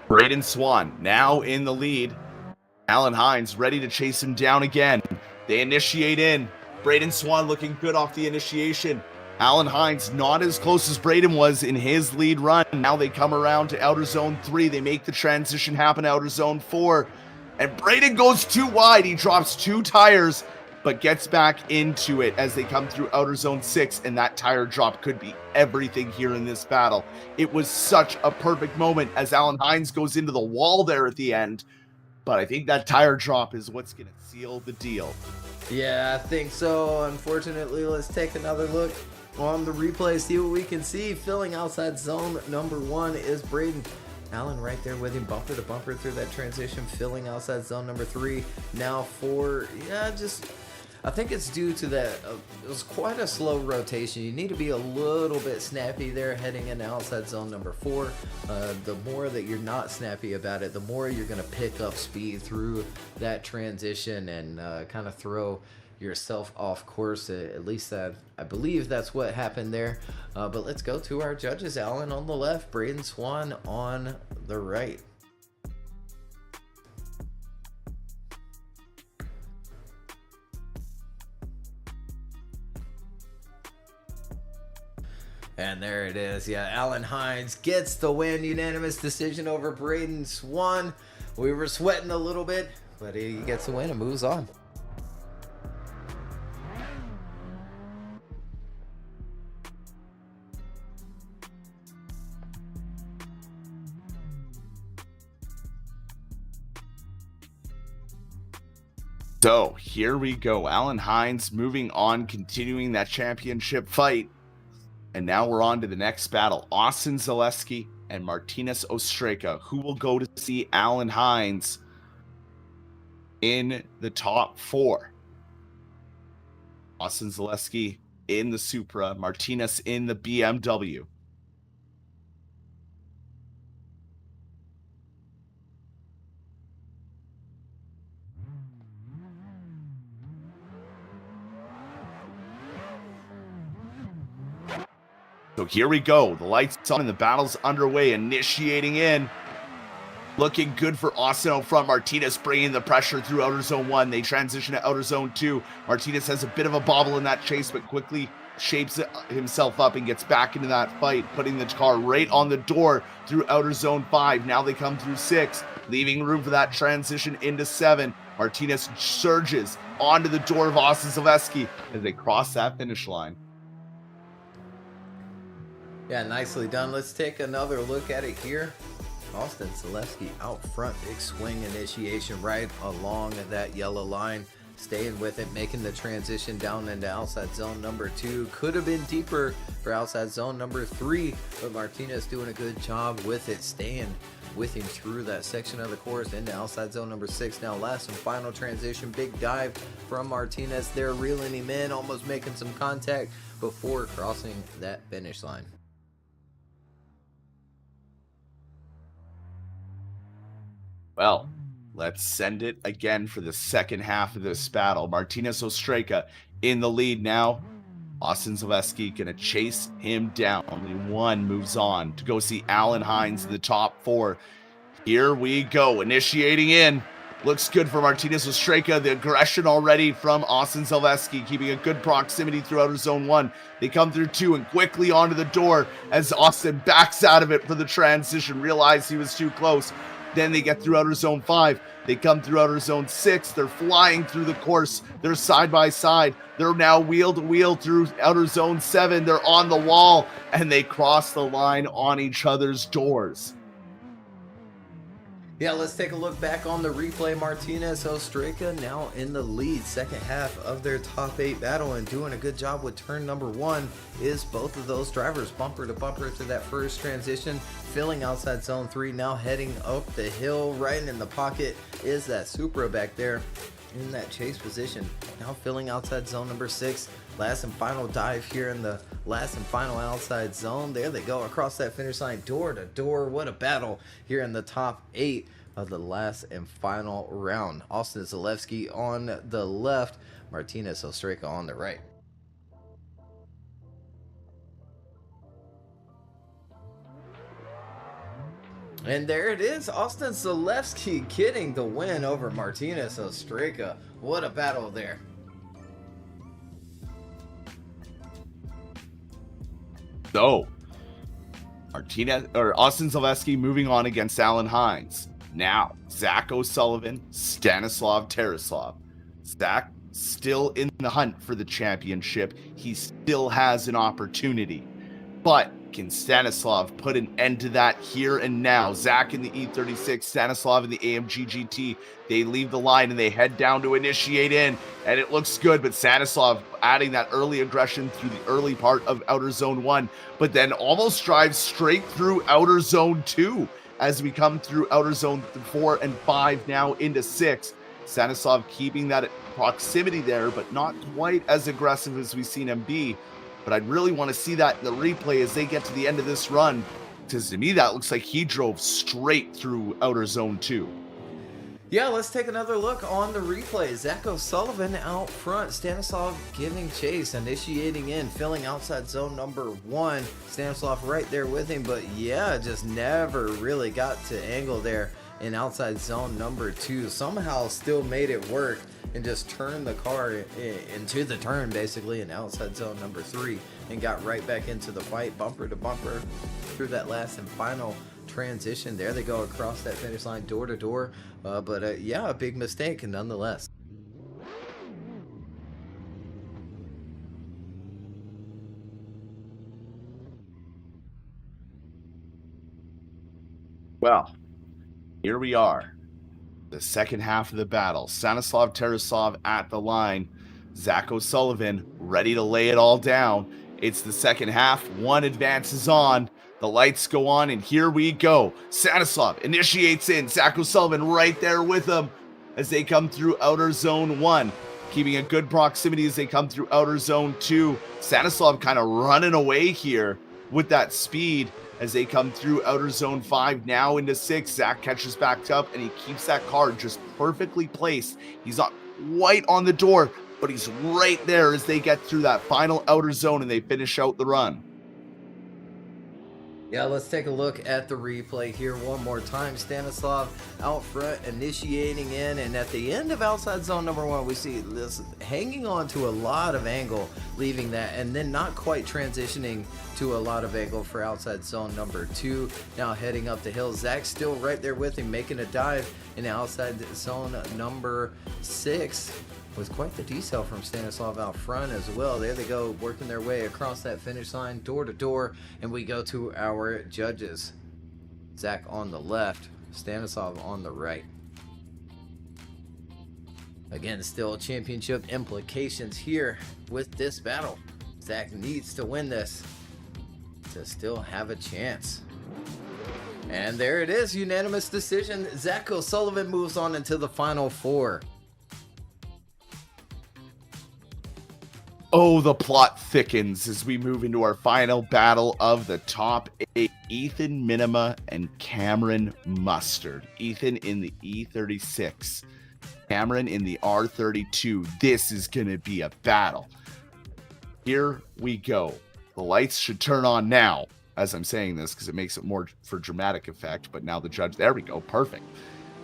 S3: Braden Swan now in the lead. Alan Hines ready to chase him down again. They initiate in. Braden Swan looking good off the initiation. Alan Hines not as close as Braden was in his lead run. Now they come around to outer zone 3. They make the transition happen outer zone 4. And Braden goes too wide. He drops 2 tires, but gets back into it as they come through outer zone 6, and that tire drop could be everything here in this battle. It was such a perfect moment as Alan Hines goes into the wall there at the end, but I think that tire drop is what's going to seal the deal.
S2: Yeah, I think so. Unfortunately, let's take another look on the replay, see what we can see. Filling outside zone number 1 is Braden. Allen right there with him, bumper to bumper through that transition, filling outside zone number 3. Now 4, I think it's due to that, it was quite a slow rotation. You need to be a little bit snappy there heading into outside zone number 4. The more that you're not snappy about it, the more you're going to pick up speed through that transition and kind of throw yourself off course. At least I believe that's what happened there. But let's go to our judges. Allen on the left, Braden Swan on the right. And there it is. Yeah, Alan Hines gets the win. Unanimous decision over Braden Swan. We were sweating a little bit, but he gets the win and moves on.
S3: So here we go. Alan Hines moving on, continuing that championship fight. And now we're on to the next battle. Austin Zeleleski and Martinez Ostraka. Who will go to see Alan Hines in the top 4? Austin Zeleleski in the Supra. Martinez in the BMW. So here we go. The lights on and the battle's underway. Initiating in. Looking good for Austin out front. Martinez bringing the pressure through outer zone 1. They transition to outer zone 2. Martinez has a bit of a bobble in that chase, but quickly shapes himself up and gets back into that fight, putting the car right on the door through outer zone 5. Now they come through 6, leaving room for that transition into 7. Martinez surges onto the door of Austin Zeleleski as they cross that finish line.
S2: Yeah, nicely done. Let's take another look at it here. Austin Zeleleski out front, big swing initiation right along that yellow line, staying with it, making the transition down into outside zone number 2. Could have been deeper for outside zone number 3, but Martinez doing a good job with it, staying with him through that section of the course into outside zone number 6. Now last and final transition, big dive from Martinez there, reeling him in, almost making some contact before crossing that finish line.
S3: Well, let's send it again for the second half of this battle. Martinez Ostraka in the lead now. Austin Zeleleski gonna chase him down. Only one moves on to go see Alan Hines in the top 4. Here we go, initiating in. Looks good for Martinez Ostraka. The aggression already from Austin Zeleleski, keeping a good proximity through outer zone 1. They come through 2 and quickly onto the door as Austin backs out of it for the transition. Realized he was too close. Then they get through outer zone 5. They come through outer zone 6. They're flying through the course. They're side by side. They're now wheel to wheel through outer zone 7. They're on the wall and they cross the line on each other's doors.
S2: Yeah, let's take a look back on the replay. Martinez Ostraka now in the lead. Second half of their top 8 battle, and doing a good job with turn number 1 is both of those drivers bumper to bumper to that first transition, filling outside zone 3, now heading up the hill. Right in the pocket is that Supra back there in that chase position, now filling outside zone number 6. Last and final dive here in the last and final outside zone. There they go across that finish line, door to door. What a battle here in the top 8 of the last and final round. Austin Zeleleski on the left, Martinez Ostraka on the right. And there it is, Austin Zeleleski getting the win over Martinez Ostraka. What a battle there.
S3: So, Austin Zeleleski moving on against Alan Hines. Now, Zach O'Sullivan, Stanislav Terasov. Zach still in the hunt for the championship. He still has an opportunity. But can Stanislav put an end to that here and now? Zach in the E36, Stanislav in the AMG GT. They leave the line and they head down to initiate in, and it looks good, but Stanislav adding that early aggression through the early part of outer zone 1, but then almost drives straight through outer zone 2 as we come through outer zone 4 and 5 now into 6. Stanislav keeping that proximity there, but not quite as aggressive as we've seen him be. But I'd really want to see that in the replay as they get to the end of this run, because to me that looks like he drove straight through outer zone 2.
S2: Yeah, let's take another look on the replay. Zach O'Sullivan out front, Stanislav giving chase, initiating in, filling outside zone number 1. Stanislav right there with him, but yeah, just never really got to angle there in outside zone number 2. Somehow still made it work and just turned the car into the turn basically in outside zone number 3 and got right back into the fight, bumper to bumper through that last and final transition. There they go across that finish line, door to door. But yeah, a big mistake nonetheless.
S3: Well, here we are, the second half of the battle. Stanislav Terasov at the line. Zach O'Sullivan ready to lay it all down. It's the second half. 1 advances on. The lights go on, and here we go. Stanislav initiates in. Zach O'Sullivan right there with him as they come through outer zone 1. Keeping a good proximity as they come through outer zone 2. Stanislav kind of running away here with that speed as they come through outer zone 5, now into 6. Zach catches back up, and he keeps that car just perfectly placed. He's not quite on the door, but he's right there as they get through that final outer zone and they finish out the run.
S2: Yeah, let's take a look at the replay here one more time. Stanislav out front, initiating in, and at the end of outside zone number 1, we see this hanging on to a lot of angle, leaving that, and then not quite transitioning to a lot of angle for outside zone number 2. Now heading up the hill. Zach still right there with him, making a dive in outside zone number 6. Was quite the decel from Stanislav out front as well. There they go, working their way across that finish line, door to door, and we go to our judges. Zach on the left, Stanislav on the right. Again, still championship implications here with this battle. Zach needs to win this to still have a chance. And there it is, unanimous decision. Zach O'Sullivan moves on into the final 4.
S3: Oh, the plot thickens as we move into our final battle of the top 8. Ethan Minima and Cameron Mustard. Ethan in the E36. Cameron in the R32. This is going to be a battle. Here we go. The lights should turn on now as I'm saying this because it makes it more for dramatic effect. But now the judge, there we go. Perfect.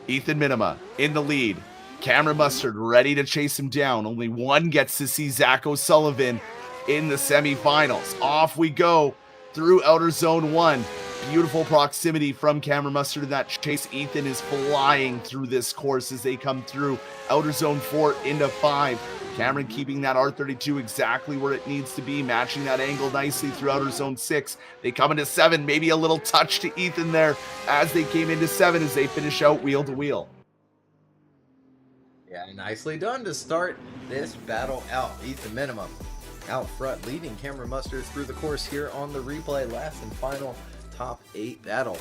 S3: Ethan Minima in the lead. Cameron Mustard ready to chase him down. Only one gets to see Zach O'Sullivan in the semifinals. Off we go through outer zone 1. Beautiful proximity from Cameron Mustard in that chase. Ethan is flying through this course as they come through outer zone 4 into 5. Cameron keeping that R32 exactly where it needs to be, matching that angle nicely through outer zone 6. They come into 7, maybe a little touch to Ethan there as they came into 7 as they finish out wheel to wheel.
S2: Yeah, nicely done to start this battle out. Ethan Minima out front, leading Cameron Mustard through the course here on the replay. Last and final top 8 battle.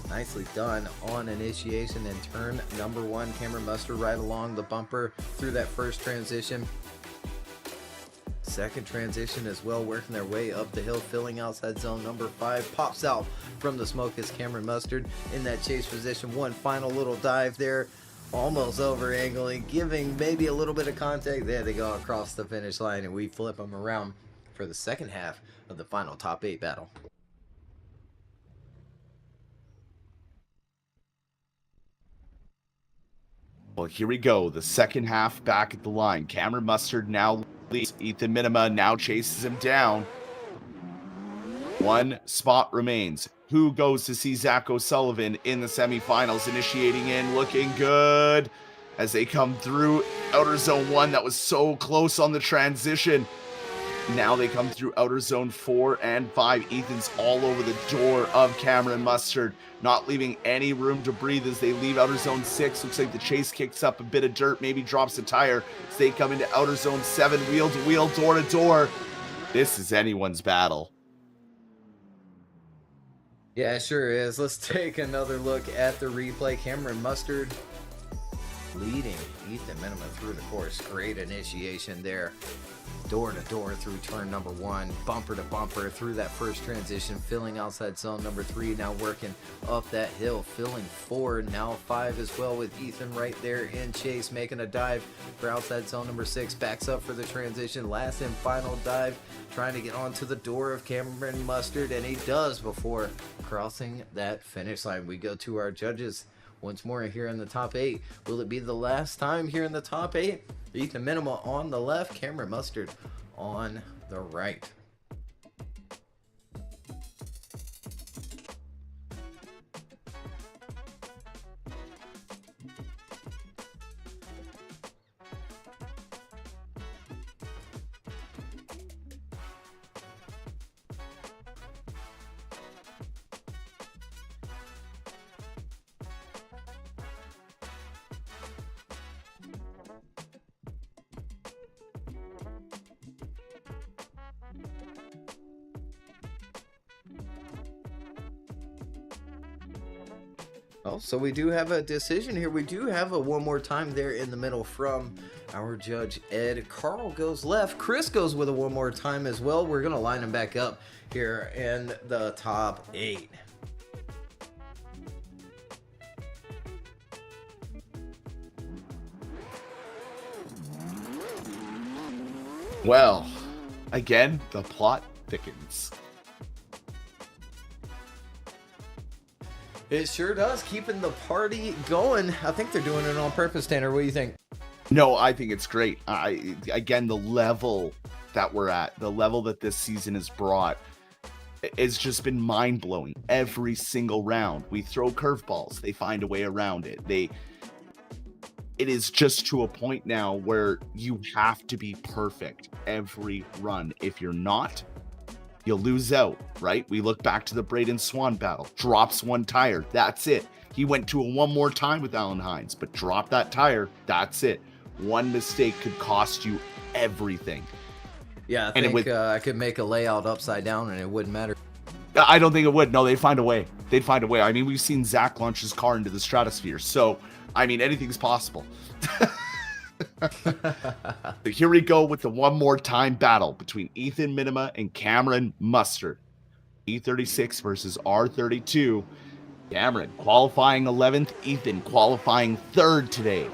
S2: Nicely done on initiation and turn number 1. Cameron Mustard right along the bumper through that first transition. Second transition as well, working their way up the hill, filling outside zone number 5. Pops out from the smoke as Cameron Mustard in that chase position. One final little dive there, almost over angling, giving maybe a little bit of contact. There they go across the finish line, and we flip them around for the second half of the final top 8 battle.
S3: Well, here we go. The second half back at the line. Cameron Mustard now leads. Ethan Minima now chases him down. One spot remains. Who goes to see Zach O'Sullivan in the semifinals? Initiating in, looking good as they come through outer zone 1. That was so close on the transition. Now they come through outer zone 4 and 5. Ethan's all over the door of Cameron Mustard, not leaving any room to breathe as they leave outer zone 6. Looks like the chase kicks up a bit of dirt, maybe drops a tire as they come into outer zone 7, wheel to wheel, door to door. This is anyone's battle.
S2: Yeah, it sure is. Let's take another look at the replay. Cameron Mustard leading Ethan Minima through the course. Great initiation there. Door to door through turn number 1, bumper to bumper through that first transition, filling outside zone number 3, now working up that hill, filling 4, now 5 as well, with Ethan right there in chase, making a dive for outside zone number 6, backs up for the transition, last and final dive, trying to get onto the door of Cameron Mustard, and he does before crossing that finish line. We go to our judges once more here in the top 8. Will it be the last time here in the top 8? Ethan Minima on the left, Cameron Mustard on the right. Oh, so we do have a decision here. We do have a one more time there in the middle from our judge, Ed. Carl goes left. Chris goes with a one more time as well. We're going to line them back up here in the top 8.
S3: Well, again, the plot thickens.
S2: It sure does, keeping the party going. I think they're doing it on purpose, Tanner. What do you think?
S3: No, I think it's great. Again, the level that we're at, the level that this season has brought, it's just been mind-blowing. Every single round, we throw curveballs. They find a way around it. It is just to a point now where you have to be perfect every run. If you're not, you'll lose out, right? We look back to the Braden Swan battle. Drops one tire. That's it. He went to a one more time with Alan Hines, but dropped that tire. That's it. One mistake could cost you everything.
S2: Yeah, I think I could make a layout upside down and it wouldn't matter.
S3: I don't think it would. No, they'd find a way. They'd find a way. I mean, we've seen Zach launch his car into the stratosphere. So, I mean, anything's possible. But here we go with the one more time battle between Ethan Minima and Cameron Mustard. E36 versus R32. Cameron qualifying 11th, Ethan qualifying 3rd today.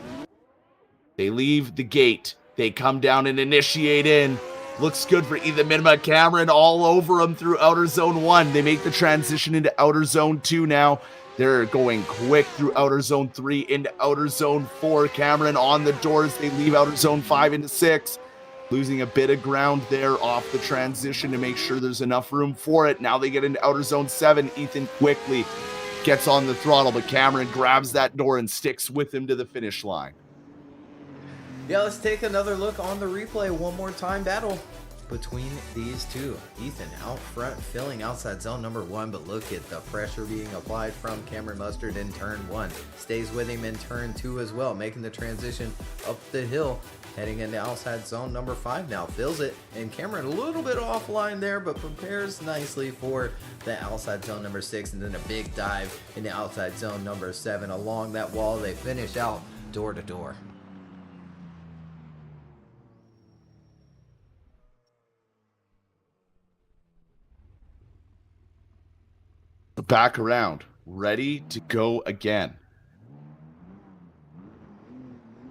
S3: They leave the gate. They come down and initiate in. Looks good for Ethan Minima. Cameron all over him through outer zone 1. They make the transition into outer zone 2 now. They're going quick through outer zone 3 into outer zone 4. Cameron on the doors. They leave outer zone 5 into 6. losing a bit of ground there off the transition to make sure there's enough room for it. Now they get into outer zone 7. Ethan quickly gets on the throttle, but Cameron grabs that door and sticks with him to the finish line.
S2: Yeah, let's take another look on the replay one more time. Battle between these two. Ethan out front, filling outside zone number 1, but look at the pressure being applied from Cameron Mustard in turn 1. Stays with him in turn 2 as well, making the transition up the hill, heading into outside zone number 5 now. Fills it, and Cameron a little bit offline there, but prepares nicely for the outside zone number 6, and then a big dive into outside zone number 7. Along that wall, they finish out door to door.
S3: Back around, ready to go again.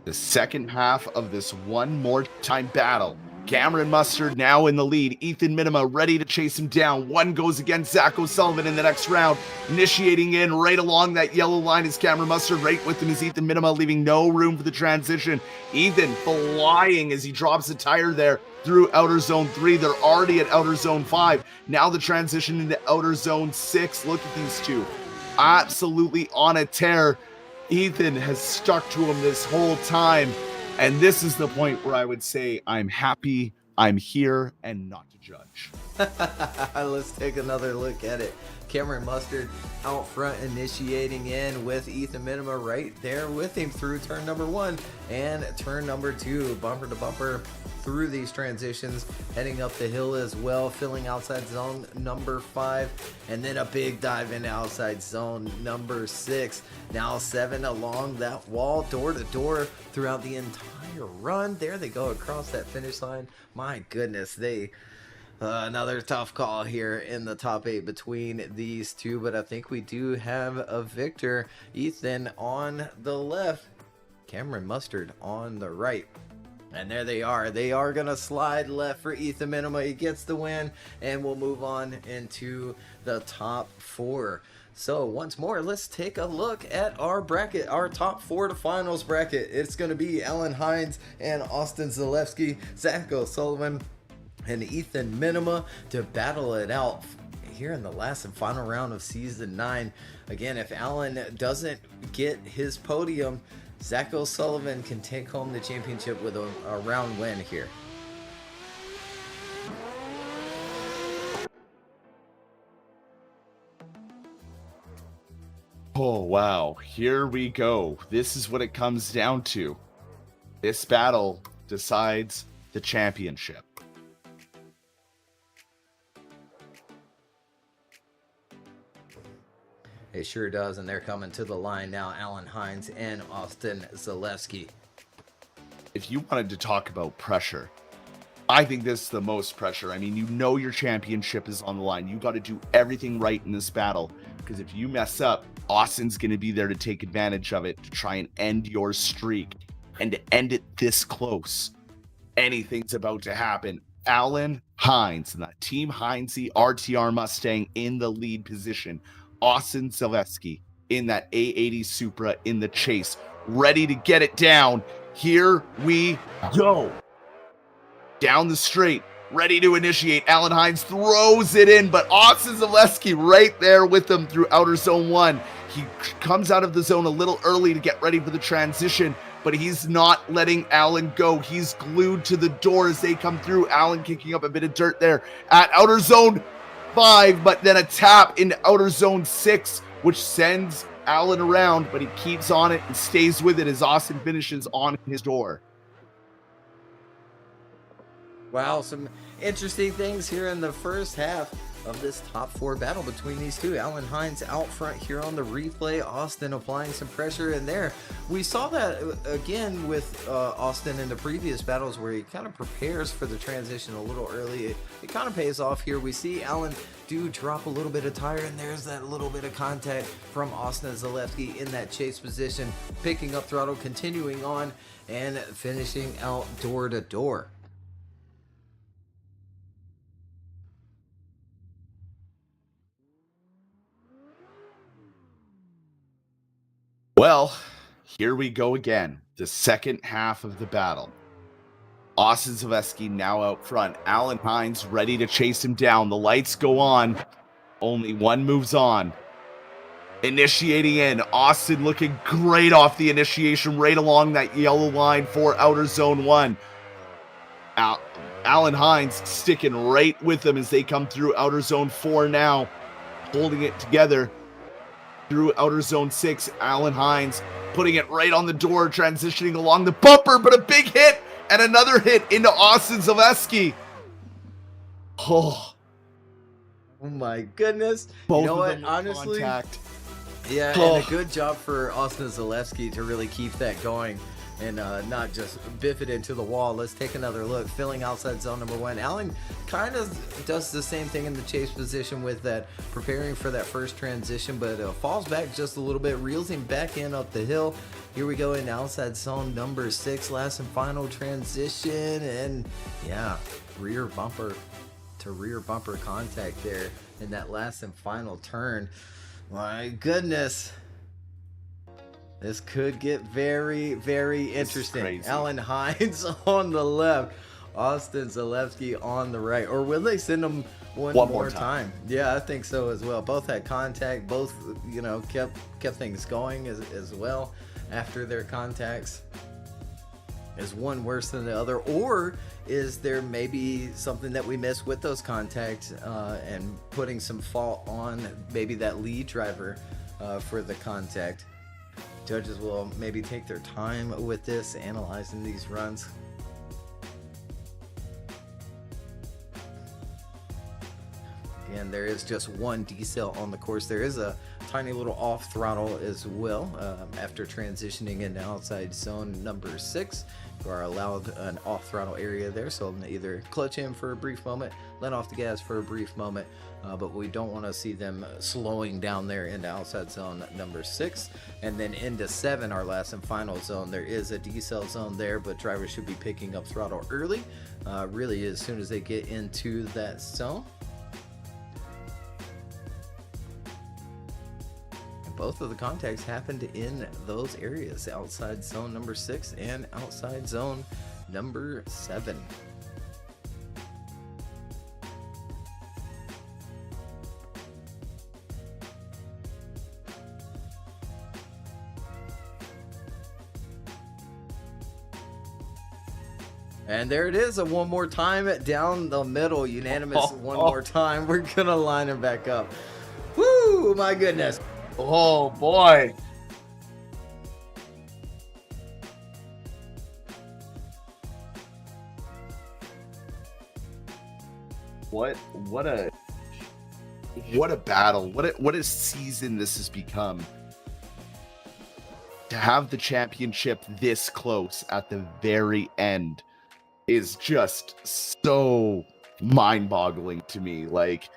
S3: The second half of this one more time battle. Cameron Mustard now in the lead. Ethan Minima ready to chase him down. One goes against Zach O'Sullivan in the next round. Initiating in right along that yellow line is Cameron Mustard. Right with him is Ethan Minima, leaving no room for the transition. Ethan flying as he drops a tire there through outer zone 3. They're already at outer zone 5. Now the transition into outer zone 6. Look at these two. Absolutely on a tear. Ethan has stuck to him this whole time. And this is the point where I would say I'm happy, I'm here, and not to judge.
S2: Let's take another look at it. Cameron Mustard out front, initiating in with Ethan Minima right there with him through turn number 1 and turn number 2. Bumper to bumper through these transitions, heading up the hill as well, filling outside zone number 5, and then a big dive into outside zone number 6. Now 7 along that wall, door to door throughout the entire run. There they go across that finish line. My goodness, another tough call here in the top 8 between these two, but I think we do have a victor. Ethan on the left, Cameron Mustard on the right. And there they are. They are going to slide left for Ethan Minima. He gets the win, and we'll move on into the top 4. So once more, let's take a look at our bracket, our top 4 to finals bracket. It's going to be Alan Hines and Austin Zeleleski, Zach O'Sullivan, and Ethan Minima to battle it out here in the last and final round of season 9. Again, if Alan doesn't get his podium, Zach O'Sullivan can take home the championship with a round win here.
S3: Oh, wow. Here we go. This is what it comes down to. This battle decides the championship.
S2: It sure does, and they're coming to the line now, Alan Hines and Austin Zeleleski.
S3: If you wanted to talk about pressure, I think this is the most pressure. I mean, you know your championship is on the line. You got to do everything right in this battle, because if you mess up, Austin's going to be there to take advantage of it, to try and end your streak. And to end it this close, anything's about to happen. Alan Hines and that Team Hinesy RTR Mustang in the lead position. Austin Zeleleski in that A80 Supra in the chase, ready to get it down. Here we go. Down the straight, ready to initiate. Alan Hines throws it in, but Austin Zeleleski right there with him through outer zone 1. He comes out of the zone a little early to get ready for the transition, but he's not letting Alan go. He's glued to the door as they come through. Alan kicking up a bit of dirt there at outer zone 5, but then a tap into outer zone 6, which sends Alan around, but he keeps on it and stays with it as Austin finishes on his door.
S2: Wow, some interesting things here in the first half of this top 4 battle between these two. Alan Hines out front here on the replay. Austin applying some pressure in there. We saw that again with Austin in the previous battles where he kind of prepares for the transition a little early. It kind of pays off here. We see Alan do drop a little bit of tire, and there's that little bit of contact from Austin Zeleleski in that chase position, picking up throttle, continuing on, and finishing out door to door.
S3: Well, here we go again. The second half of the battle. Austin Zeleleski now out front. Alan Hines ready to chase him down. The lights go on. Only one moves on. Initiating in. Austin looking great off the initiation right along that yellow line for outer zone 1. Alan Hines sticking right with them as they come through outer zone 4 now. Holding it together through outer zone 6. Alan Hines putting it right on the door, transitioning along the bumper, but a big hit and another hit into Austin Zeleleski. Oh
S2: my goodness.
S3: Both
S2: you know
S3: of
S2: what?
S3: them with
S2: Honestly,
S3: contact.
S2: yeah, and a good job for Austin Zeleleski to really keep that going and not just biff it into the wall. Let's take another look. Filling outside zone number 1. Allen kind of does the same thing in the chase position with that, preparing for that first transition, but falls back just a little bit, reels him back in up the hill. Here we go in outside zone number 6, last and final transition, and yeah, rear bumper to rear bumper contact there in that last and final turn. My goodness. This could get very, very interesting. Alan Hines on the left, Austin Zeleleski on the right. Or will they send them one more time? Yeah, I think so as well. Both had contact. Both, kept things going as well after their contacts. Is one worse than the other? Or is there maybe something that we missed with those contacts and putting some fault on maybe that lead driver for the contact? Judges will maybe take their time with this, analyzing these runs. Again, there is just one decel on the course. There is a tiny little off throttle as well after transitioning into outside zone number 6. You are allowed an off throttle area there, so either clutch in for a brief moment, let off the gas for a brief moment, but we don't want to see them slowing down there into outside zone number 6. And then into 7, our last and final zone, there is a decel zone there, but drivers should be picking up throttle early, really as soon as they get into that zone. Both of the contacts happened in those areas, outside zone number 6 and outside zone number 7. And there it is, a one more time down the middle, unanimous one more time. We're gonna line them back up. Woo, my goodness.
S3: Oh boy. What a battle. What a season this has become. To have the championship this close at the very end is just so mind-boggling to me. Like,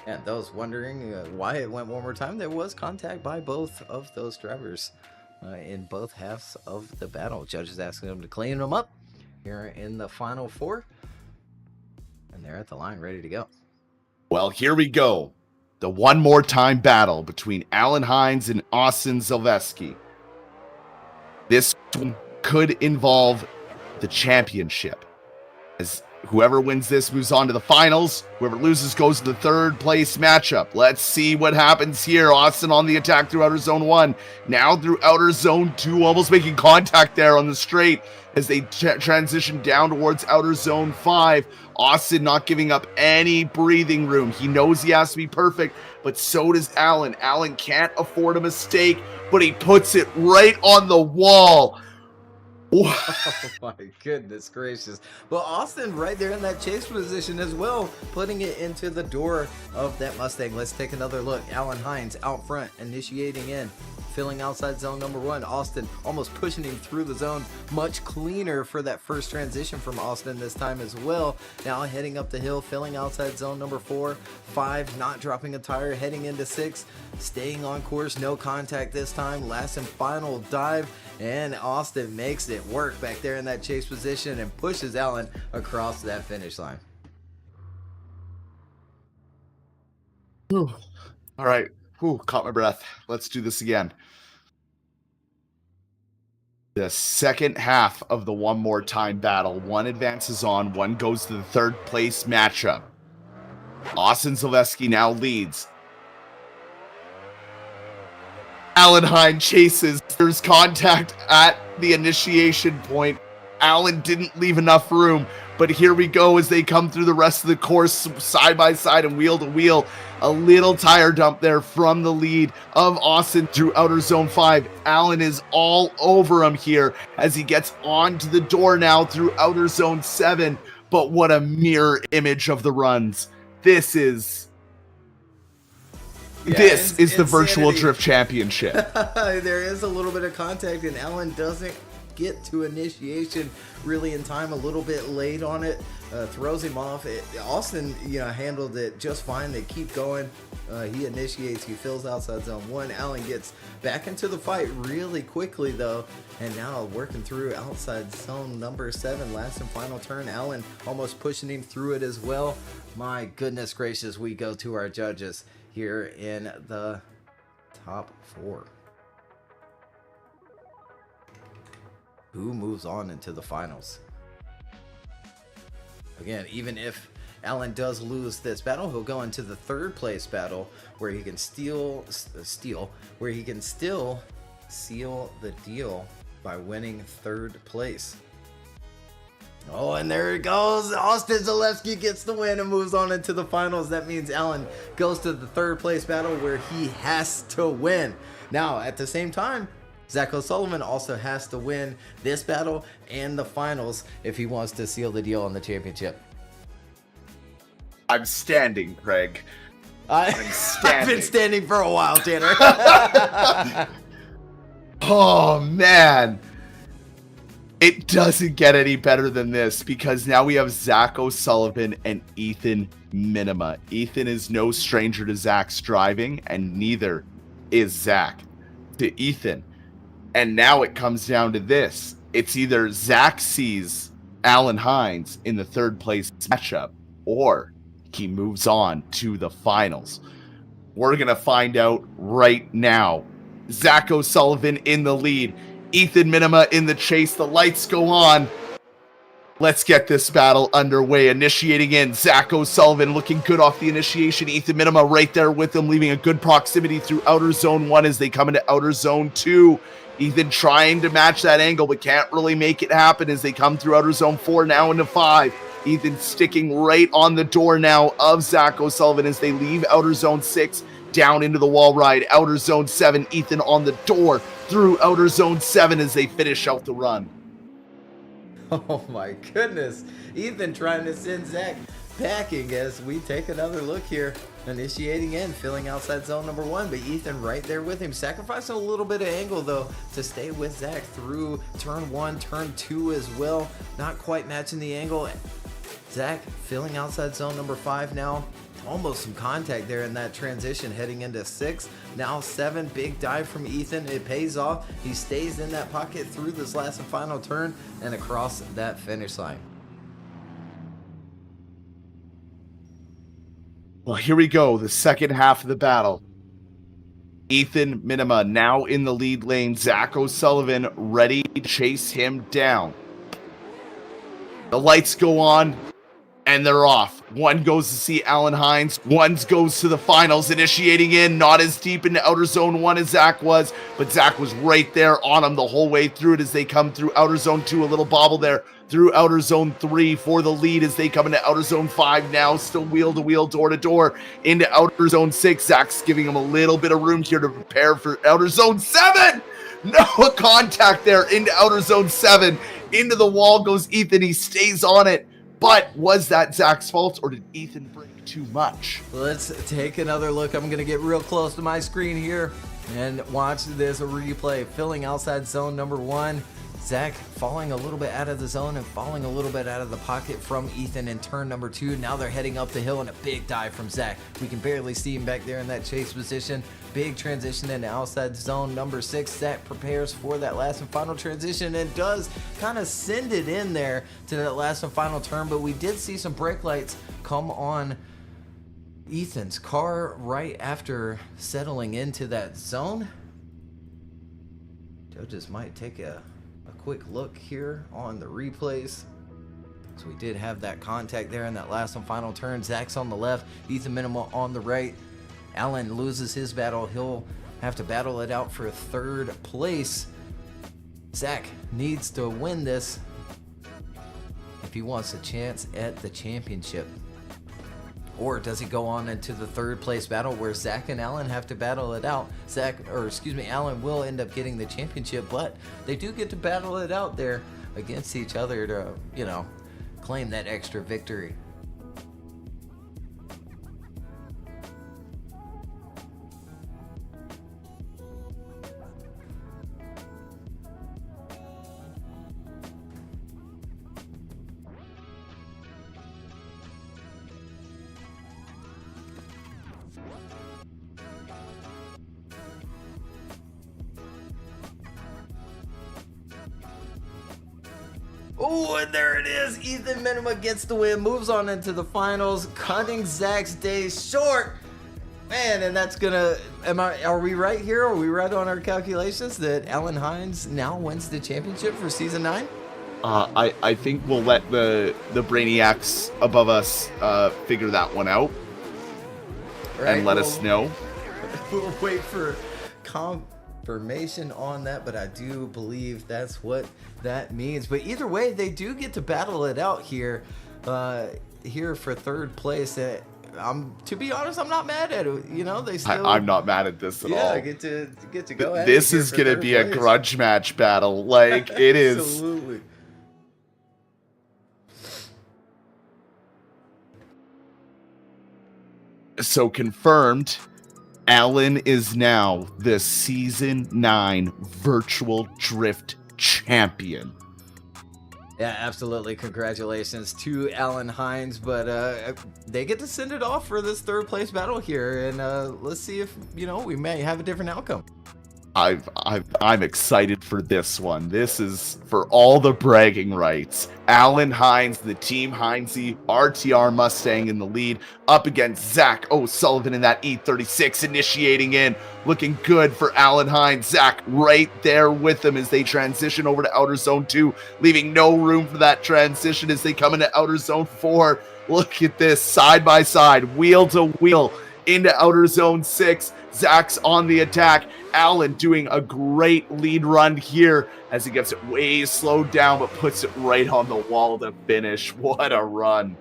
S2: and those wondering why it went one more time, there was contact by both of those drivers in both halves of the battle. Judges asking them to clean them up here in the final 4. And they're at the line ready to go.
S3: Well, here we go. The one more time battle between Alan Hines and Austin Zeleleski. This one could involve the championship, as whoever wins this moves on to the finals. Whoever loses goes to the third place matchup. Let's see what happens here. Austin on the attack through outer zone 1. Now through outer zone 2, almost making contact there on the straight as they transition down towards outer zone 5. Austin not giving up any breathing room. He knows he has to be perfect, but so does Alan. Alan can't afford a mistake, but he puts it right on the wall.
S2: Oh my goodness gracious. Well, Austin right there in that chase position as well, putting it into the door of that Mustang. Let's take another look. Alan Hines out front, initiating in, filling outside zone number 1. Austin almost pushing him through the zone. Much cleaner for that first transition from Austin this time as well. Now heading up the hill, filling outside zone number 4. 5, not dropping a tire, heading into 6. Staying on course, no contact this time. Last and final dive, and Austin makes it work back there in that chase position and pushes Alan across that finish line.
S3: All right. Caught my breath. Let's do this again. The second half of the one more time battle. One advances on, one goes to the third place matchup. Zeleleski now leads. Hines chases. There's contact at the initiation point. Allen didn't leave enough room, but here we go as they come through the rest of the course side by side and wheel to wheel. A little tire dump there from the lead of Austin through outer zone 5. Allen is all over him here as he gets onto the door now through outer zone 7. But what a mirror image of the runs. This is the virtual drift championship.
S2: There is a little bit of contact, and Allen doesn't get to initiation really in time. A little bit late on it, throws him off. Austin, handled it just fine. They keep going. He initiates. He fills outside zone 1. Allen gets back into the fight really quickly though, and now working through outside zone number 7. Last and final turn. Allen almost pushing him through it as well. My goodness gracious, we go to our judges here in the top 4. Who moves on into the finals? Again, even if Allen does lose this battle, he'll go into the third place battle where he can still seal the deal by winning third place. Oh, and there it goes. Zeleleski gets the win and moves on into the finals. That means Allen goes to the third place battle where he has to win. Now, at the same time, Sullivan also has to win this battle and the finals if he wants to seal the deal on the championship.
S3: I'm standing, Craig. I'm standing.
S2: I've been standing for a while, Tanner.
S3: Oh, man. It doesn't get any better than this because now we have Zach O'Sullivan and Ethan Minima. Ethan is no stranger to Zach's driving, and neither is Zach to Ethan. And now it comes down to this. It's either Zach sees Hines in the third place matchup, or he moves on to the finals. We're going to find out right now. Zach O'Sullivan in the lead. Ethan Minima in the chase. The lights go on. Let's get this battle underway. Initiating in, Zach O'Sullivan looking good off the initiation. Ethan Minima right there with him, leaving a good proximity through outer zone 1 as they come into outer zone 2. Ethan trying to match that angle, but can't really make it happen as they come through outer zone 4, now into 5. Ethan sticking right on the door now of Zach O'Sullivan as they leave outer zone 6, down into the wall ride. Outer zone 7, Ethan on the door through outer zone 7 as they finish out the run.
S2: Oh my goodness. Ethan trying to send Zach packing as we take another look here. Initiating in, filling outside zone number 1, but Ethan right there with him. Sacrificing a little bit of angle though to stay with Zach through turn 1, turn 2 as well. Not quite matching the angle. Zach filling outside zone number 5 now. Almost some contact there in that transition heading into 6. Now 7, big dive from Ethan. It pays off. He stays in that pocket through this last and final turn and across that finish line.
S3: Well, here we go. The second half of the battle. Ethan Minima now in the lead lane. Zach O'Sullivan ready to chase him down. The lights go on. And they're off. One goes to see Hines. One goes to the finals. Initiating in. Not as deep into outer zone 1 as Zach was. But Zach was right there on him the whole way through it as they come through outer zone 2. A little bobble there through outer zone 3 for the lead as they come into outer zone 5 now. Still wheel to wheel, door to door into outer zone 6. Zach's giving him a little bit of room here to prepare for outer zone 7. No contact there into outer zone 7. Into the wall goes Ethan. He stays on it. But was that Zach's fault, or did Ethan break too much?
S2: Let's take another look. I'm going to get real close to my screen here and watch this replay. Filling outside zone number 1. Zach falling a little bit out of the zone and falling a little bit out of the pocket from Ethan in turn number 2. Now they're heading up the hill and a big dive from Zach. We can barely see him back there in that chase position. Big transition into outside zone number 6. Zach prepares for that last and final transition and does kind of send it in there to that last and final turn, but we did see some brake lights come on Ethan's car right after settling into that zone. Judges might take a quick look here on the replays. So we did have that contact there in that last and final turn. Zach's on the left, Ethan Minima on the right. Alan loses his battle. He'll have to battle it out for third place. Zach needs to win this if he wants a chance at the championship. Or does he go on into the third place battle where Zach and Alan have to battle it out? Alan will end up getting the championship, but they do get to battle it out there against each other to, claim that extra victory. Oh, and there it is. Ethan Minima gets the win, moves on into the finals, cutting Zach's days short. Man, and that's gonna. Are we right here? Are we right on our calculations that Alan Hines now wins the championship for season 9?
S3: I think we'll let the brainiacs above us figure that one out, right, and let us know.
S2: We'll wait for confirmation on that, but I do believe that's what that means. But either way, they do get to battle it out here for third place. To be honest, I'm not mad at it. They still. I'm
S3: not mad at this at all.
S2: Yeah, get to go.
S3: This is gonna be a grudge match battle, like it is.
S2: Absolutely.
S3: So confirmed, Alan is now the Season 9 Virtual Drift Champion.
S2: Yeah, absolutely. Congratulations to Alan Hines, but they get to send it off for this third place battle here, and let's see if, we may have a different outcome.
S3: I'm excited for this one. This is for all the bragging rights. Alan Hines, the Team Hinesy RTR Mustang in the lead, up against Zach O'Sullivan in that E36, initiating in. Looking good for Alan Hines. Zach right there with him as they transition over to Outer Zone 2, leaving no room for that transition as they come into Outer Zone 4. Look at this, side by side, wheel to wheel, into Outer Zone 6. Zach's on the attack. Alan doing a great lead run here as he gets it way slowed down, but puts it right on the wall to finish. What a run.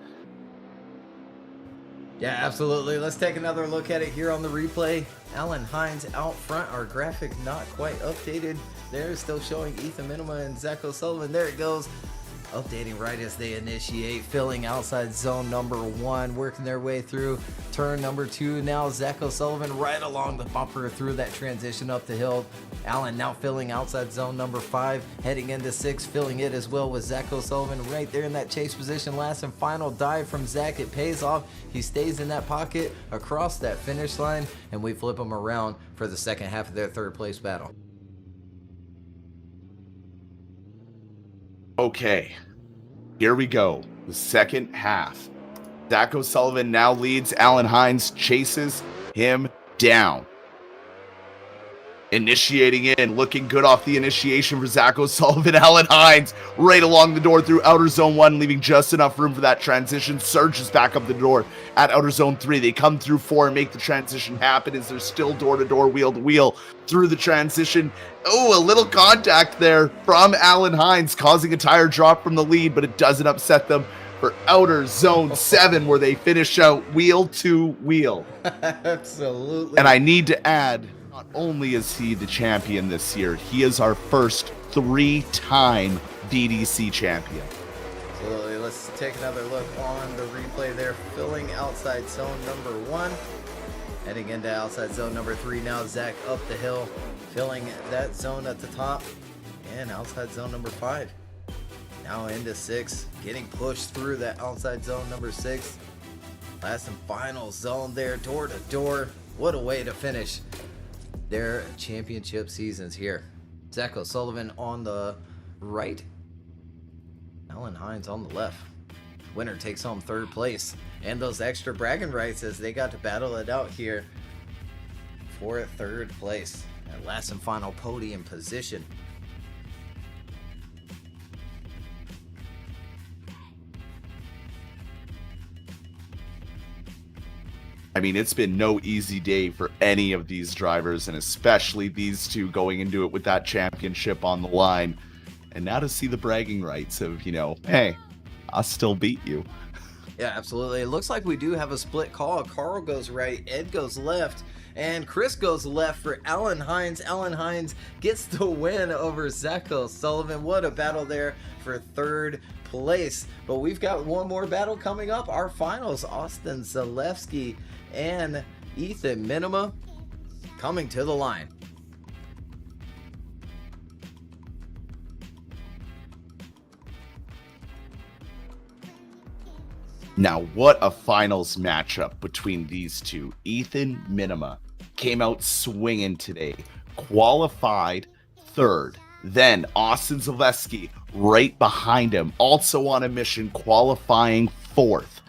S2: Yeah, absolutely. Let's take another look at it here on the replay. Alan Hines out front. Our graphic not quite updated. There, still showing Ethan Minima and Zach O'Sullivan. There it goes. Updating right as they initiate, filling outside zone number 1, working their way through turn number 2. Now Zach O'Sullivan right along the bumper through that transition up the hill. Alan now filling outside zone number 5, heading into 6, filling it as well with Zach O'Sullivan right there in that chase position. Last and final dive from Zach. It pays off. He stays in that pocket across that finish line, and we flip him around for the second half of their third place battle.
S3: Okay, here we go. The second half. Zach O'Sullivan now leads. Alan Hines chases him down. Initiating in, looking good off the initiation for Zach O'Sullivan. Alan Hines right along the door through Outer Zone 1, leaving just enough room for that transition. Surges back up the door at Outer Zone 3. They come through 4 and make the transition happen as they're still door-to-door, wheel-to-wheel through the transition. Oh, a little contact there from Alan Hines, causing a tire drop from the lead, but it doesn't upset them for Outer Zone 7, where they finish out wheel-to-wheel.
S2: Absolutely.
S3: And I need to add, not only is he the champion this year, he is our first 3-time VDC champion.
S2: Absolutely. Let's take another look on the replay there. Filling outside zone number 1. Heading into outside zone number 3 now. Zach up the hill. Filling that zone at the top. And outside zone number 5. Now into 6. Getting pushed through that outside zone number 6. Last and final zone there. Door to door. What a way to finish their championship seasons here. Zach O'Sullivan on the right. Alan Hines on the left. Winner takes home third place. And those extra bragging rights as they got to battle it out here for third place. That last and final podium position.
S3: mean, it's been no easy day for any of these drivers, and especially these two going into it with that championship on the line. And now to see the bragging rights of, hey, I'll still beat you.
S2: Yeah, absolutely. It looks like we do have a split call. Carl goes right, Ed goes left, and Chris goes left for Alan Hines. Alan Hines gets the win over Zacho Sullivan. What a battle there for third place. But we've got one more battle coming up. Our finals, Austin Zeleleski and Ethan Minima coming to the line.
S3: Now, what a finals matchup between these two. Ethan Minima came out swinging today, qualified third. Then Austin Zeleleski right behind him, also on a mission, qualifying fourth.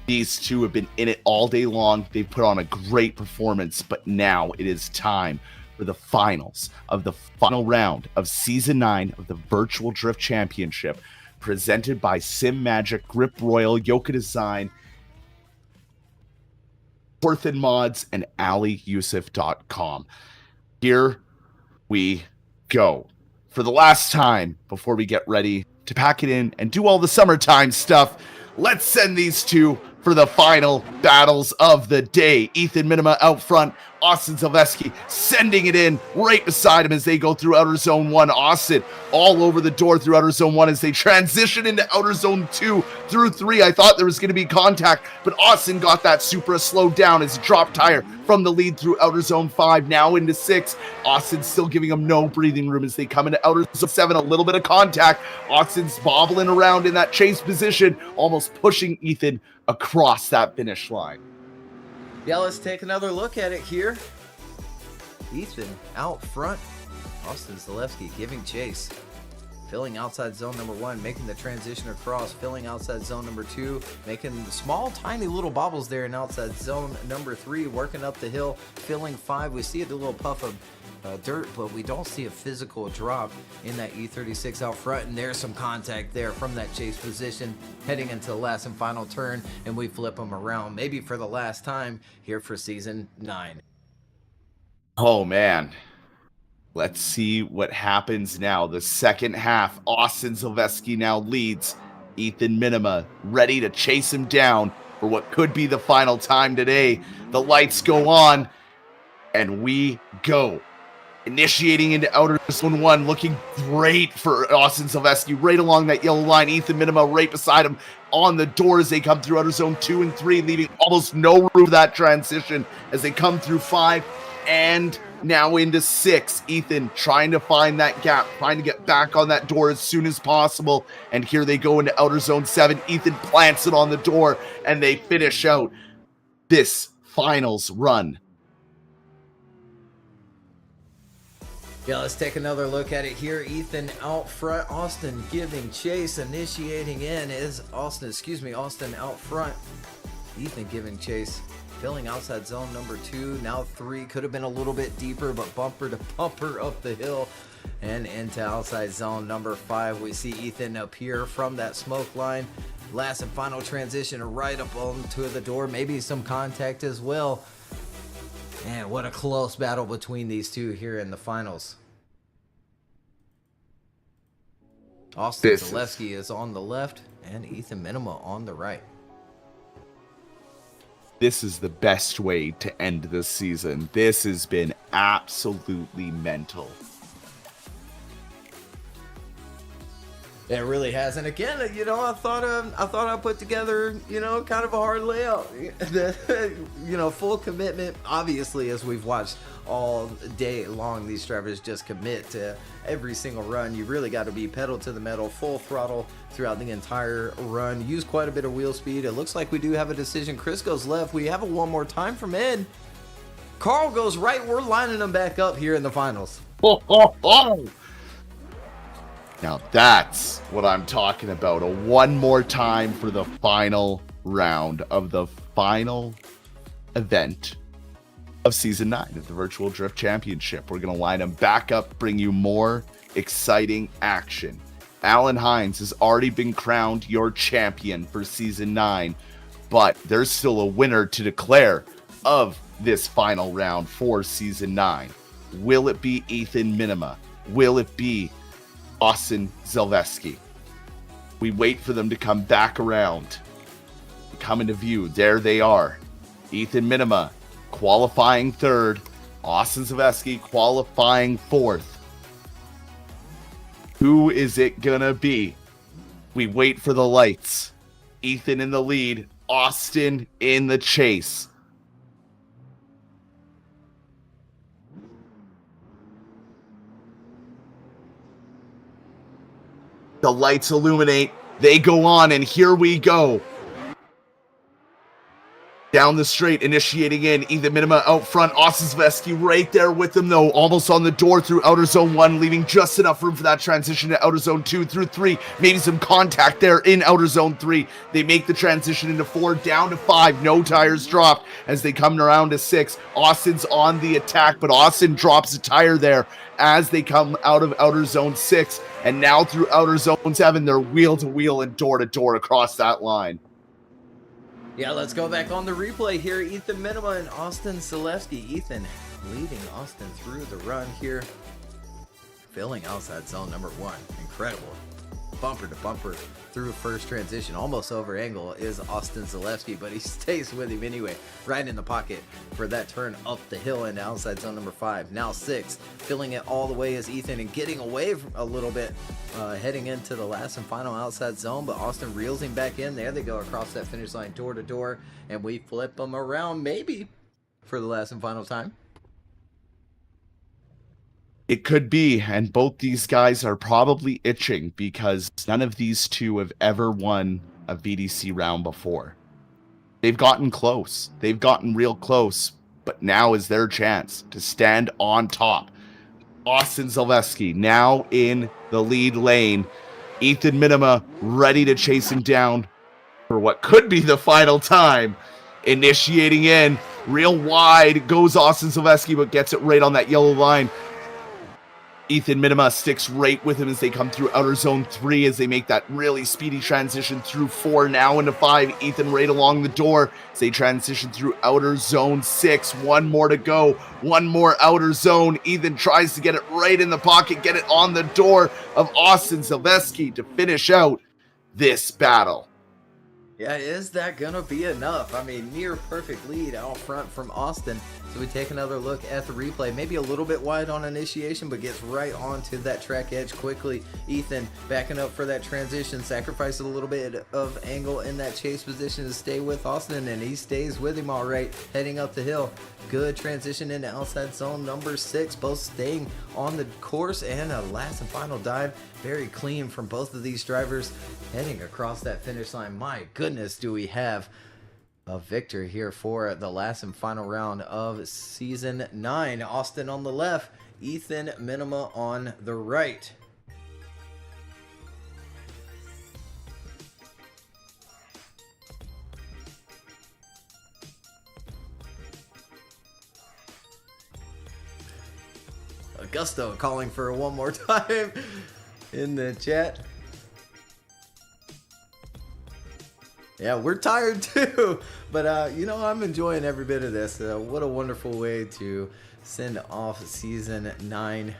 S3: These two have been in it all day long. They've put on a great performance, but now it is time for the finals of the final round of Season 9 of the Virtual Drift Championship, presented by Sim Magic, Grip Royal, Yoka Design, Worth Mods, and AliYusuf.com. Here we go. For the last time, before we get ready to pack it in and do all the summertime stuff, let's send these two for the final battles of the day. Ethan Minima out front, Austin Zeleleski sending it in right beside him as they go through Outer Zone 1. Austin all over the door through Outer Zone 1 as they transition into Outer Zone 2 through 3. I thought there was going to be contact, but Austin got that Supra slowed down as he dropped tire from the lead through Outer Zone 5, now into 6. Austin still giving him no breathing room as they come into Outer Zone 7. A little bit of contact. Austin's bobbling around in that chase position, almost pushing Ethan across that finish line.
S2: Yeah, let's take another look at it here. Ethan out front. Austin Zeleleski giving chase. Filling outside zone number 1, making the transition across. Filling outside zone number 2, making the small, tiny little bobbles there in outside zone number 3. Working up the hill. Filling 5. We see a little puff of dirt, but we don't see a physical drop in that E36 out front, and there's some contact there from that chase position heading into the last and final turn, and we flip them around, maybe for the last time here for Season 9.
S3: Oh man, let's see what happens now. The second half, Austin Zeleleski now leads. Ethan Minima ready to chase him down for what could be the final time today. The lights go on, and we go. Initiating into Outer Zone 1, looking great for Austin Zeleleski right along that yellow line. Ethan Minima right beside him on the door as they come through Outer Zone 2 and 3, leaving almost no room for that transition as they come through 5 and now into 6. Ethan trying to find that gap, trying to get back on that door as soon as possible. And here they go into Outer Zone 7. Ethan plants it on the door and they finish out this finals run.
S2: Yeah, let's take another look at it here. Ethan out front, Austin giving chase, initiating in is Austin out front. Ethan giving chase, filling outside zone number 2, now 3, could have been a little bit deeper, but bumper to bumper up the hill and into outside zone number 5. We see Ethan appear from that smoke line. Last and final transition right up onto the door, maybe some contact as well. Man, what a close battle between these two here in the finals. Austin Zeleleski is on the left and Ethan Minima on the right.
S3: This is the best way to end this season. This has been absolutely mental.
S2: It really has, and again, I thought I put together, kind of a hard layout. Full commitment. Obviously, as we've watched all day long, these drivers just commit to every single run. You really got to be pedal to the metal, full throttle throughout the entire run. Use quite a bit of wheel speed. It looks like we do have a decision. Chris goes left. We have a one more time from Ed. Carl goes right. We're lining them back up here in the finals.
S3: Now that's what I'm talking about. A one more time for the final round of the final event of Season 9 of the Virtual Drift Championship. We're going to line them back up, bring you more exciting action. Alan Hines has already been crowned your champion for Season 9. but there's still a winner to declare of this final round for Season 9. Will it be Ethan Minima? Will it be Austin Zeleleski? We wait for them to come back around, come into view. There they are. Ethan Minima qualifying third. Austin Zeleleski qualifying fourth. Who is it gonna be? We wait for the lights. Ethan in the lead. Austin in the chase. The lights illuminate. They go on, and here we go. Down the straight, initiating in. Ethan Minima out front. Austin Zeleleski right there with them, though. Almost on the door through outer zone 1, leaving just enough room for that transition to outer zone 2 through 3. Maybe some contact there in outer zone 3. They make the transition into 4, down to 5. No tires dropped as they come around to 6. Austin's on the attack, but Austin drops a tire there as they come out of outer zone 6. And now through outer zone 7, they're wheel to wheel and door to door across that line.
S2: Yeah, let's go back on the replay here. Ethan Minima and Austin Zeleleski. Ethan leading Austin through the run here. Filling outside zone number 1. Incredible. Bumper to bumper through first transition. Almost over angle is Austin Zeleleski, but he stays with him anyway. Right in the pocket for that turn up the hill into outside zone number 5. Now 6. Filling it all the way is Ethan and getting away a little bit. Heading into the last and final outside zone, but Austin reels him back in. There they go across that finish line door to door, and we flip them around maybe for the last and final time.
S3: It could be, and both these guys are probably itching because none of these two have ever won a VDC round before. They've gotten close. They've gotten real close, but now is their chance to stand on top. Austin Zeleleski now in the lead lane. Ethan Minima ready to chase him down for what could be the final time. Initiating in, real wide goes Austin Zeleleski, but gets it right on that yellow line. Ethan Minima sticks right with him as they come through outer zone 3 as they make that really speedy transition through 4, now into 5. Ethan right along the door as they transition through outer zone 6. One more to go. One more outer zone. Ethan tries to get it right in the pocket, get it on the door of Austin Zeleleski to finish out this battle.
S2: Yeah, is that going to be enough? I mean, near perfect lead out front from Austin. So we take another look at the replay. Maybe a little bit wide on initiation, but gets right onto that track edge quickly. Ethan backing up for that transition, sacrifices a little bit of angle in that chase position to stay with Austin, and he stays with him all right, heading up the hill. Good transition into outside zone number 6, both staying on the course, and a last and final dive. Very clean from both of these drivers heading across that finish line. My goodness, do we have a victor here for the last and final round of Season 9. Austin on the left, Ethan Minima on the right. Augusto calling for one more time in the chat. Yeah, we're tired too, but I'm enjoying every bit of this. What a wonderful way to send off Season 9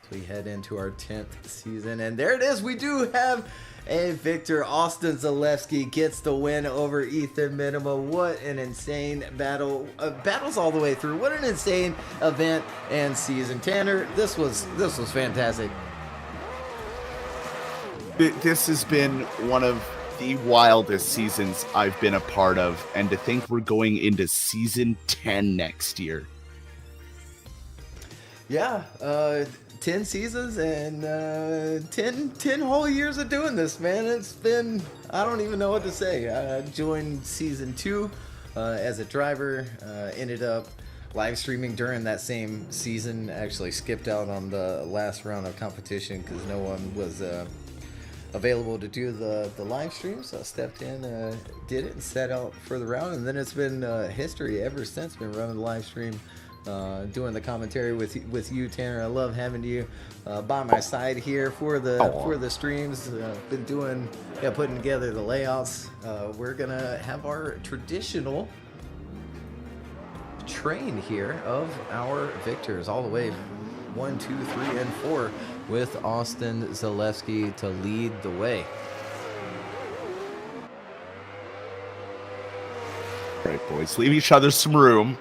S2: as we head into our 10th season. And there it is, we do have a victor. Austin Zeleleski gets the win over Ethan Minima. What an insane battle. Battles all the way through. What an insane event and season. Tanner, this was fantastic.
S3: This has been one of the wildest seasons I've been a part of, and to think we're going into Season 10 next year.
S2: Yeah, 10 seasons and 10 whole years of doing this, man. It's been, I don't even know what to say. I joined Season 2 as a driver, ended up live streaming during that same season. Actually skipped out on the last round of competition because no one was available to do the live stream, so I stepped in, did it, and set out for the round, and then it's been history ever since. Been running the live stream doing the commentary with you, Tanner. I love having you by my side here for the streams. Been doing putting together the layouts. We're gonna have our traditional train here of our victors, all the way 1, 2, 3, and 4, with Austin Zeleleski to lead the way.
S3: All right, boys, leave each other some room.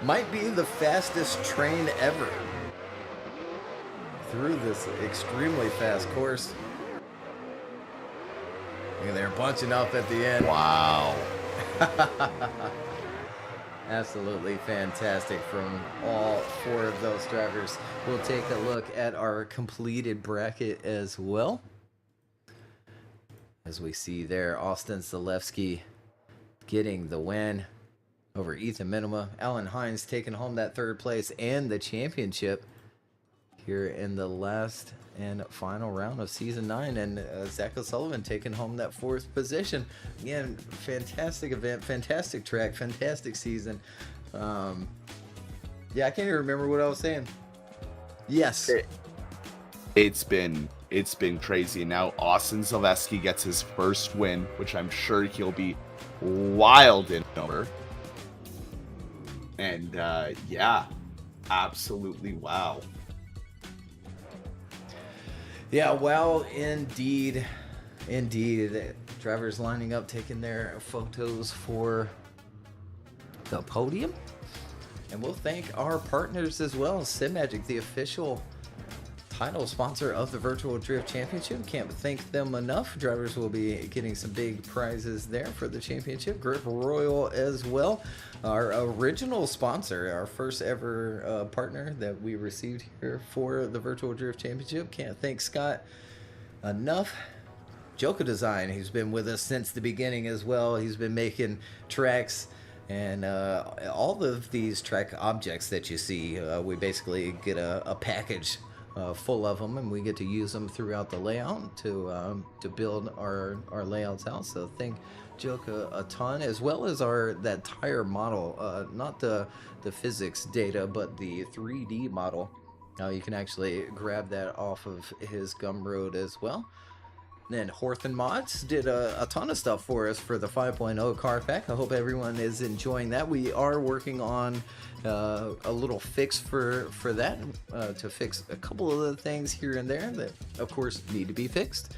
S2: Might be the fastest train ever through this extremely fast course. And they're bunching up at the end.
S3: Wow.
S2: Absolutely fantastic from all 4 of those drivers. We'll take a look at our completed bracket as well. As we see there, Austin Zeleleski getting the win over Ethan Minima. Alan Hines taking home that 3rd place and the championship here in the last and final round of season 9, and Zach Sullivan taking home that 4th position. Again, fantastic event, fantastic track, fantastic season. Yeah, I can't even remember what I was saying. Yes,
S3: it's been crazy. Now Austin Zeleleski gets his first win, which I'm sure he'll be wild in over. And yeah, absolutely wow.
S2: Yeah, well, indeed. The drivers lining up, taking their photos for the podium. And we'll thank our partners as well. SimMagic, the official title sponsor of the Virtual Drift Championship. Can't thank them enough. Drivers will be getting some big prizes there for the championship. Grip Royal as well. Our original sponsor, our first ever partner that we received here for the Virtual Drift Championship. Can't thank Scott enough. Joka Design, who's been with us since the beginning as well. He's been making tracks and all of these track objects that you see. We basically get a package full of them, and we get to use them throughout the layout to build our layouts out. So thank Joka a ton, as well as that tire model, not the physics data, but the 3D model. You can actually grab that off of his Gumroad as well. Then Horthen Mods did a ton of stuff for us for the 5.0 car pack. I hope everyone is enjoying that. We are working on a little fix for that, to fix a couple of the things here and there that, of course, need to be fixed.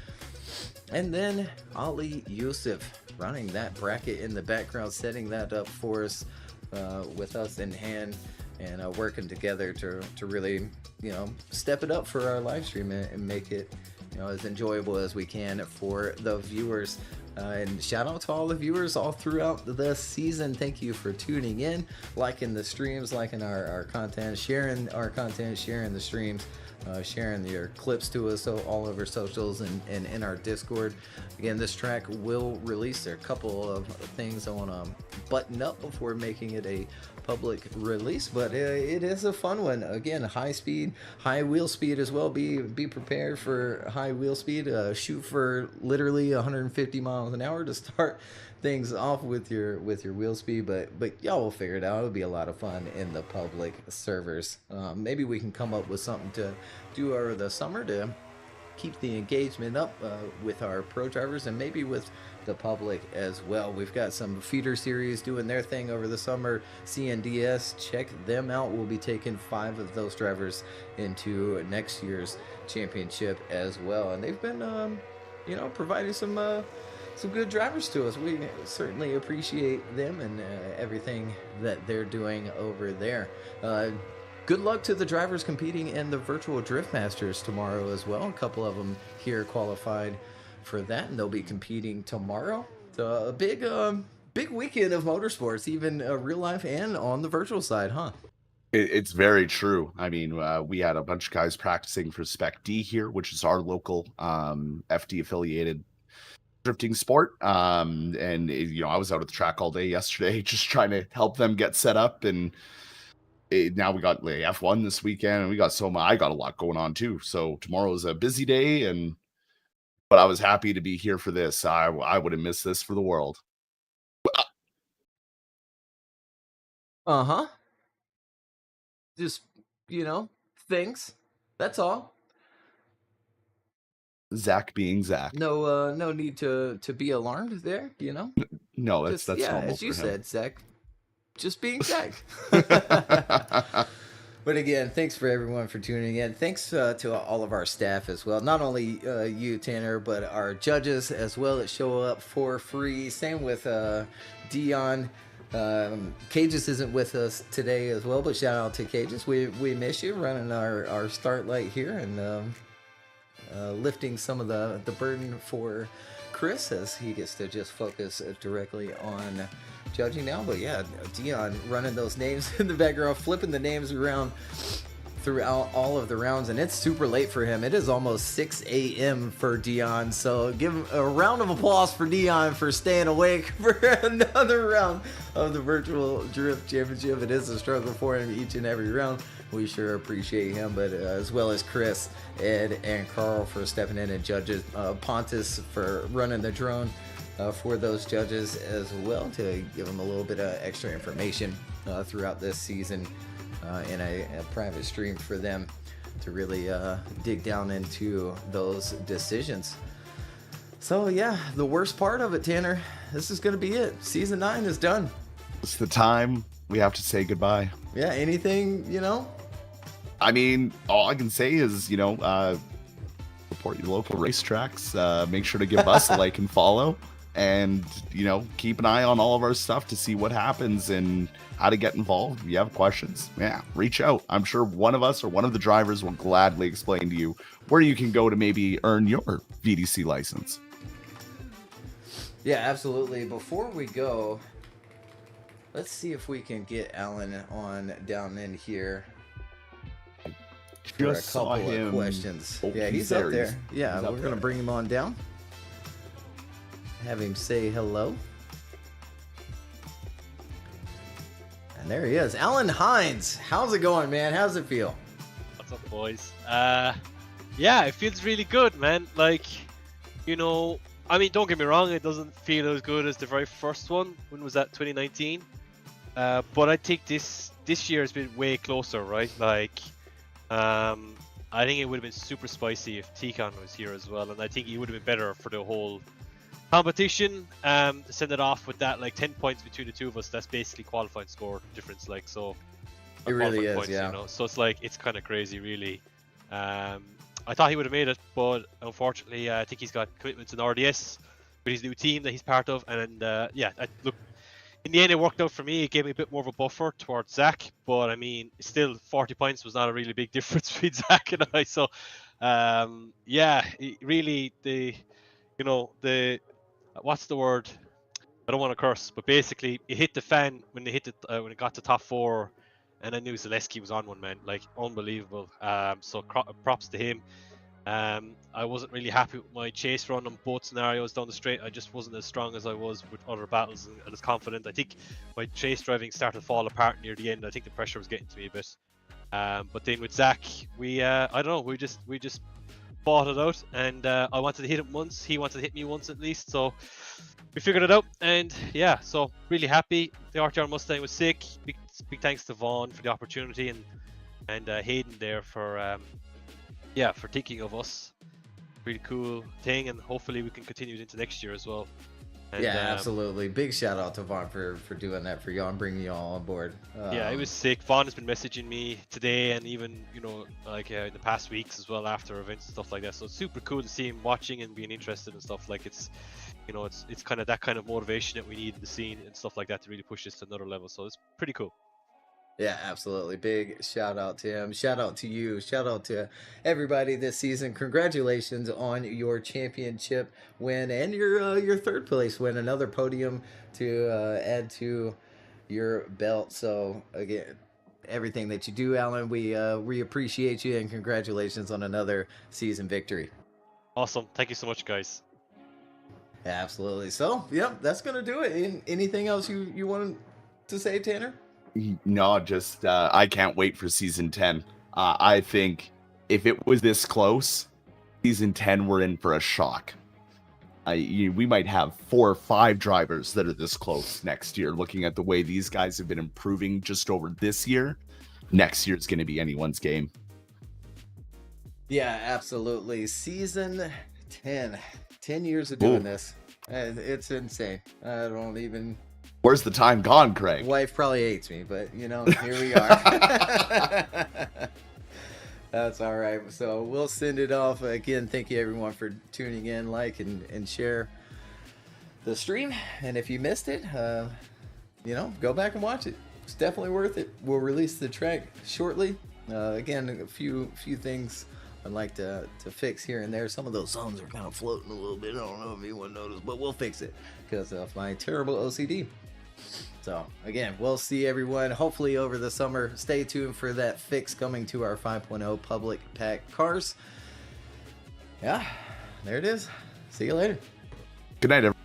S2: And then Ali Yusuf running that bracket in the background, setting that up for us with us in hand, and working together to really, step it up for our live stream and make it as enjoyable as we can for the viewers. And shout out to all the viewers all throughout the season. Thank you for tuning in, liking the streams, liking our content, sharing our content, sharing the streams, sharing your clips to us all over socials and in our Discord. Again, this track will release. There are a couple of things I want to button up before making it a public release, but it is a fun one. Again, high speed, high wheel speed as well. Be prepared for high wheel speed. Shoot for literally 150 miles an hour to start things off with your wheel speed, but y'all will figure it out. It'll be a lot of fun in the public servers. Maybe we can come up with something to do over the summer to keep the engagement up with our pro drivers, and maybe with the public as well. We've got some feeder series doing their thing over the summer. CNDS, check them out. We'll be taking 5 of those drivers into next year's championship as well, and they've been providing some good drivers to us. We certainly appreciate them and everything that they're doing over there. Good luck to the drivers competing in the Virtual Drift Masters tomorrow as well. A couple of them here qualified for that, and they'll be competing tomorrow. So a big weekend of motorsports, even real life and on the virtual side, huh?
S3: It's very true. I mean, we had a bunch of guys practicing for Spec D here, which is our local FD affiliated drifting sport. And I was out at the track all day yesterday just trying to help them get set up, and now we got F1 this weekend, and we got I got a lot going on too. So tomorrow is a busy day, but I was happy to be here for this. I would have missed this for the world.
S2: Uh-huh. Just, things. That's all.
S3: Zach being Zach.
S2: No need to be alarmed there,
S3: No,
S2: Just,
S3: that's normal
S2: as you
S3: for him.
S2: said, Zach. Just being Zach. But again, thanks for everyone for tuning in. Thanks to all of our staff as well. Not only you, Tanner, but our judges as well that show up for free. Same with Dion. Cages isn't with us today as well, but shout out to Cages. We miss you running our start light here and lifting some of the burden for Chris as he gets to just focus directly on judging now. But yeah, Dion running those names in the background, flipping the names around throughout all of the rounds, and it's super late for him. It is almost 6 a.m. for Dion, so give him a round of applause for Dion for staying awake for another round of the Virtual Drift Championship. It is a struggle for him each and every round. We sure appreciate him, but as well as Chris, Ed, and Carl for stepping in and judges, Pontus for running the drone for those judges as well, to give them a little bit of extra information throughout this season in a private stream for them to really dig down into those decisions. So yeah, the worst part of it, Tanner, this is going to be it. Season 9 is done.
S3: It's the time we have to say goodbye.
S2: Yeah, anything,
S3: I mean, all I can say is, support your local racetracks. Make sure to give us a like and follow. And, keep an eye on all of our stuff to see what happens and how to get involved. If you have questions, reach out. I'm sure one of us or one of the drivers will gladly explain to you where you can go to maybe earn your VDC license.
S2: Yeah, absolutely. Before we go, let's see if we can get Alan on down in here. For a couple of questions. Yeah, he's up there. Yeah, we're going to bring him on down. Have him say hello. And there he is. Alan Hines. How's it going, man? How's it feel?
S4: What's up, boys? Yeah, it feels really good, man. Like, I mean, don't get me wrong, it doesn't feel as good as the very first one. When was that? 2019? But I think this year has been way closer, right? Like, I think it would have been super spicy if Tikan was here as well, and I think he would have been better for the whole competition. To send it off with that, like 10 points between the two of us, that's basically qualifying score difference. Like, so
S2: it really is,
S4: points,
S2: yeah.
S4: So it's like, it's kind of crazy, really. I thought he would have made it, but unfortunately, I think he's got commitments in RDS with his new team that he's part of, and look. In the end, it worked out for me. It gave me a bit more of a buffer towards Zach, but I mean, still 40 points was not a really big difference between Zach and I. So, really, what's the word? I don't want to curse, but basically, it hit the fan when when it got to top 4, and I knew Zeleleski was on one, man. Like, unbelievable. So props to him. I wasn't really happy with my chase run on both scenarios down the straight. I just wasn't as strong as I was with other battles and as confident. I think my chase driving started to fall apart near the end. I think the pressure was getting to me a bit. But then with Zach, we I don't know, we just fought it out, and I wanted to hit him once, he wanted to hit me once at least, so we figured it out. And yeah, so really happy. The RTR Mustang was sick. Big thanks to Vaughn for the opportunity, and Hayden there for thinking of us. Really cool thing, and hopefully we can continue it into next year as well. And,
S2: absolutely. Big shout out to Vaughn for doing that for y'all and bringing y'all on board.
S4: It was sick. Vaughn has been messaging me today, and even in the past weeks as well, after events and stuff like that. So it's super cool to see him watching and being interested and stuff. Like, it's kind of that kind of motivation that we need in the scene and stuff like that to really push this to another level. So it's pretty cool.
S2: Yeah, absolutely. Big shout out to him. Shout out to you. Shout out to everybody this season. Congratulations on your championship win and your third place win. Another podium to add to your belt. So again, everything that you do, Alan, we appreciate you, and congratulations on another season victory.
S4: Awesome. Thank you so much, guys.
S2: Absolutely. So, yep, that's gonna do it. Anything else you wanted to say, Tanner?
S3: No, just I can't wait for season 10. I think if it was this close, season 10 we're in for a shock. We might have 4 or 5 drivers that are this close next year. Looking at the way these guys have been improving just over this year, next year is going to be anyone's game.
S2: Yeah, absolutely. Season 10. 10 years of doing
S3: Ooh.
S2: this. It's insane. I don't even...
S3: Where's the time gone, Craig?
S2: Wife probably hates me, but, you know, here we are. That's all right. So we'll send it off. Again, thank you, everyone, for tuning in. Like and share the stream. And if you missed it, you know, go back and watch it. It's definitely worth it. We'll release the track shortly. Again, a few things I'd like to fix here and there. Some of those songs are kind of floating a little bit. I don't know if anyone noticed, but we'll fix it because of my terrible OCD. So again, we'll see everyone hopefully over the summer. Stay tuned for that fix coming to our 5.0 public pack cars. Yeah, there it is. See you later.
S3: Good night, everyone.